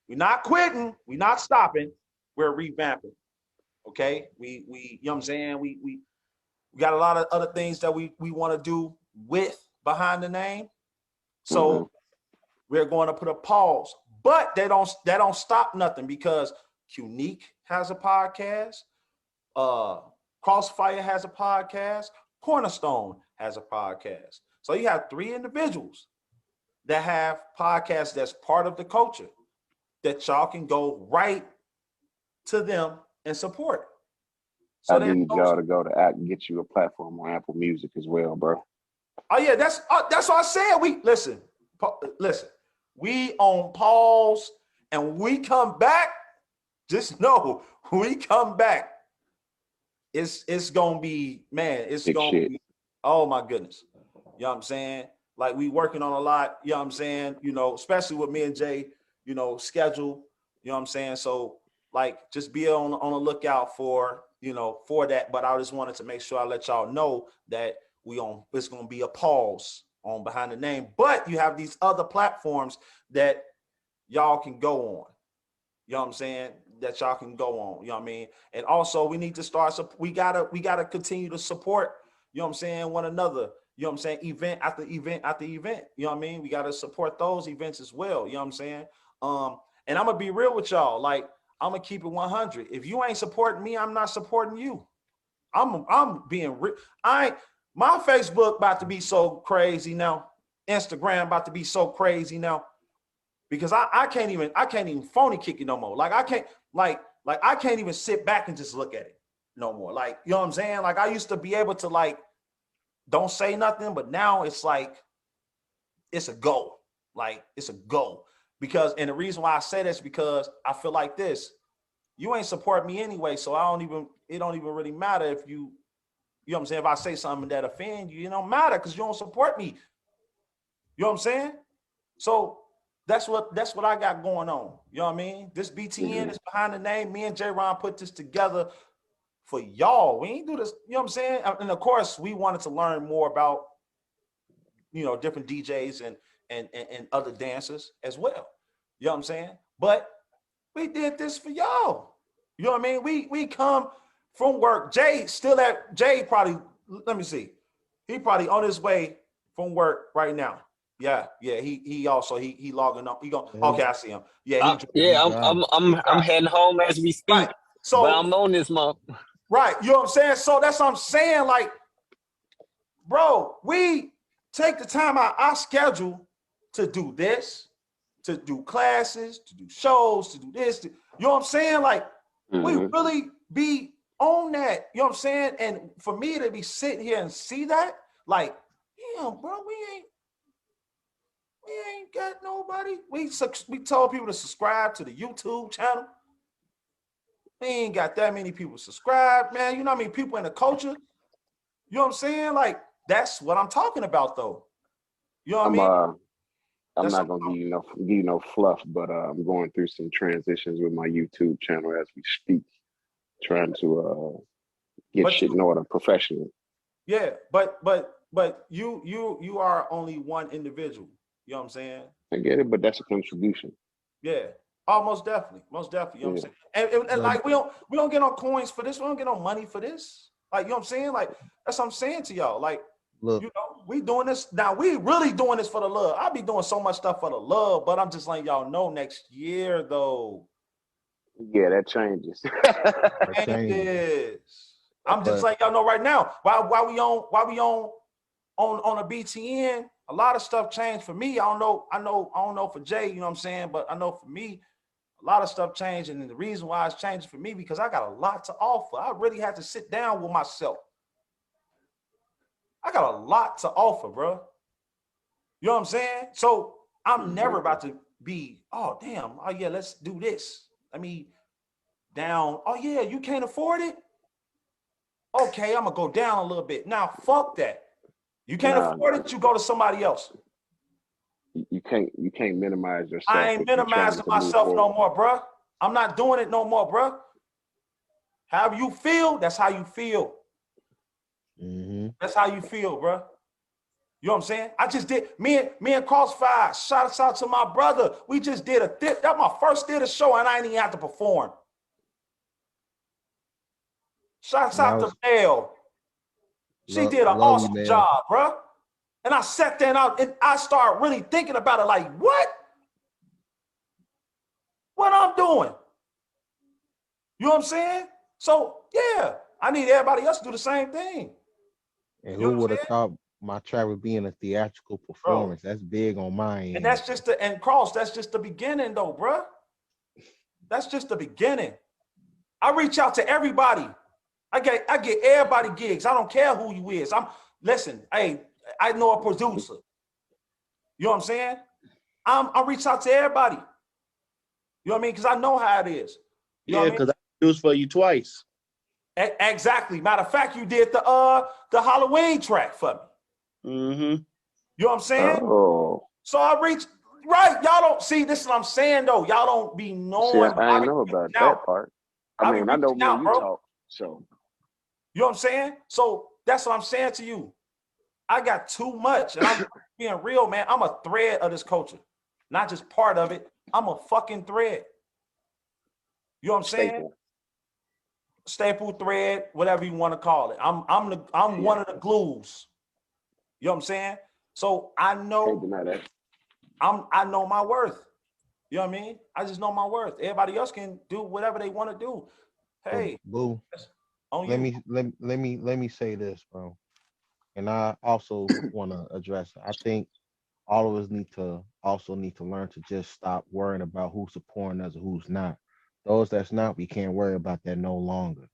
We're not quitting. We're not stopping. We're revamping. Okay. We you know what I'm saying? We got a lot of other things that we want to do with behind the name. So we're going to put a pause. But that don't stop nothing, because Qnique has a podcast, Crossfire has a podcast, Cornerstone has a podcast. So you have 3 individuals that have podcasts that's part of the culture that y'all can go right to them and support. So I need y'all to go to app and get you a platform on Apple Music as well, bro. Oh yeah, that's what I said. We listen. We on pause, and when we come back, just know when we come back, it's gonna be, man, it's Big gonna shit. be, oh my goodness. You know what I'm saying? Like, we working on a lot, you know what I'm saying? You know, especially with me and Jay, you know, schedule, you know what I'm saying? So like, just be on the lookout for, you know, for that. But I just wanted to make sure I let y'all know that it's gonna be a pause on behind the name. But you have these other platforms that y'all can go on. You know what I'm saying? That y'all can go on. You know what I mean? And also, we need to start. We gotta continue to support. You know what I'm saying? One another. You know what I'm saying? Event after event after event. You know what I mean? We gotta support those events as well. You know what I'm saying? And I'm gonna be real with y'all. Like, I'm gonna keep it 100. If you ain't supporting me, I'm not supporting you. I'm being real. My Facebook about to be so crazy now. Instagram about to be so crazy now. Because I can't even phony kick it no more. Like, I can't I can't even sit back and just look at it no more. Like, you know what I'm saying? Like, I used to be able to, like, don't say nothing, but now it's like, it's a go. Like, it's a go. Because, and the reason why I say this, because I feel like this, you ain't support me anyway, so it don't even really matter if you know what I'm saying? If I say something that offend you, it don't matter, because you don't support me. You know what I'm saying? So that's what I got going on. You know what I mean? This BTN is behind the name. Me and J. Ron put this together for y'all. We ain't do this, you know what I'm saying? And of course, we wanted to learn more about, you know, different DJs and other dancers as well. You know what I'm saying? But we did this for y'all. You know what I mean? We come from work. Jay probably, let me see. He probably on his way from work right now. Yeah. He also logging up. Okay, I see him. Yeah, I'm heading home as we speak. Right. So, but I'm on this month. Right. You know what I'm saying? So that's what I'm saying. Like, bro, we take the time out our schedule to do this, to do classes, to do shows, to do this. You know what I'm saying? Like, we really be on that. You know what I'm saying? And for me to be sitting here and see that, like, damn, bro, we ain't got nobody. We told people to subscribe to the YouTube channel. We ain't got that many people subscribed, man. You know what I mean? People in the culture. You know what I'm saying? Like, that's what I'm talking about, though. You know what I mean? I'm not gonna give you no fluff, but I'm going through some transitions with my YouTube channel as we speak, trying to get shit in order professionally. Yeah, but you are only one individual. You know what I'm saying? I get it, but that's a contribution. Yeah. Oh, most definitely. Most definitely. You know what I'm saying? And like, we don't get no coins for this. We don't get no money for this. Like, you know what I'm saying? Like, that's what I'm saying to y'all. Like, look, you know, we doing this now. We really doing this for the love. I'll be doing so much stuff for the love, but I'm just letting y'all know next year, though. Yeah, that changes. I'm just letting y'all know right now. While we on a BTN, a lot of stuff changed for me. I don't know for Jay, you know what I'm saying? But I know for me, a lot of stuff changed. And the reason why it's changing for me, because I got a lot to offer. I really had to sit down with myself. I got a lot to offer, bro. You know what I'm saying? So I'm never about to be, oh, damn. Oh, yeah, let's do this. I mean, down. Oh, yeah, you can't afford it? Okay, I'm going to go down a little bit. Now, fuck that. You can't afford it, you go to somebody else. You can't minimize yourself. I ain't minimizing myself no more, bro. I'm not doing it no more, bro. However you feel, that's how you feel. That's how you feel, bro. You know what I'm saying? I just did me and Crossfire. Shout out to my brother. We just did that was my first theater show, and I didn't even have to perform. Shouts out to Mel. She did an lovely, awesome man. job, bro. And I sat there and I started really thinking about it, like, what I'm doing. You know what I'm saying? So yeah, I need everybody else to do the same thing. And You know who what would I'm have saying? thought my track would be in a theatrical Bro. performance? That's big on my end. And that's just that's just the beginning though, bro. That's just the beginning. I reach out to everybody. I get everybody gigs. I don't care who you is. Listen, hey, I know a producer. You know what I'm saying? I reach out to everybody. You know what I mean? Because I know how it is. You know Yeah, what I mean? because I produced for you twice. Exactly. Matter of fact, you did the Halloween track for me. Mm-hmm. You know what I'm saying? Oh. So I reached right. Y'all don't see this is what I'm saying though. Y'all don't be knowing. See, I ain't know about that part. I be mean, I know reaching me and out, you bro. talk, so. You know what I'm saying? So that's what I'm saying to you. I got too much, and I'm being real, man. I'm a thread of this culture, not just part of it. I'm a fucking thread. You know what I'm saying? Staple thread, whatever you want to call it. I'm one of the glues. You know what I'm saying? So I know I know my worth. You know what I mean? I just know my worth. Everybody else can do whatever they want to do. Hey, Boo. on Let you. me say this, bro. And I also want to address it. I think all of us need to learn to just stop worrying about who's supporting us and who's not. Those that's not, we can't worry about that no longer.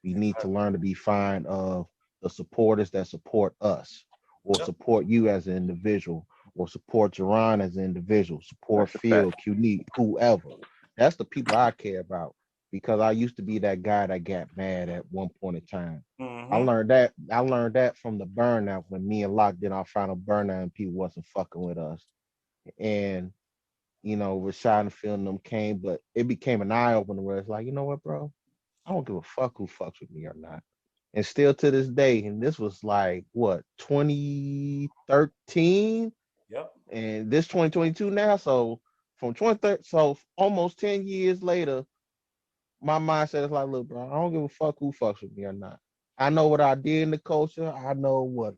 We need to learn to be fine of the supporters that support us or support you as an individual or support Jerron as an individual, support Phil, Unique, whoever. That's the people I care about because I used to be that guy that got mad at one point in time. I learned that from the burnout when me and Locke did our final burnout and people wasn't fucking with us. And Rashad and Phil and them came, but it became an eye opener where it's like, you know what, bro? I don't give a fuck who fucks with me or not. And still to this day, and this was like what 2013, Yep. and this 2022 now. So from 2013, so almost 10 years later, my mindset is like, look, bro, I don't give a fuck who fucks with me or not. I know what I did in the culture. I know what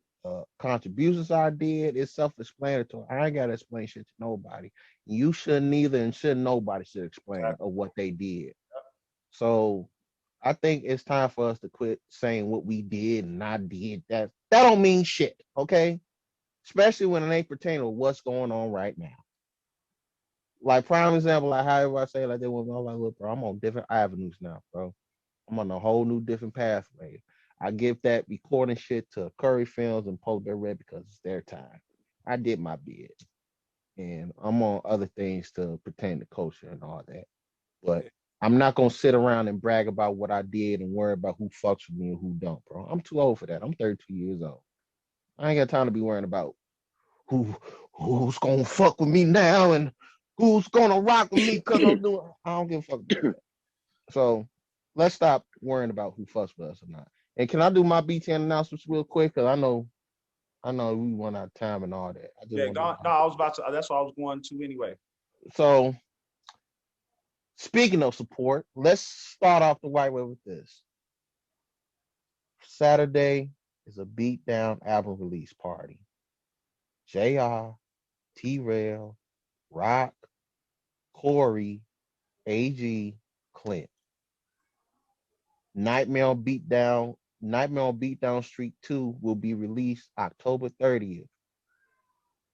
contributions I did. It's self-explanatory. I ain't gotta explain shit to nobody. You shouldn't either, and nobody should explain of what they did. So I think it's time for us to quit saying what we did and I did. That don't mean shit, okay? Especially when it ain't pertaining to what's going on right now. Like prime example, like however I say like they was like, look, bro, I'm on different avenues now, bro. I'm on a whole new different pathway. I give that recording shit to Curry Films and Post Their Red because it's their time. I did my bid. And I'm on other things to pertain to culture and all that. But I'm not gonna sit around and brag about what I did and worry about who fucks with me and who don't, bro. I'm too old for that. I'm 32 years old. I ain't got time to be worrying about who's gonna fuck with me now and who's gonna rock with me because I'm doing. I don't give a fuck about that. So let's stop worrying about who fucks with us or not. And can I do my BTN announcements real quick? Cause I know we run out of time and all that. I I was about to. That's what I was going to anyway. So speaking of support, let's start off the right way with this. Saturday is a beatdown album release party. JR, T-Rail, Rock, Corey, AG, Clint. Nightmare on Beatdown Street 2 will be released October 30th.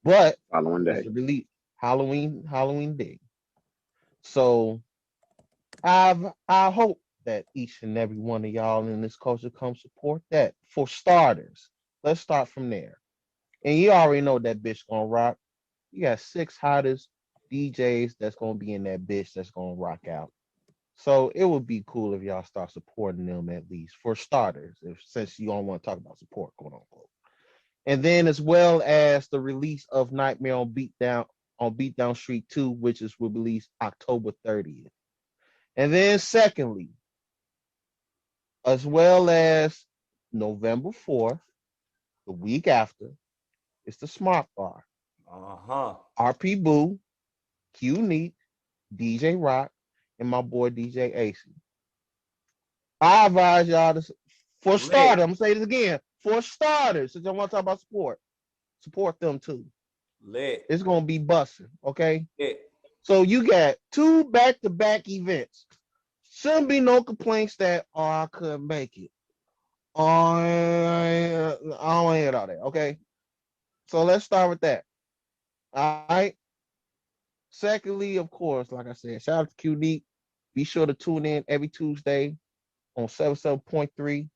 But following day. It's a release Halloween day. So I hope that each and every one of y'all in this culture come support that. For starters, let's start from there. And you already know that bitch gonna rock. You got 6 hottest DJs that's gonna be in that bitch that's gonna rock out. So it would be cool if y'all start supporting them at least for starters, since you don't want to talk about support, quote unquote. And then as well as the release of Nightmare on Beatdown Street 2, which will be released October 30th. And then secondly, as well as November 4th, The week after, it's the Smart Bar. RP Boo, Q Neat, DJ Rock, and my boy DJ AC. I advise y'all to, for starters, I'm gonna say this again. For starters, since I want to talk about support them too. It's gonna be busting, okay? So you got 2 back-to-back events. Shouldn't be no complaints that I couldn't make it. I don't want to hear all that, okay? So let's start with that. All right. Secondly, of course, like I said, shout out to Q Neat. Be sure to tune in every Tuesday on 77.3.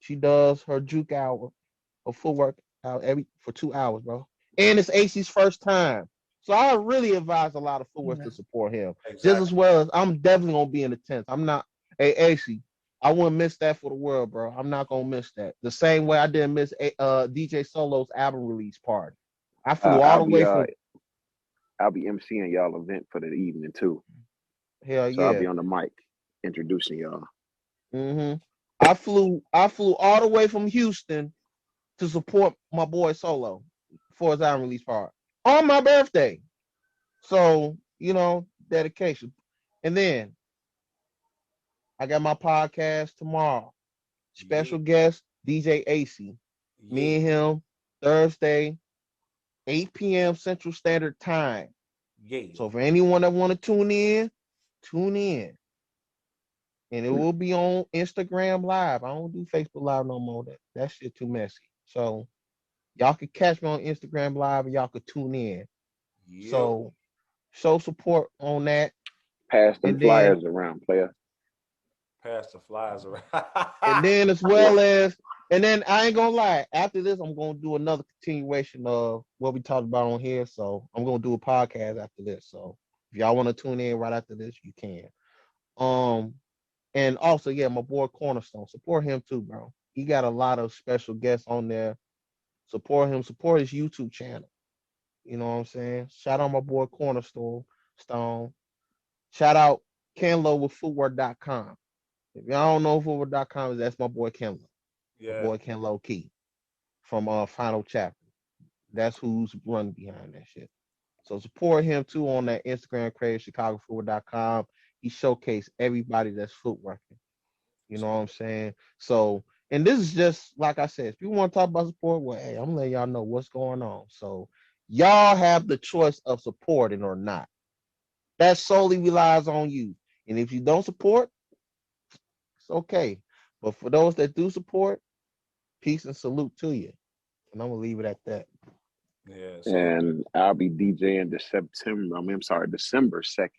She does her juke hour, her footwork out for 2 hours, bro. And it's AC's first time. So I really advise a lot of footwork to support him. Just as well as I'm definitely gonna be in attendance. I'm not AC. I wouldn't miss that for the world, bro. I'm not gonna miss that. The same way I didn't miss DJ Solo's album release party. I flew all the way from. I'll be emceeing y'all event for the evening too. Hell so yeah. I'll be on the mic introducing y'all. I flew all the way from Houston to support my boy Solo for his album release party on my birthday. So, dedication. And then I got my podcast tomorrow. Special guest, DJ AC. Me and him, Thursday, 8 p.m. Central Standard Time. So for anyone that want to tune in. And it will be on Instagram Live. I don't do Facebook Live no more. That shit too messy. So y'all can catch me on Instagram Live and y'all can tune in. So show support on that. Pass them flyers around, player. Pass the flyers around. And then as well as, and then I ain't gonna lie, after this, I'm gonna do another continuation of what we talked about on here. So I'm gonna do a podcast after this. So if y'all want to tune in right after this, you can. And also, yeah, my boy Cornerstone. Support him too, bro. He got a lot of special guests on there. Support him. Support his YouTube channel. You know what I'm saying? Shout out my boy Cornerstone. Shout out Kenlo with footwork.com. If y'all don't know footwork.com, that's my boy Kenlo. Yeah. My boy Kenlo Key from Final Chapter. That's who's running behind that shit. So support him too on that Instagram page, chicagofootwork.com. He showcased everybody that's footworking. You know what I'm saying? So, and this is just, like I said, if you want to talk about support, well, hey, I'm letting y'all know what's going on. So y'all have the choice of supporting or not. That solely relies on you. And if you don't support, it's okay. But for those that do support, peace and salute to you. And I'm going to leave it at that. Yeah. And I'll be DJing December 2nd.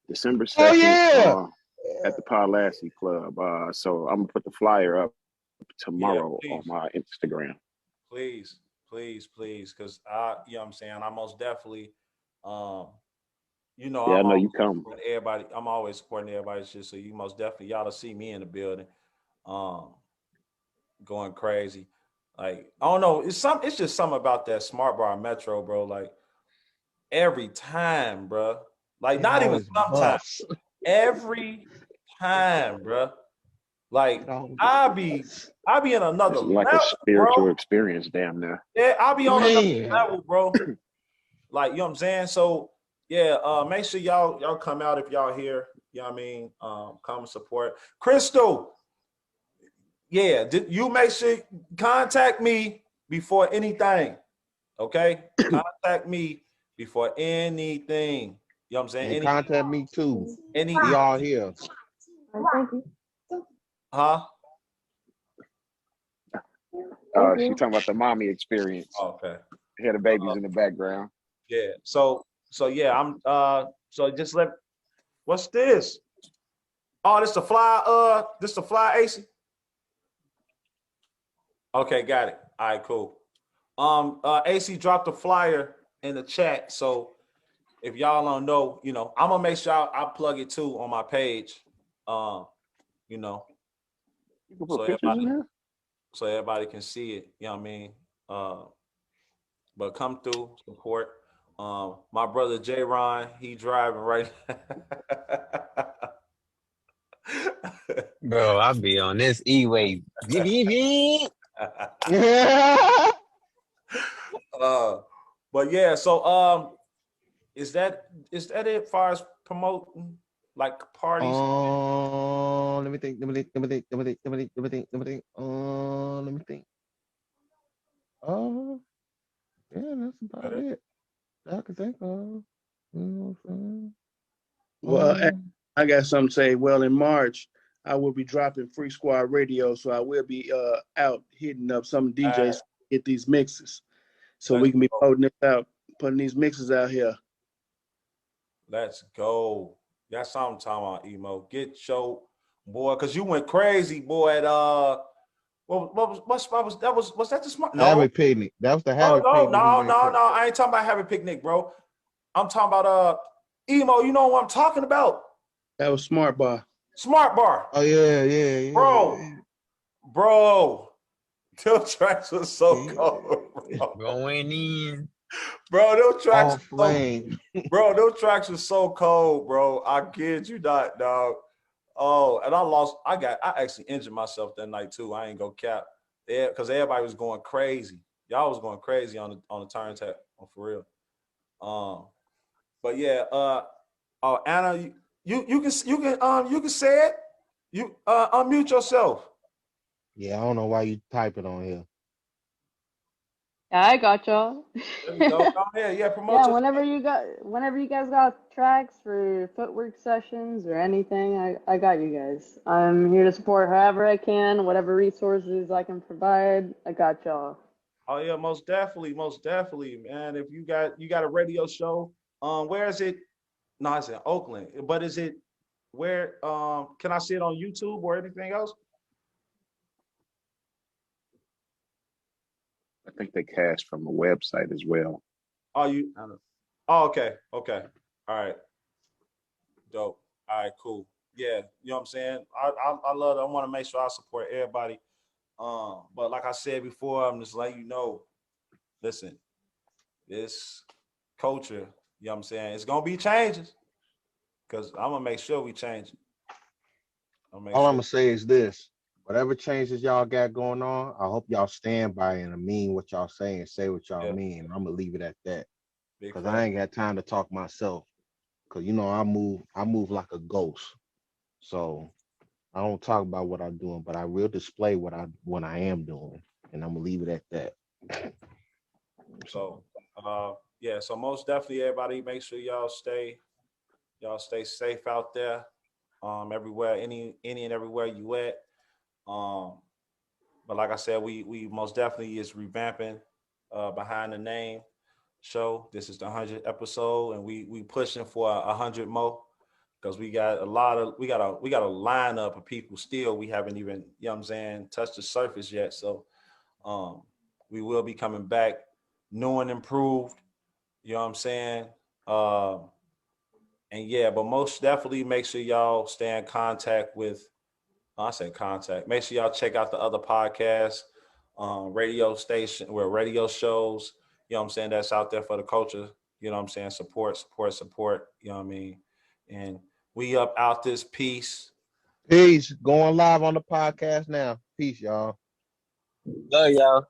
December 2nd. Oh, yeah. At the Palassi Club. So I'm gonna put the flyer up tomorrow on my Instagram. Please, because you know what I'm saying, I most definitely, I know you come. Everybody, I'm always supporting everybody's shit. So you most definitely, y'all to see me in the building, going crazy. Like I don't know, it's just something about that Smart Bar Metro, bro. Like every time, bro. Like not even sometimes. Every time, bro. Like I be in another level, like a spiritual bro. experience, damn near. Yeah, I'll be on another level, bro. Like, you know what I'm saying? So yeah, make sure y'all come out if y'all here. You know what I mean? Come and support. Crystal, yeah, you make sure contact me before anything. Okay? Contact me before anything. You know what I'm saying? And contact me too. We all here. Thank you. Huh? She talking about the mommy experience. Okay. Hear the babies in the background. Yeah. So yeah, I'm so just what's this? Oh, this the fly AC? Okay, got it. All right, cool. AC dropped a flyer in the chat. So if y'all don't know, I'm gonna make sure I plug it too on my page. You can put pictures in there? So everybody can see it. You know what I mean? But come through, support. My brother J Ron, he driving right. Bro, I'll be on this E-way. But yeah, so is that it as far as promoting like parties? Let me think. Let me think. Let me think. Let me think. Let me think. Let me think. Let me think. Let me think. Yeah, that's about it. I can think of. You know what I'm Well, saying? I got something to say. Well, in March, I will be dropping Free Squad Radio, so I will be out hitting up some DJs to get these mixes, so we can be putting this out, putting these mixes out here. Let's go. That's something I'm talking about, Emo. Get your boy, cause you went crazy, boy. At was that the smart? No, Havoc picnic. That was the Havoc picnic. no. I ain't talking about having a picnic, bro. I'm talking about Emo. You know what I'm talking about? That was Smart Bar. Smart Bar. Oh yeah. Bro. Them tracks was so cold, bro. Going in. Bro, them tracks flame. Bro, them tracks was so cold, bro. I kid you not, dog. Oh, and I actually injured myself that night too. I ain't go cap. Yeah, because everybody was going crazy. Y'all was going crazy on the turntable, for real. But yeah, Anna, you can say it. You unmute yourself. Yeah, I don't know why you type it on here. I got y'all. There you go. Go ahead. Yeah, promote Yeah, your whenever you guys got tracks for footwork sessions or anything, I got you guys. I'm here to support however I can, whatever resources I can provide. I got y'all. Oh yeah, most definitely, man. If you got a radio show, where is it? No, it's in Oakland. But is it where? Can I see it on YouTube or anything else? I think they cast from a website as well. Oh, Oh, okay. All right. Dope. All right, cool. Yeah, you know what I'm saying? I love it. I want to make sure I support everybody. But like I said before, I'm just letting you know, listen, this culture, you know what I'm saying, it's gonna be changes. Cause I'm gonna make sure we change it. All I'm gonna say is this: whatever changes y'all got going on, I hope y'all stand by it and mean what y'all say and say what y'all mean. I'm gonna leave it at that. Cause I ain't got time to talk myself. Cause you know I move like a ghost. So I don't talk about what I'm doing, but I will display what I am doing, and I'm gonna leave it at that. So yeah, so most definitely everybody make sure y'all stay safe out there. Everywhere, any and everywhere you at. But like I said, we most definitely is revamping behind the name show. This is the 100th episode, and we pushing for 100 more because we got a lineup of people still we haven't even, you know what I'm saying, touched the surface yet. So we will be coming back new and improved, you know what I'm saying? And yeah, but most definitely make sure y'all stay in contact with, I say contact. Make sure y'all check out the other podcasts, radio station, where radio shows, you know what I'm saying, that's out there for the culture. You know what I'm saying? Support. You know what I mean? And we up out this piece. Peace. Going live on the podcast now. Peace, y'all. Love y'all.